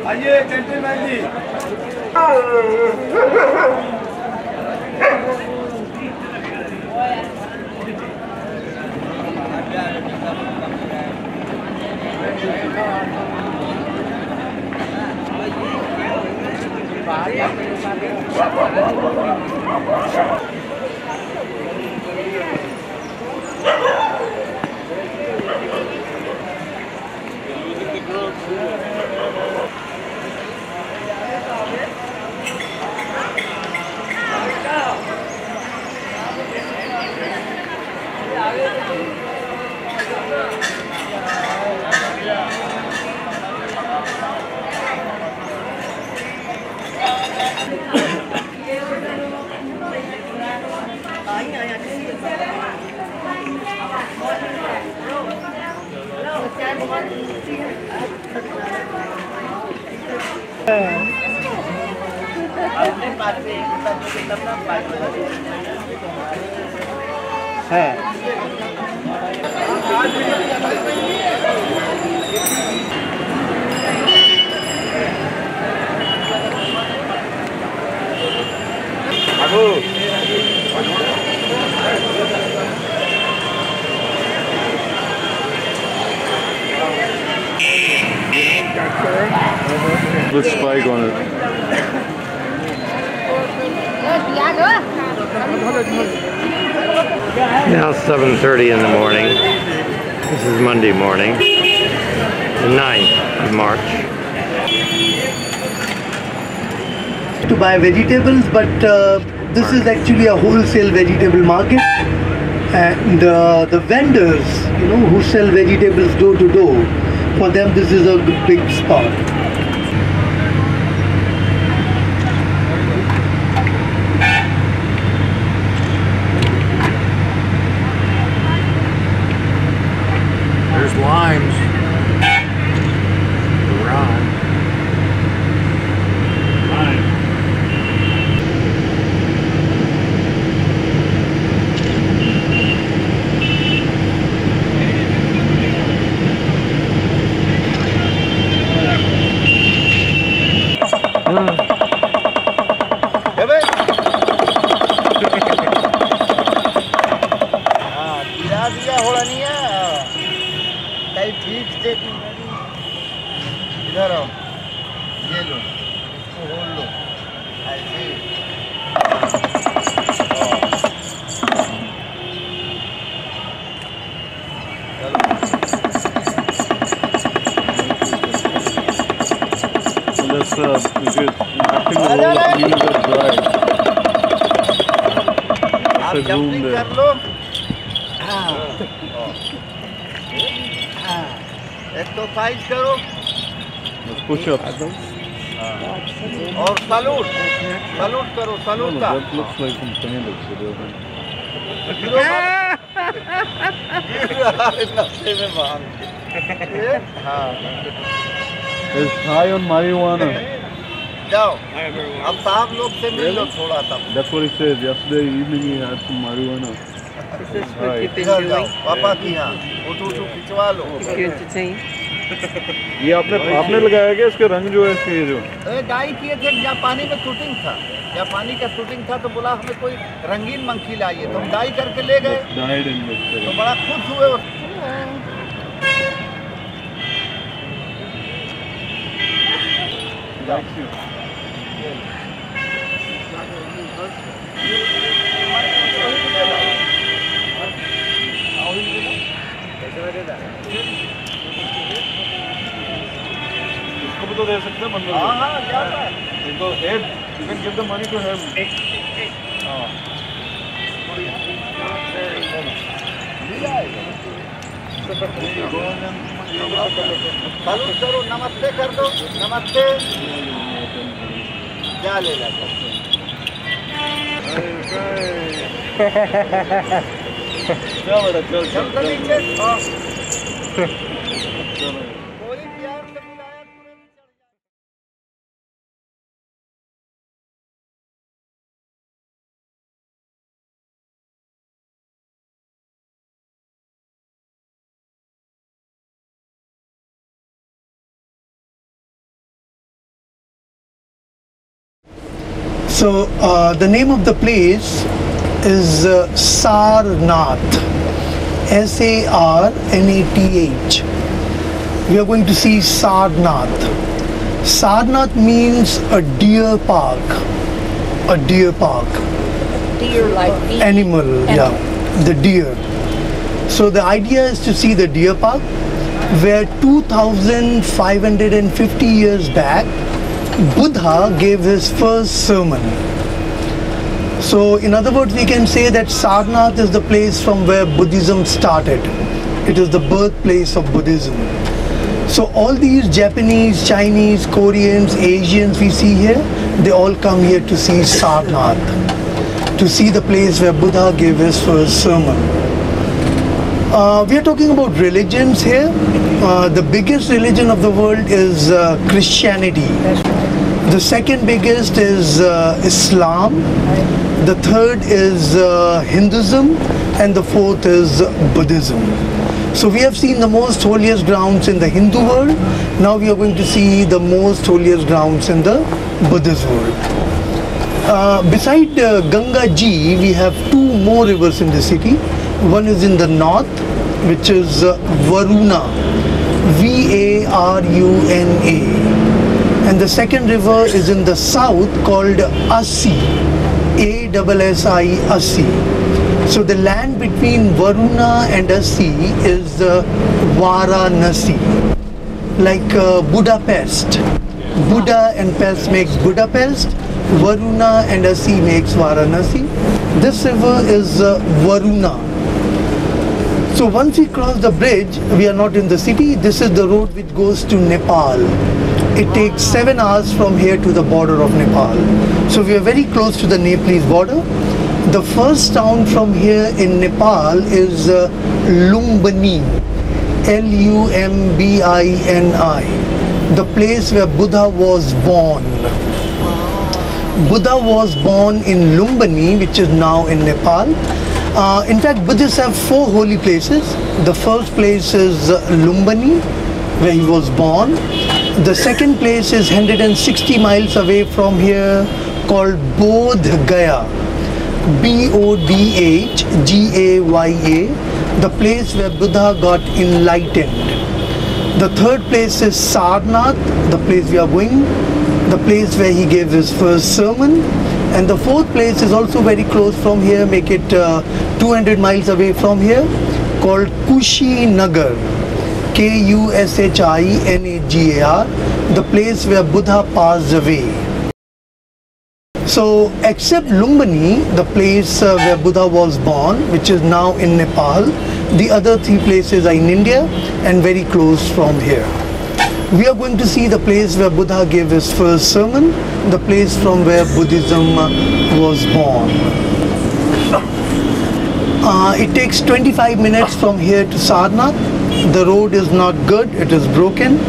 आइए gentleman ji With spike on it. Now 7:30 in the morning. This is Monday morning, the 9th of March. To buy vegetables, but this is actually a wholesale vegetable market, and the vendors, you know, who sell vegetables door to door, for them this is a big spot. There's limes. Around. Lime. room jumping there. कर लो हाँ हाँ exercise करो Push-ups. और salute salute करो salute का That looks like some Chandelas. नशे में भांग हाँ It's high on marijuana. जाओ अब साहब लोग से मिल लो थोड़ा सा That's what he said. Yesterday evening he had some marijuana. इधर जाओ पापा की यहाँ फोटो खिंचवा लो ये आपने लगाया क्या इसके रंग जो है इसके ये जो डाई किए थे जापानी में शूटिंग था जापानी का शूटिंग था तो बोला हमें कोई रंगीन मंकी लाइए तो हम डाई करके ले गए तो बड़ा खुश हुए इसको भी तो दे सकते हैं मंदिर हाँ हाँ जाता है तो head you can give the money to him salute करो नमस्ते कर दो नमस्ते क्या ले जाता चल बेटा चल चल नीचे So the name of the place is Sarnath, S-A-R-N-A-T-H. We are going to see Sarnath. Sarnath means a deer park. A deer park. Deer like deer. Animal, yeah, the deer. So the idea is to see the deer park where 2550 years back Buddha gave his first sermon. So in other words we can say that Sarnath is the place from where Buddhism started. It is the birthplace of Buddhism. So all these Japanese, Chinese, Koreans, Asians we see here, they all come here to see Sarnath, to see the place where Buddha gave his first sermon. We are talking about religions here. The biggest religion of the world is Christianity. The second biggest is Islam. The third is Hinduism, and the fourth is Buddhism. So we have seen the most holiest grounds in the Hindu world. Now we are going to see the most holiest grounds in the Buddhist world. Beside Ganga Ji, we have two more rivers in the city. One is in the north, which is Varuna, V-A-R-U-N-A. And the second river is in the south called Assi, A-S-S-I, Assi. So the land between Varuna and Assi is Varanasi, like Budapest. Buddha and Pest makes Budapest, Varuna and Assi makes Varanasi. This river is Varuna. So once we cross the bridge, we are not in the city. This is the road which goes to Nepal. It takes 7 hours from here to the border of Nepal. So we are very close to the Nepalese border. The first town from here in Nepal is Lumbini, L-U-M-B-I-N-I, the place where Buddha was born. Buddha was born in Lumbini, which is now in Nepal. In fact, Buddhists have 4 holy places. The first place is Lumbini, where he was born. The second place is 160 miles away from here, called Bodh Gaya, B-O-D-H-G-A-Y-A, the place where Buddha got enlightened. The third place is Sarnath, the place we are going, the place where he gave his first sermon. And the fourth place is also very close from here, make it 200 miles away from here, called Kushinagar, K-U-S-H-I-N-A-G-A-R, the place where Buddha passed away. So except Lumbini, the place where Buddha was born, which is now in Nepal, the other 3 places are in India and very close from here. We are going to see the place where Buddha gave his first sermon, the place from where Buddhism was born. It takes 25 minutes from here to Sarnath. The road is not good, it is broken,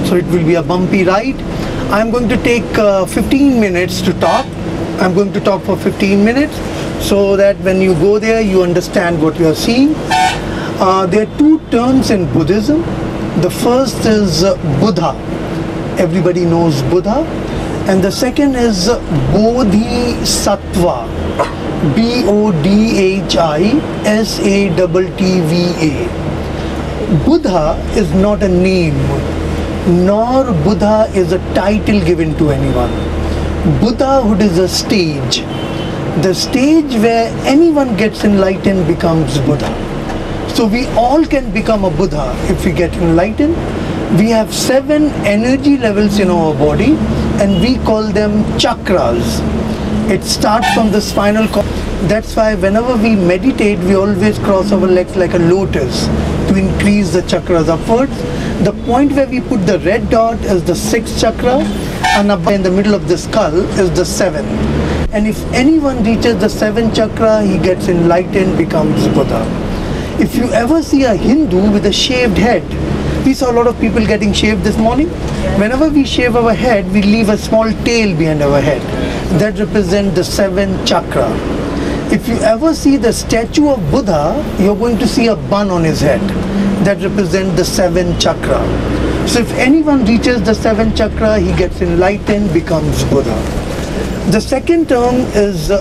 so it will be a bumpy ride. I'm going to take 15 minutes to talk. I'm going to talk for 15 minutes so that when you go there you understand what you are seeing. There are 2 terms in Buddhism. The first is Buddha. Everybody knows Buddha. And the second is Bodhisattva. Bodhisattva. Buddha is not a name, nor Buddha is a title given to anyone. Buddhahood is a stage. The stage where anyone gets enlightened becomes Buddha. So we all can become a Buddha if we get enlightened. We have 7 energy levels in our body and we call them chakras. It starts from the spinal cord. That's why whenever we meditate, we always cross our legs like a lotus to increase the chakras upwards. The point where we put the red dot is the 6th chakra, and above in the middle of the skull is the 7th. And if anyone reaches the 7th chakra, he gets enlightened, becomes Buddha. If you ever see a Hindu with a shaved head, we saw a lot of people getting shaved this morning. Whenever we shave our head, we leave a small tail behind our head. That represents the 7th chakra. If you ever see the statue of Buddha, you're going to see a bun on his head. That represents the 7th chakra. So if anyone reaches the 7th chakra, he gets enlightened, becomes Buddha. The second term is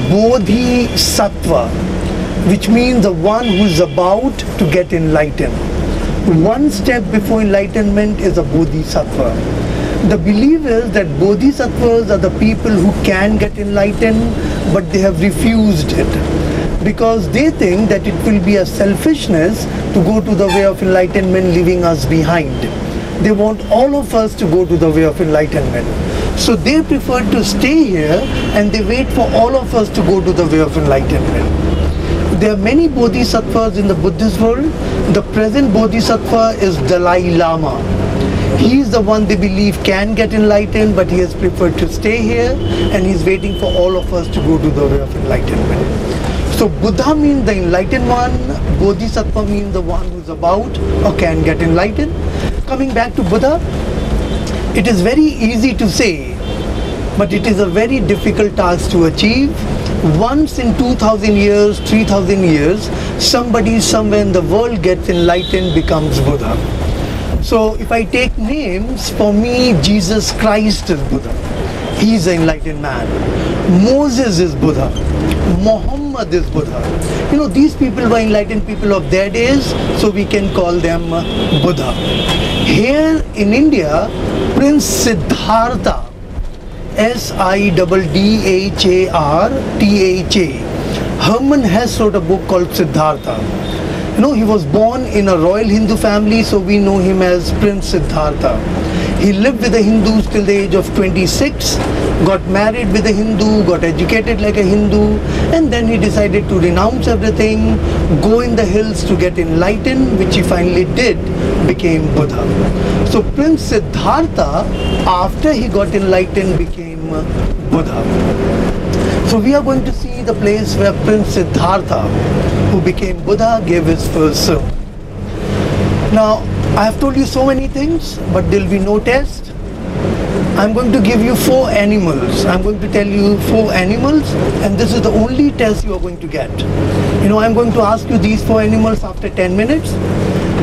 Bodhisattva, which means the one who is about to get enlightened. One step before enlightenment is a Bodhisattva. The belief is that Bodhisattvas are the people who can get enlightened, but they have refused it because they think that it will be a selfishness to go to the way of enlightenment, leaving us behind. They want all of us to go to the way of enlightenment. So they prefer to stay here and they wait for all of us to go to the way of enlightenment. There are many Bodhisattvas in the Buddhist world. The present Bodhisattva is Dalai Lama. He is the one they believe can get enlightened, but he has preferred to stay here and he's waiting for all of us to go to the way of enlightenment. So Buddha means the enlightened one, Bodhisattva means the one who's about or can get enlightened. Coming back to Buddha, it is very easy to say, but it is a very difficult task to achieve. Once in 2000 years, 3000 years, somebody somewhere in the world gets enlightened, becomes Buddha. So if I take names, for me, Jesus Christ is Buddha. He is an enlightened man. Moses is Buddha. Muhammad is Buddha. You know, these people were enlightened people of their days, so we can call them Buddha. Here in India, Prince Siddhartha, Siddhartha, Herman Hesse wrote a book called Siddhartha. You know, he was born in a royal Hindu family, so we know him as Prince Siddhartha. He lived with the Hindus till the age of 26, got married with a Hindu, got educated like a Hindu, and then he decided to renounce everything, go in the hills to get enlightened, which he finally did, became Buddha. So Prince Siddhartha, after he got enlightened, became Buddha. So we are going to see the place where Prince Siddhartha, who became Buddha, gave his first sermon. Now, I have told you so many things, but there will be no test. I'm going to give you 4 animals. I'm going to tell you 4 animals, and this is the only test you are going to get. You know, I'm going to ask you these 4 animals after 10 minutes.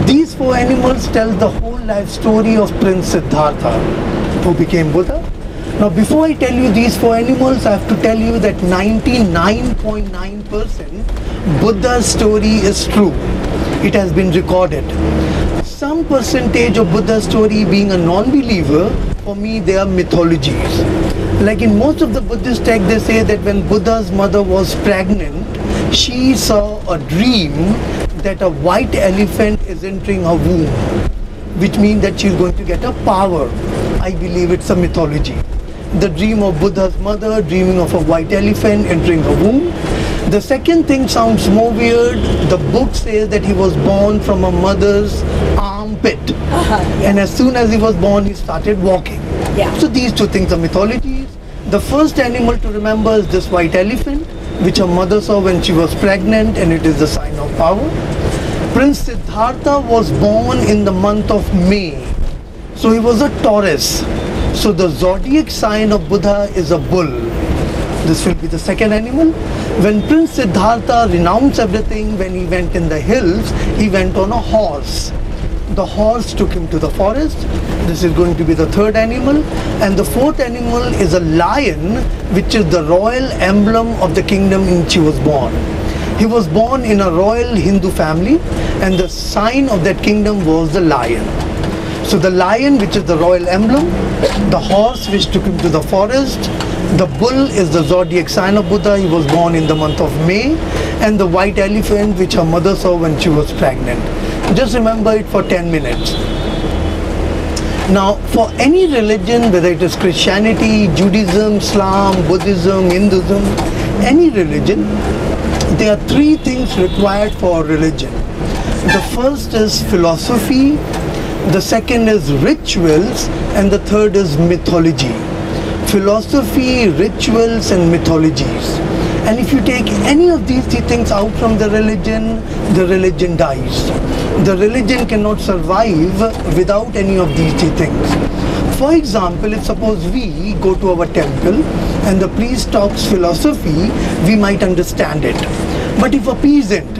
These 4 animals tell the whole life story of Prince Siddhartha, who became Buddha. Now, before I tell you these 4 animals, I have to tell you that 99.9% Buddha's story is true. It has been recorded. Some percentage of Buddha's story being a non-believer, for me they are mythologies. Like in most of the Buddhist texts, they say that when Buddha's mother was pregnant, she saw a dream that a white elephant is entering her womb, which means that she's going to get a power. I believe it's a mythology. the dream of Buddha's mother dreaming of a white elephant entering her womb. The second thing sounds more weird. The book says that he was born from a mother's armpit. And as soon as he was born, he started walking. So these two things are mythologies. The first animal to remember is this white elephant, which her mother saw when she was pregnant, and it is the sign of power. Prince Siddhartha was born in the month of May. So he was a Taurus. So the zodiac sign of Buddha is a bull. This will be the second animal. When Prince Siddhartha renounced everything, when he went in the hills, he went on a horse. The horse took him to the forest. This is going to be the third animal. And the fourth animal is a lion, which is the royal emblem of the kingdom in which he was born. He was born in a royal Hindu family, and the sign of that kingdom was the lion. So the lion, which is the royal emblem, the horse which took him to the forest, the bull is the zodiac sign of Buddha, he was born in the month of May, and the white elephant which her mother saw when she was pregnant. Just remember it for 10 minutes. Now, for any religion, whether it is Christianity, Judaism, Islam, Buddhism, Hinduism, any religion, there are three things required for religion. The first is philosophy, the second is rituals, and the third is mythology. Philosophy, rituals, and mythologies. And if you take any of these three things out from the religion dies. The religion cannot survive without any of these three things. For example, if suppose we go to our temple and the priest talks philosophy, we might understand it. But if a peasant,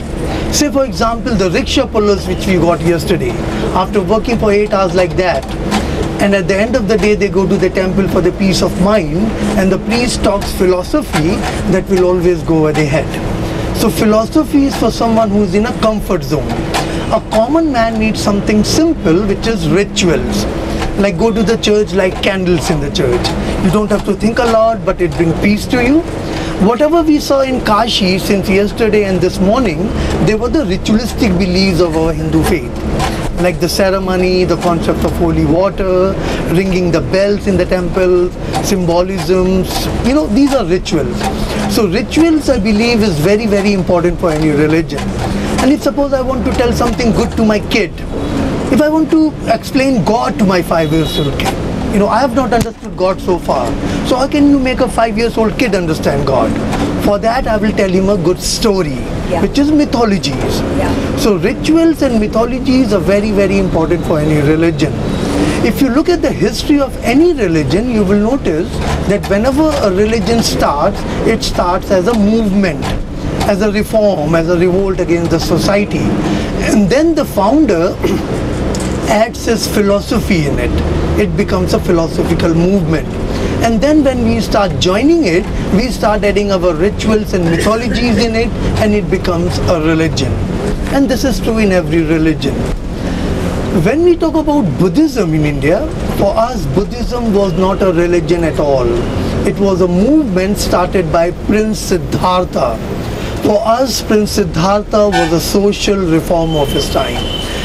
say for example the rickshaw pullers which we got yesterday, after working for 8 hours like that, and at the end of the day they go to the temple for the peace of mind, and the priest talks philosophy, that will always go over their head. So philosophy is for someone who is in a comfort zone. A common man needs something simple, which is rituals. Like go to the church, like candles in the church. You don't have to think a lot, but it brings peace to you. Whatever we saw in Kashi since yesterday and this morning, they were the ritualistic beliefs of our Hindu faith. Like the ceremony, the concept of holy water, ringing the bells in the temples, symbolisms, these are rituals. So rituals, I believe, is very, very important for any religion. And if suppose I want to tell something good to my kid, if I want to explain God to my 5-year-old kid, I have not understood God so far. So how can you make a 5-year-old kid understand God? For that, I will tell him a good story, which is mythologies. So rituals and mythologies are very, very important for any religion. If you look at the history of any religion, you will notice that whenever a religion starts, it starts as a movement, as a reform, as a revolt against the society. And then the founder adds his philosophy in it. It becomes a philosophical movement. And then when we start joining it, we start adding our rituals and mythologies in it, and it becomes a religion. And this is true in every religion. When we talk about Buddhism in India, for us Buddhism was not a religion at all. It was a movement started by Prince Siddhartha. For us, Prince Siddhartha was a social reformer of his time.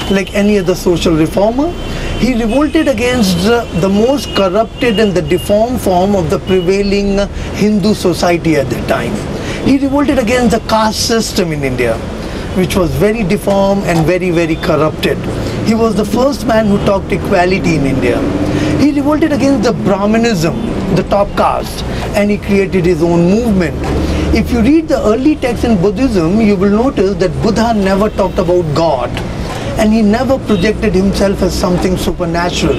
Like any other social reformer, he revolted against the most corrupted and the deformed form of the prevailing Hindu society at that time. He revolted against the caste system in India, which was very deformed and very, very corrupted. He was the first man who talked equality in India. He revolted against the Brahmanism, the top caste, and he created his own movement. If you read the early texts in Buddhism, you will notice that Buddha never talked about God, and he never projected himself as something supernatural.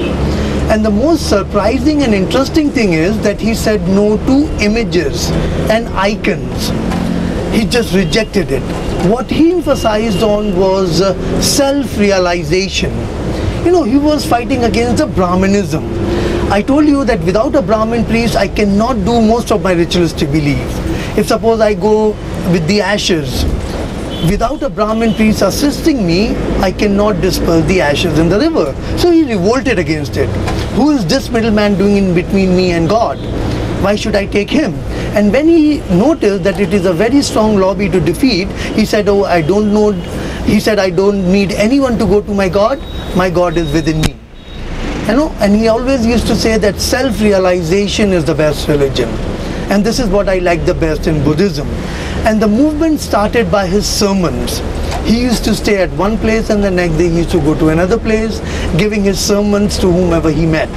And the most surprising and interesting thing is that he said no to images and icons. He just rejected it. What he emphasized on was self-realization. He was fighting against the Brahmanism. I told you that without a Brahmin priest, I cannot do most of my ritualistic beliefs. If suppose I go with the ashes, without a Brahmin priest assisting me, I cannot disperse the ashes in the river. So he revolted against it. Who is this middleman doing in between me and God? Why should I take him? And when he noticed that it is a very strong lobby to defeat, he said, oh, I don't know. He said, I don't need anyone to go to my God is within me. And he always used to say that self-realization is the best religion. And this is what I like the best in Buddhism. And the movement started by his sermons. He used to stay at one place and the next day he used to go to another place, giving his sermons to whomever he met.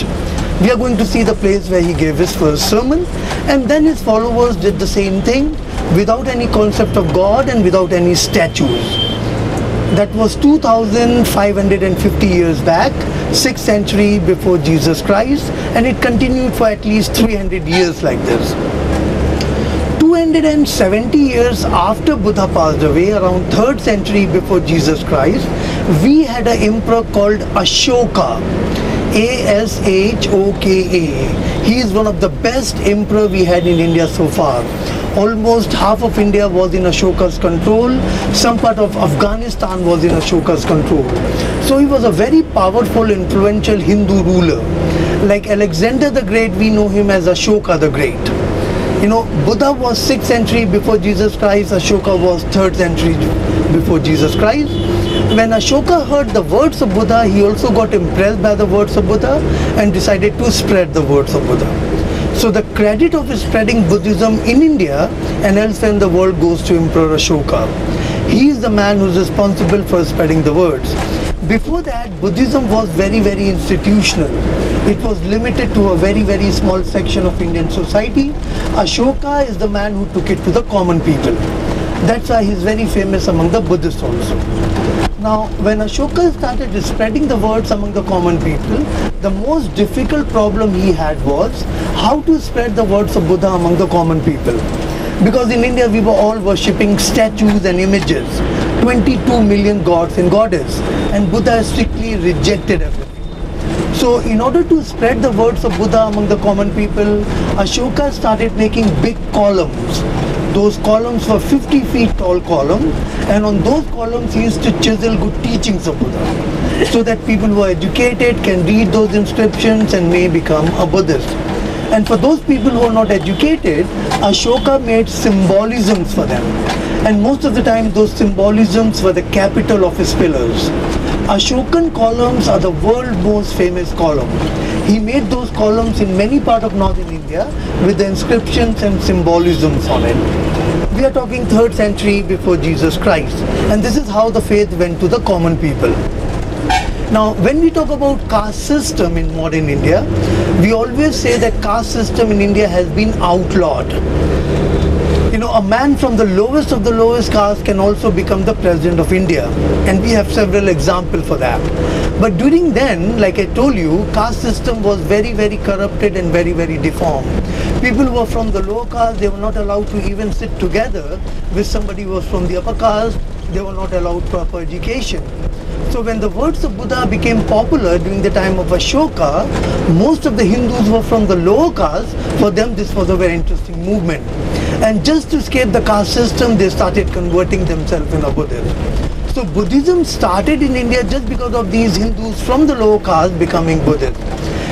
We are going to see the place where he gave his first sermon, and then his followers did the same thing without any concept of God and without any statues. That was 2,550 years back, 6th century before Jesus Christ, and it continued for at least 300 years like this. 270 years after Buddha passed away, around 3rd century before Jesus Christ, we had an emperor called Ashoka. A-S-H-O-K-A. He is one of the best emperor we had in India so far. Almost half of India was in Ashoka's control. Some part of Afghanistan was in Ashoka's control. So he was a very powerful, influential Hindu ruler. Like Alexander the Great, we know him as Ashoka the Great. Buddha was 6th century before Jesus Christ. Ashoka was 3rd century before Jesus Christ. When Ashoka heard the words of Buddha, he also got impressed by the words of Buddha and decided to spread the words of Buddha. So the credit of spreading Buddhism in India and elsewhere in the world goes to Emperor Ashoka. He is the man who is responsible for spreading the words. Before that, Buddhism was very, very institutional. It was limited to a very, very small section of Indian society. Ashoka is the man who took it to the common people. That's why he's very famous among the Buddhists also. Now, when Ashoka started spreading the words among the common people, the most difficult problem he had was how to spread the words of Buddha among the common people. Because in India, we were all worshipping statues and images, 22 million gods and goddesses, and Buddha strictly rejected everything. So in order to spread the words of Buddha among the common people, Ashoka started making big columns. Those columns were 50 feet tall columns, and on those columns he used to chisel good teachings of Buddha, so that people who are educated can read those inscriptions and may become a Buddhist. And for those people who are not educated, Ashoka made symbolisms for them. And most of the time those symbolisms were the capital of his pillars. Ashokan columns are the world's most famous column. He made those columns in many parts of northern India with the inscriptions and symbolisms on it. We are talking 3rd century before Jesus Christ. And this is how the faith went to the common people. Now, when we talk about caste system in modern India, we always say that caste system in India has been outlawed. A man from the lowest of the lowest caste can also become the president of India, and we have several examples for that. But during then, like I told you, caste system was very, very corrupted and very, very deformed. People who were from the lower caste, they were not allowed to even sit together with somebody who was from the upper caste. They were not allowed proper education. So when the words of Buddha became popular during the time of Ashoka, most of the Hindus who were from the lower caste, for them this was a very interesting movement. And just to escape the caste system, they started converting themselves into Buddhism. So Buddhism started in India just because of these Hindus from the lower caste becoming Buddhist.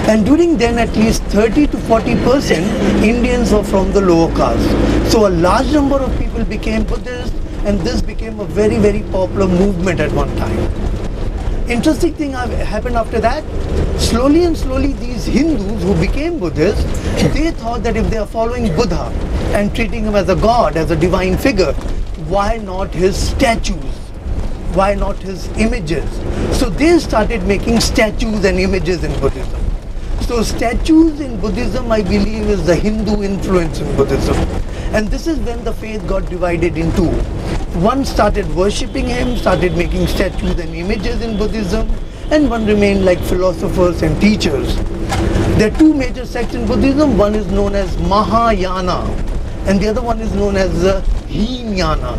And during then, at least 30 to 40% Indians were from the lower caste. So a large number of people became Buddhist, and this became a very, very popular movement at one time. Interesting thing happened after that. Slowly and slowly, these Hindus who became Buddhists, they thought that if they are following Buddha and treating him as a god, as a divine figure, why not his statues? Why not his images? So they started making statues and images in Buddhism. So statues in Buddhism, I believe, is the Hindu influence in Buddhism. And this is when the faith got divided in two. One started worshipping him, started making statues and images in Buddhism, and one remained like philosophers and teachers. There are two major sects in Buddhism. One is known as Mahayana, and the other one is known as Hinayana.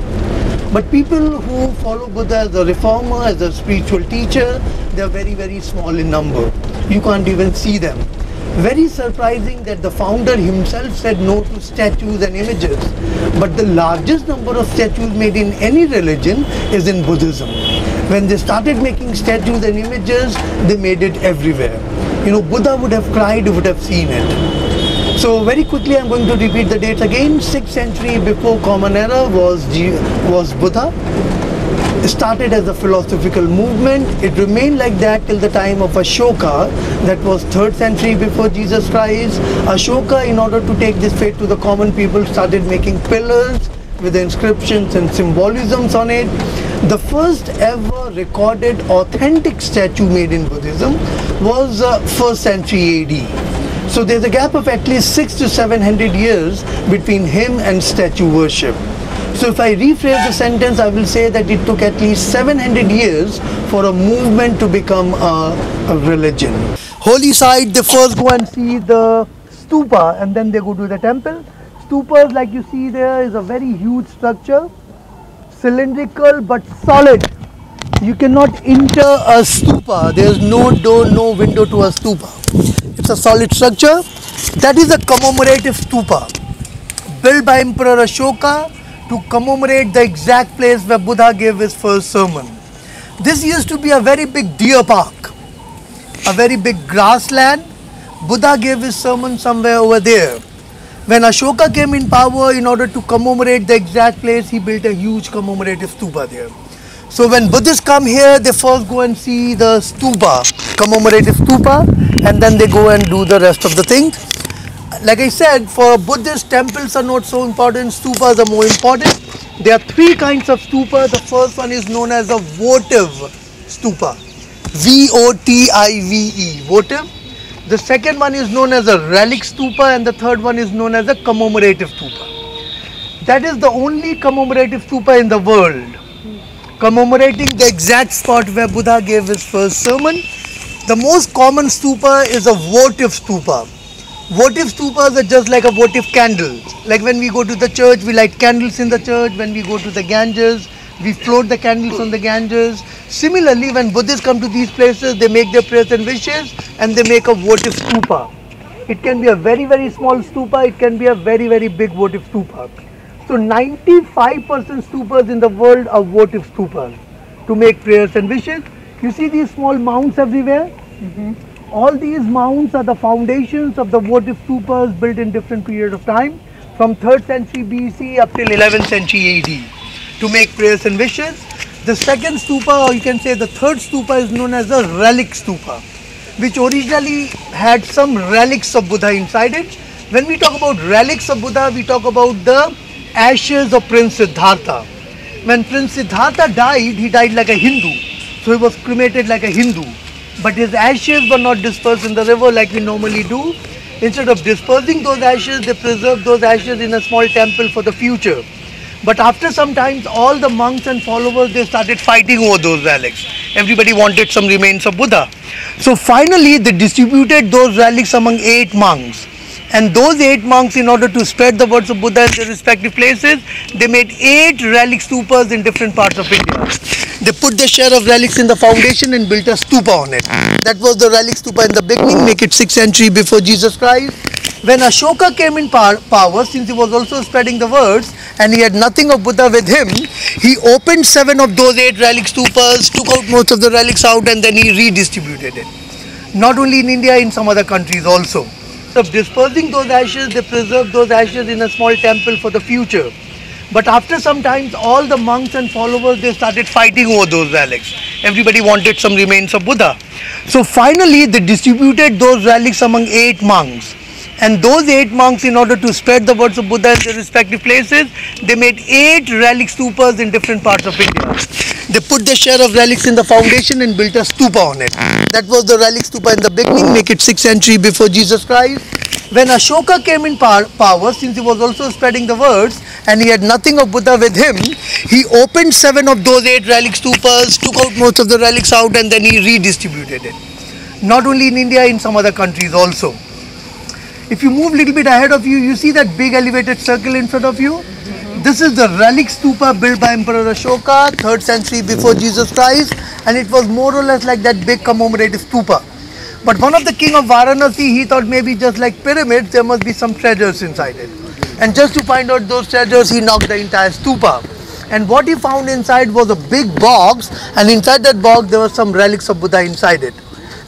But people who follow Buddha as a reformer, as a spiritual teacher, they are very, very small in number. You can't even see them. Very surprising that the founder himself said no to statues and images. But the largest number of statues made in any religion is in Buddhism. When they started making statues and images, they made it everywhere. Buddha would have cried, would have seen it. So very quickly I'm going to repeat the dates again. 6th century before Common Era was Buddha. started as a philosophical movement. It remained like that till the time of Ashoka, that was 3rd century before Jesus Christ. Ashoka, in order to take this faith to the common people, started making pillars with the inscriptions and symbolisms on it. The first ever recorded authentic statue made in Buddhism was 1st century AD. So there's a gap of at least 600 to 700 years between him and statue worship. So if I rephrase the sentence, I will say that it took at least 700 years for a movement to become a religion. Holy site, they first go and see the stupa and then they go to the temple. Stupas, like you see there, is a very huge structure, cylindrical but solid. You cannot enter a stupa. There is no door, no window to a stupa. It's a solid structure. That is a commemorative stupa built by Emperor Ashoka to commemorate the exact place where Buddha gave his first sermon. This used to be a very big deer park, a very big grassland. Buddha gave his sermon somewhere over there. When Ashoka came in power, in order to commemorate the exact place, he built a huge commemorative stupa there. So when Buddhists come here, they first go and see the stupa, commemorative stupa, and then they go and do the rest of the things. Like I said, for Buddhist, temples are not so important, stupas are more important. There are 3 kinds of stupa. The first one is known as a votive stupa, V-O-T-I-V-E, votive. The second one is known as a relic stupa, and the third one is known as a commemorative stupa. That is the only commemorative stupa in the world, commemorating the exact spot where Buddha gave his first sermon. The most common stupa is a votive stupa. Votive stupas are just like a votive candle. Like when we go to the church, we light candles in the church. When we go to the Ganges, we float the candles on the Ganges. Similarly, when Buddhists come to these places, they make their prayers and wishes and they make a votive stupa. It can be a very, very small stupa. It can be a very, very big votive stupa. So 95% stupas in the world are votive stupas to make prayers and wishes. You see these small mounds everywhere? All these mounds are the foundations of the votive stupas built in different periods of time, from 3rd century BC up till 11th century AD, to make prayers and wishes. The second stupa, or you can say the third stupa, is known as a relic stupa, which originally had some relics of Buddha inside it. When we talk about relics of Buddha, we talk about the ashes of Prince Siddhartha. When Prince Siddhartha died, he died like a Hindu, so he was cremated like a Hindu. But his ashes were not dispersed in the river like we normally do. Instead of dispersing those ashes, they preserved those ashes in a small temple for the future. But after some time, all the monks and followers, they started fighting over those relics. Everybody wanted some remains of Buddha. So finally, they distributed those relics among 8 monks. And those 8 monks, in order to spread the words of Buddha in their respective places, they made 8 relic stupas in different parts of India. They put their share of relics in the foundation and built a stupa on it. That was the relic stupa in the beginning, make it 6th century before Jesus Christ. When Ashoka came in power, since he was also spreading the words and he had nothing of Buddha with him, he opened 7 of those 8 relic stupas, took out most of the relics out, and then he redistributed it. Not only in India, in some other countries also. So dispersing those ashes, they preserved those ashes in a small temple for the future. But after some time, all the monks and followers, they started fighting over those relics. Everybody wanted some remains of Buddha. So finally, they distributed those relics among 8 monks. And those 8 monks, in order to spread the words of Buddha in their respective places, they made 8 relic stupas in different parts of India. They put their share of relics in the foundation and built a stupa on it. That was the relic stupa in the beginning, make it 6th century before Jesus Christ. When Ashoka came in power, since he was also spreading the words and he had nothing of Buddha with him, he opened 7 of those 8 relic stupas, took out most of the relics out, and then he redistributed it. Not only in India, in some other countries also. If you move a little bit ahead of you, you see that big elevated circle in front of you? This is the relic stupa built by Emperor Ashoka, 3rd century before Jesus Christ, and it was more or less like that big commemorative stupa. But one of the king of Varanasi, he thought maybe just like pyramids, there must be some treasures inside it. And just to find out those treasures, he knocked the entire stupa. And what he found inside was a big box, and inside that box there were some relics of Buddha inside it.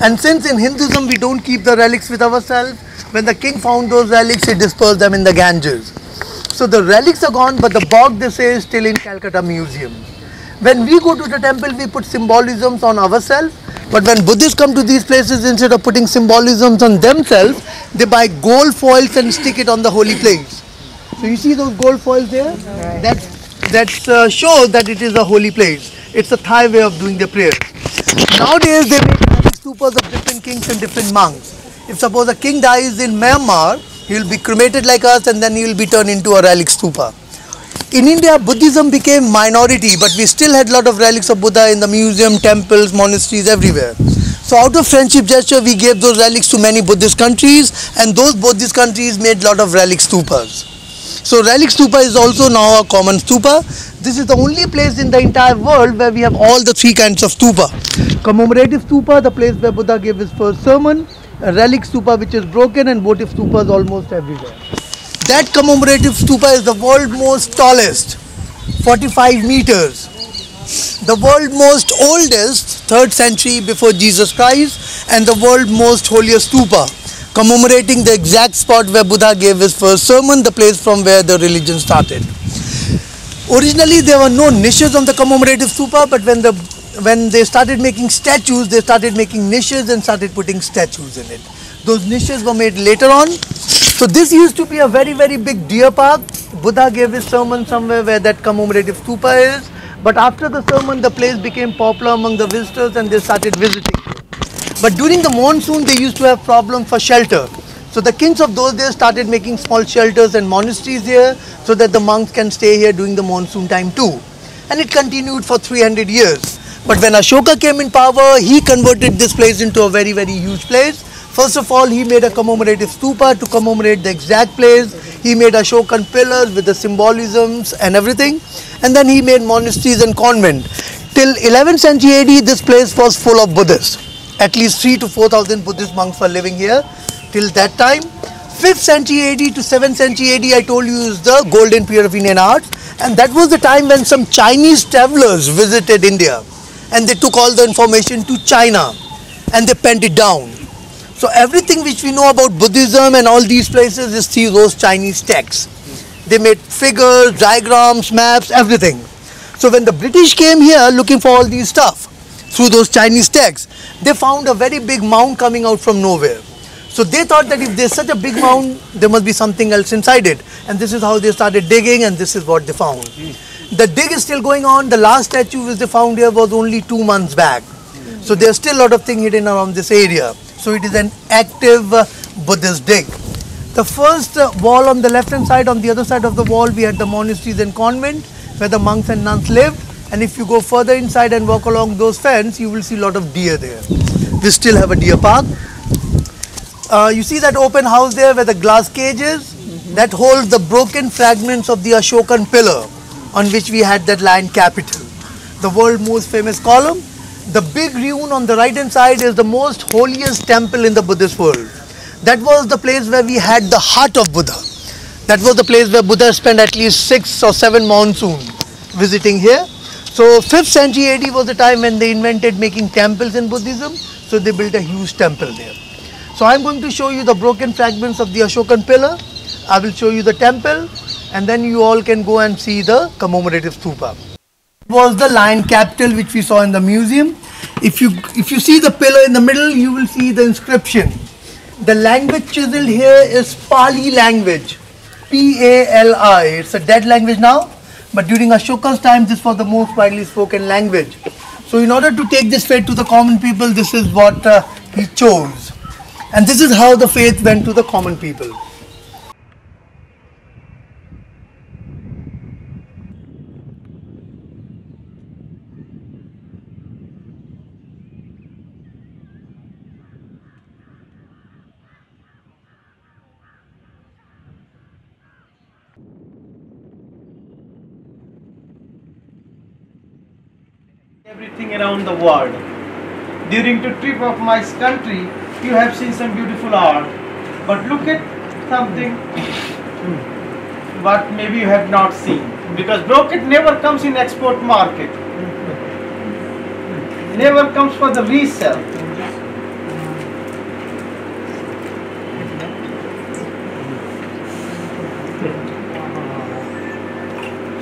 And since in Hinduism we don't keep the relics with ourselves, when the king found those relics, he dispersed them in the Ganges. So the relics are gone, but the box, they say, is still in Calcutta Museum. When we go to the temple, we put symbolisms on ourselves. But when Buddhists come to these places, instead of putting symbolisms on themselves, they buy gold foils and stick it on the holy place. So you see those gold foils there? That shows that it is a holy place. It's a Thai way of doing the prayer. Nowadays they make stupas of different kings and different monks. If suppose a king dies in Myanmar, he will be cremated like us and then he will be turned into a relic stupa. In India, Buddhism became minority, but we still had a lot of relics of Buddha in the museum, temples, monasteries, everywhere. So out of friendship gesture, we gave those relics to many Buddhist countries, and those Buddhist countries made a lot of relic stupas. So relic stupa is also now a common stupa. This is the only place in the entire world where we have all the three kinds of stupa. Commemorative stupa, the place where Buddha gave his first sermon. A relic stupa which is broken, and votive stupas almost everywhere. That commemorative stupa is the world's most tallest, 45 meters. The world's most oldest, 3rd century before Jesus Christ, and the world's most holiest stupa, commemorating the exact spot where Buddha gave his first sermon, the place from where the religion started. Originally there were no niches on the commemorative stupa, but when they started making statues, they started making niches and started putting statues in it. Those niches were made later on. So this used to be a very, very big deer park. Buddha gave his sermon somewhere where that commemorative stupa is. But after the sermon, the place became popular among the visitors and they started visiting. But during the monsoon, they used to have problems for shelter. So the kings of those days started making small shelters and monasteries here so that the monks can stay here during the monsoon time too. And it continued for 300 years. But when Ashoka came in power, he converted this place into a very, very huge place. First of all, he made a commemorative stupa to commemorate the exact place. He made Ashokan pillars with the symbolisms and everything. And then he made monasteries and convent. Till 11th century AD, this place was full of Buddhists. At least 3,000 to 4,000 Buddhist monks were living here till that time. 5th century AD to 7th century AD, I told you, is the golden period of Indian art. And that was the time when some Chinese travelers visited India. And they took all the information to China and they penned it down. So everything which we know about Buddhism and all these places is through those Chinese texts. They made figures, diagrams, maps, everything. So when the British came here looking for all these stuff through those Chinese texts, they found a very big mound coming out from nowhere. So they thought that if there's such a big mound, there must be something else inside it. And this is how they started digging, and this is what they found. The dig is still going on. The last statue which they found here was only 2 months back. So there's still a lot of things hidden around this area. So it is an active Buddhist dig. The first wall on the left hand side, on the other side of the wall, we had the monasteries and convent where the monks and nuns lived. And if you go further inside and walk along those fences, you will see a lot of deer there. We still have a deer park. You see that open house there where the glass cage is? That holds the broken fragments of the Ashokan pillar on which we had that lion capital. The world's most famous column. The big ruin on the right hand side is the most holiest temple in the Buddhist world. That was the place where we had the heart of Buddha. That was the place where Buddha spent at least 6 or 7 monsoons visiting here. So 5th century AD was the time when they invented making temples in Buddhism. So they built a huge temple there. So I am going to show you the broken fragments of the Ashokan pillar. I will show you the temple, and then you all can go and see the commemorative stupa. Was the lion capital which we saw in the museum. If you see the pillar in the middle, you will see the inscription. The language chiseled here is Pali language, P-A-L-I. It's a dead language now, but during Ashoka's time, this was the most widely spoken language. So in order to take this faith to the common people, this is what he chose. And this is how the faith went to the common people. Everything around the world. During the trip of my country, you have seen some beautiful art, but look at something what maybe you have not seen, because brocade never comes in export market, never comes for the resale.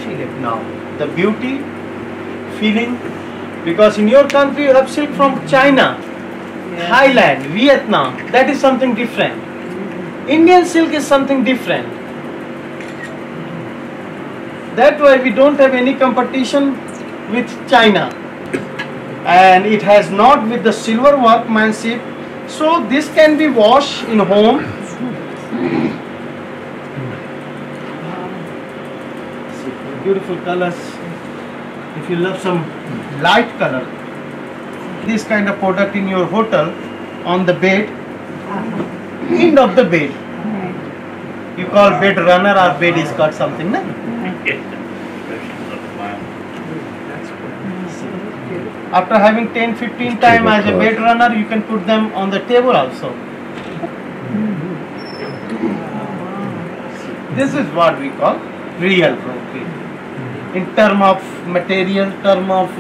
See it now, the beauty, feeling, because in your country you have silk from China, Thailand, Vietnam. That is something different. Indian silk is something different. That's why we don't have any competition with China, and it has not with the silver workmanship. So this can be washed in home. Beautiful colors. If you love some light color, this kind of product in your hotel, on the bed, end of the bed, you call bed runner or bed is cut something, no? After having 10-15 times as a bed runner, you can put them on the table also. This is what we call real brocade. In term of material, term of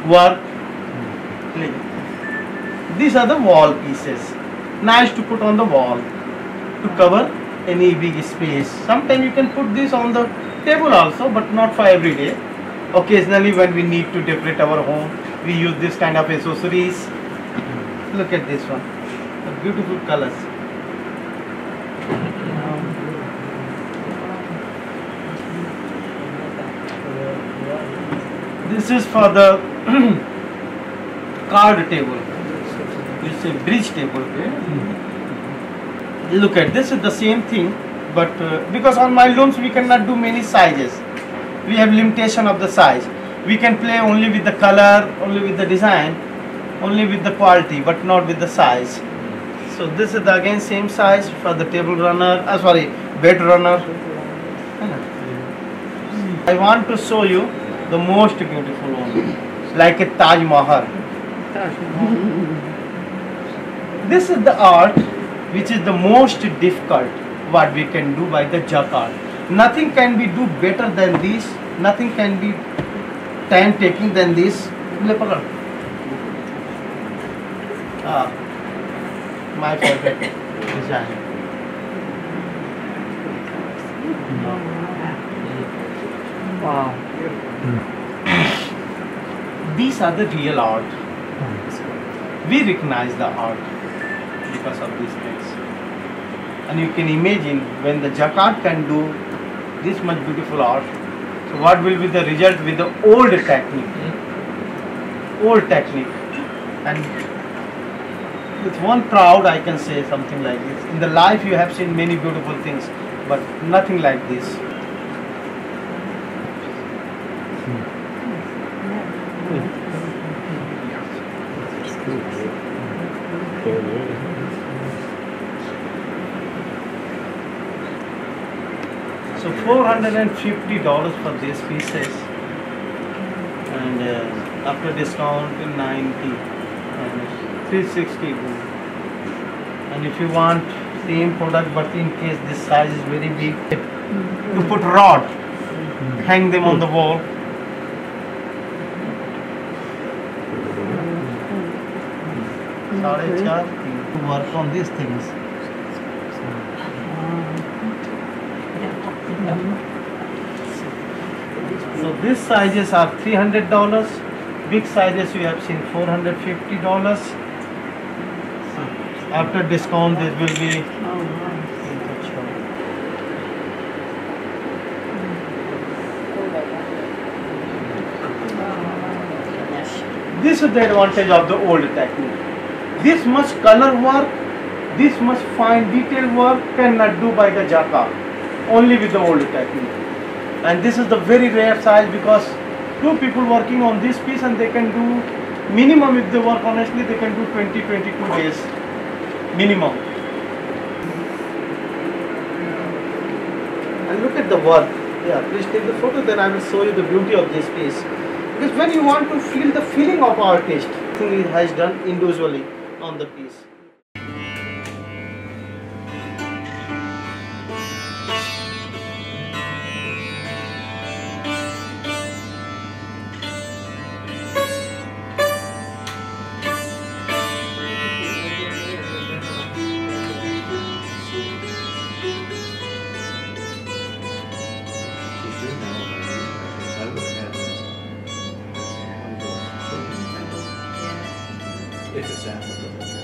work. These are the wall pieces. Nice to put on the wall to cover any big space. Sometimes you can put this on the table also, but not for every day. Occasionally when we need to decorate our home, we use this kind of accessories. Look at this one. The beautiful colors. This is for the card table. It's a bridge table. Look at this, is the same thing, but because on my looms we cannot do many sizes. We have limitation of the size. We can play only with the color, only with the design, only with the quality, but not with the size. So this is the, again same size for the table runner, bed runner. I want to show you the most beautiful one, like a Taj Mahal. This is the art which is the most difficult what we can do by the jacquard. Nothing can be do better than this. Nothing can be time taking than this. My favorite design. Wow. These are the real art. We recognize the art because of these things. And you can imagine when the jacquard can do this much beautiful art, so what will be the result with the old technique? Old technique. And with one proud I can say something like this. In the life you have seen many beautiful things, but nothing like this. So $450 for these pieces, and after discount $90 and $360. And if you want same product, but in case this size is very big, you put rod, hang them on the wall. To work on these things. So these sizes are $300. Big sizes you have seen $450. After discount, this will be this is the advantage of the old technique. This much color work, this much fine detail work cannot do by the jacquard, only with the old technique. And this is the very rare size, because two people working on this piece and they can do minimum, if they work honestly, they can do 20-22 days minimum. And look at the work. Yeah, please take the photo, then I will show you the beauty of this piece. Because when you want to feel the feeling of artist, I think he has done individually on the piece. take a sample of it.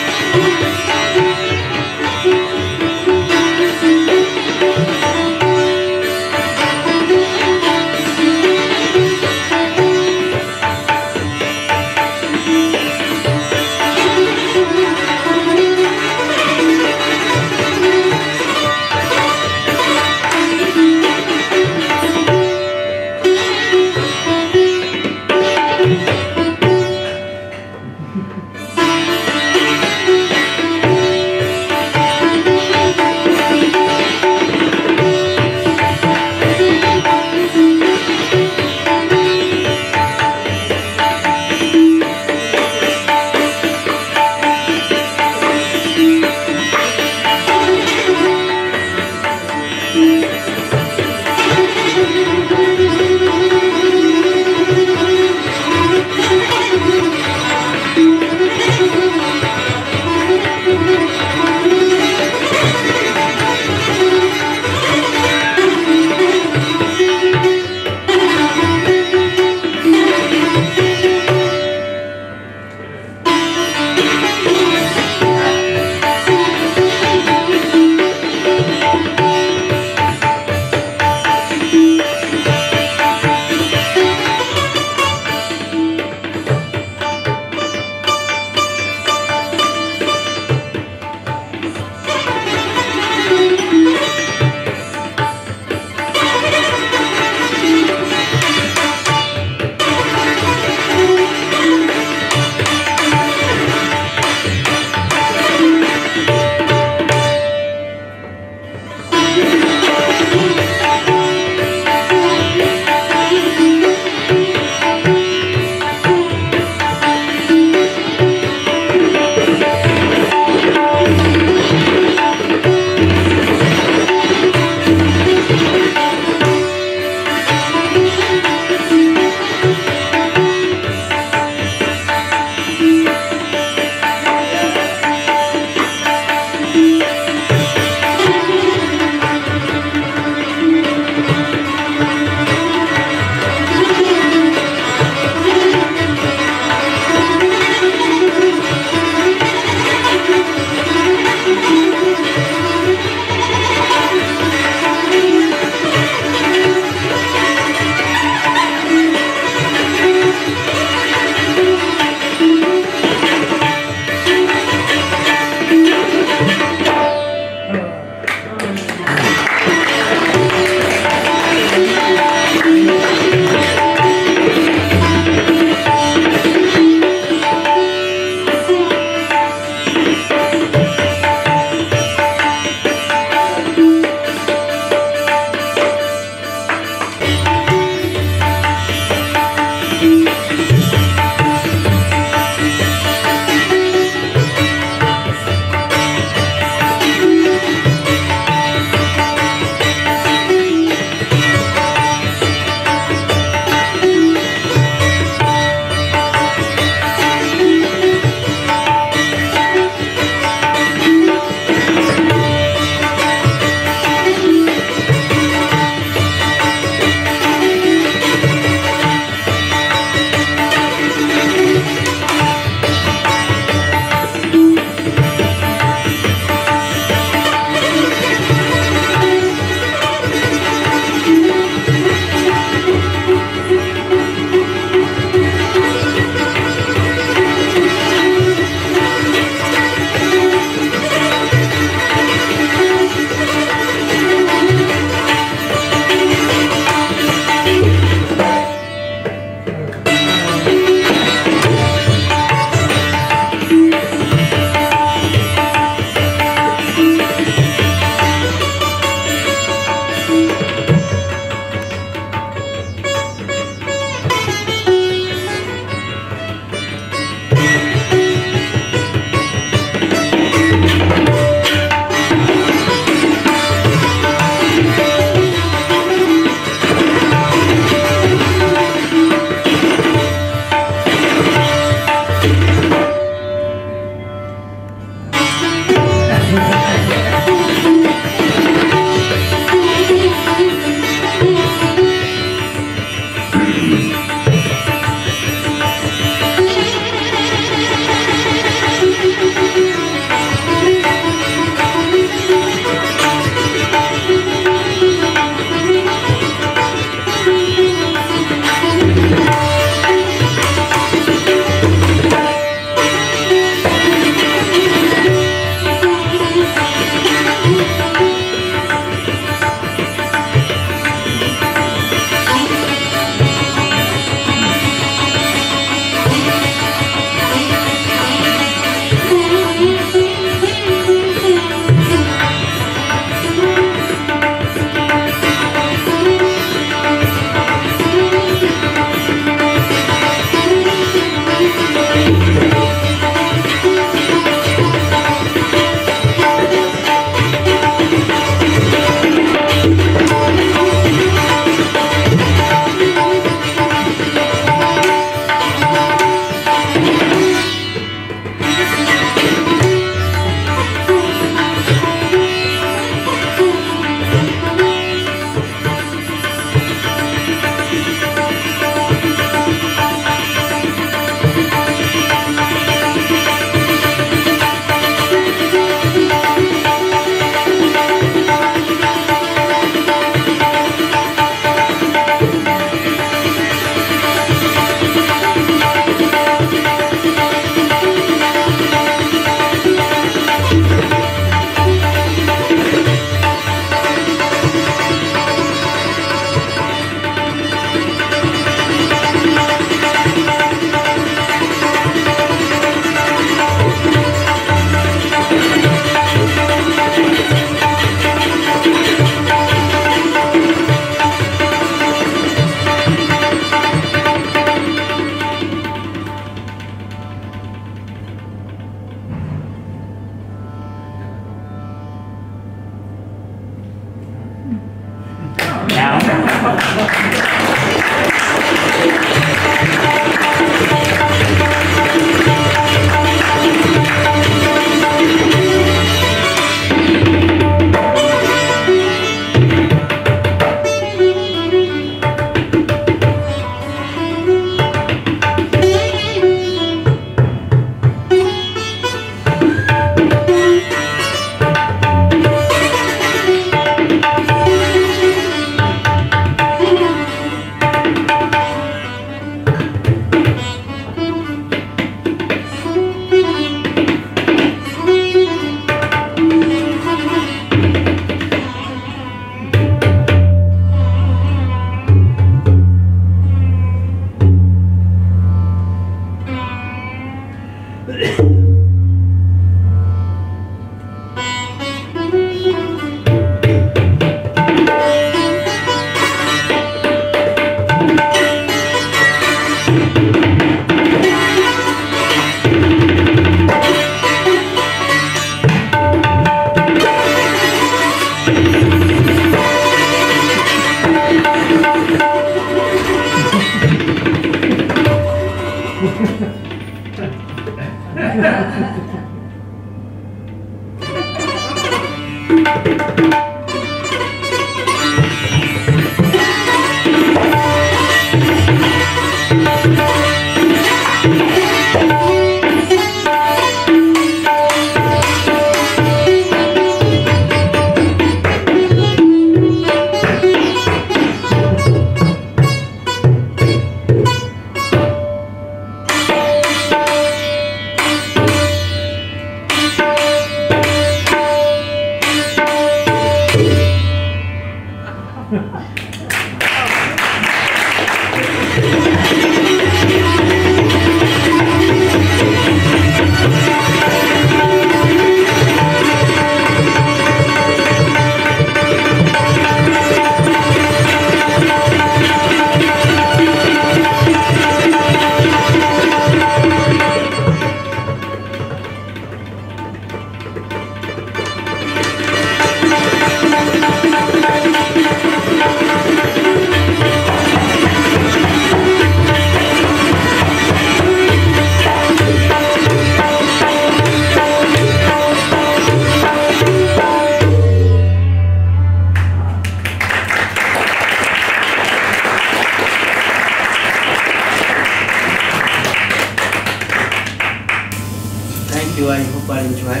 you. I hope I enjoy.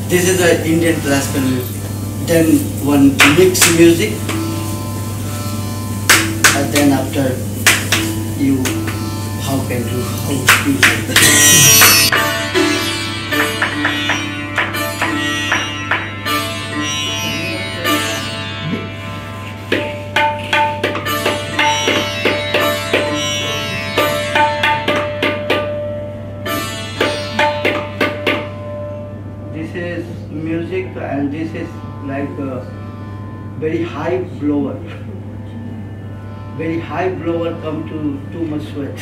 This is the Indian classical music. Then one mixed music, and then after you how you like that. And this is like a very high blower. Very high blower come to too much sweat.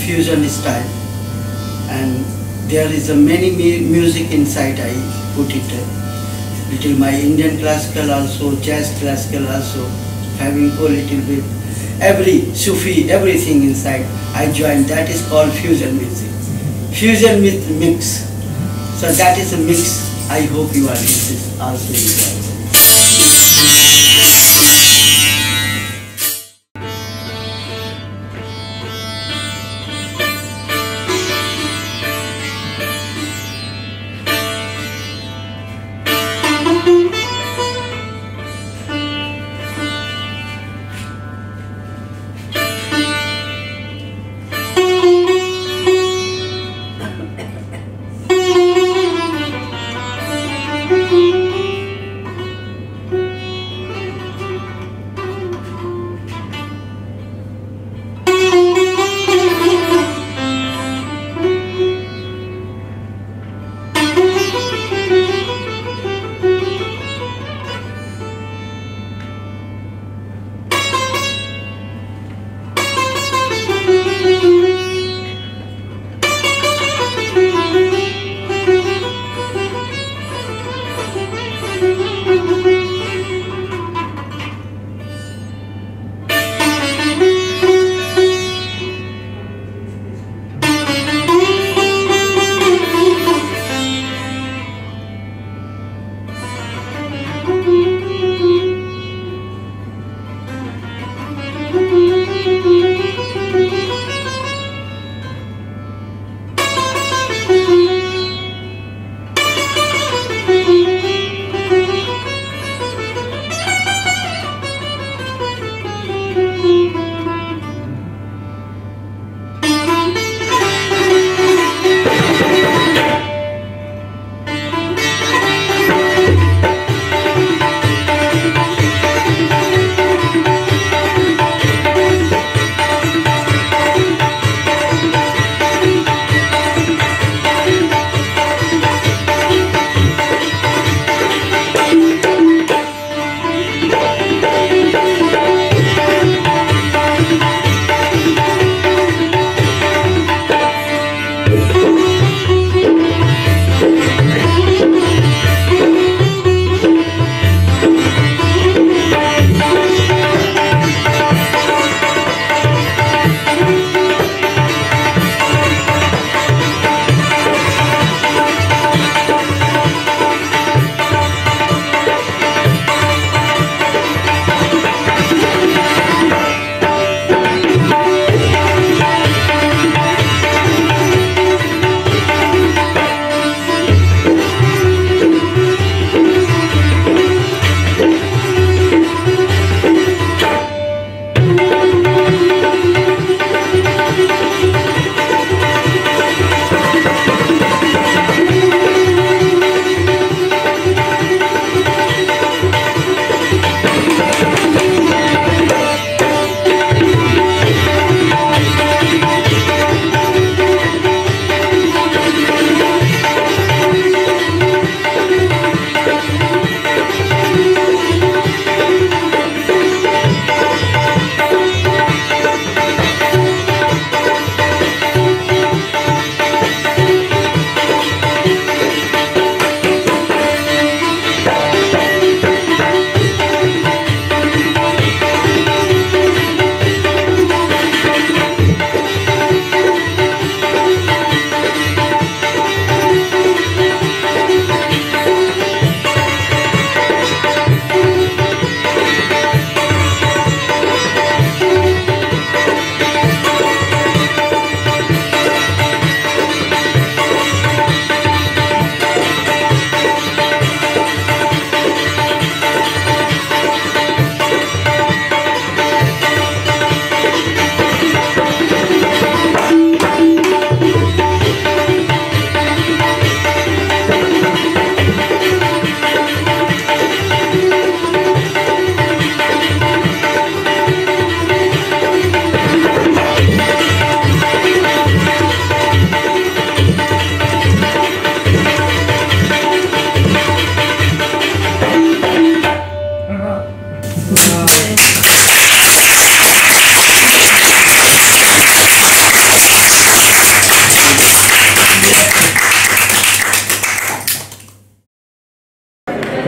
fusion style, and there is a many music inside. I put it little my Indian classical also, jazz classical also, having a little bit every Sufi, everything inside. I joined. That is called fusion music. Fusion with mix. So that is a mix. I hope you are also enjoying.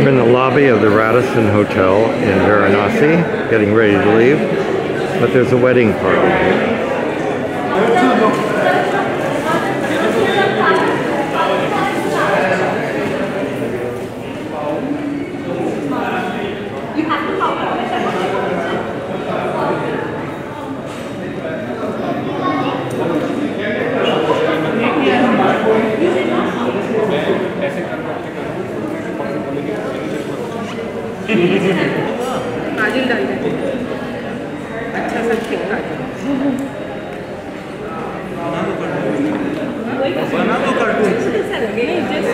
We're in the lobby of the Radisson Hotel in Varanasi, getting ready to leave, but there's a wedding party here. काजल डाल देते अच्छा सा thick काजल बना तो cartoon ऐसा लगे नहीं just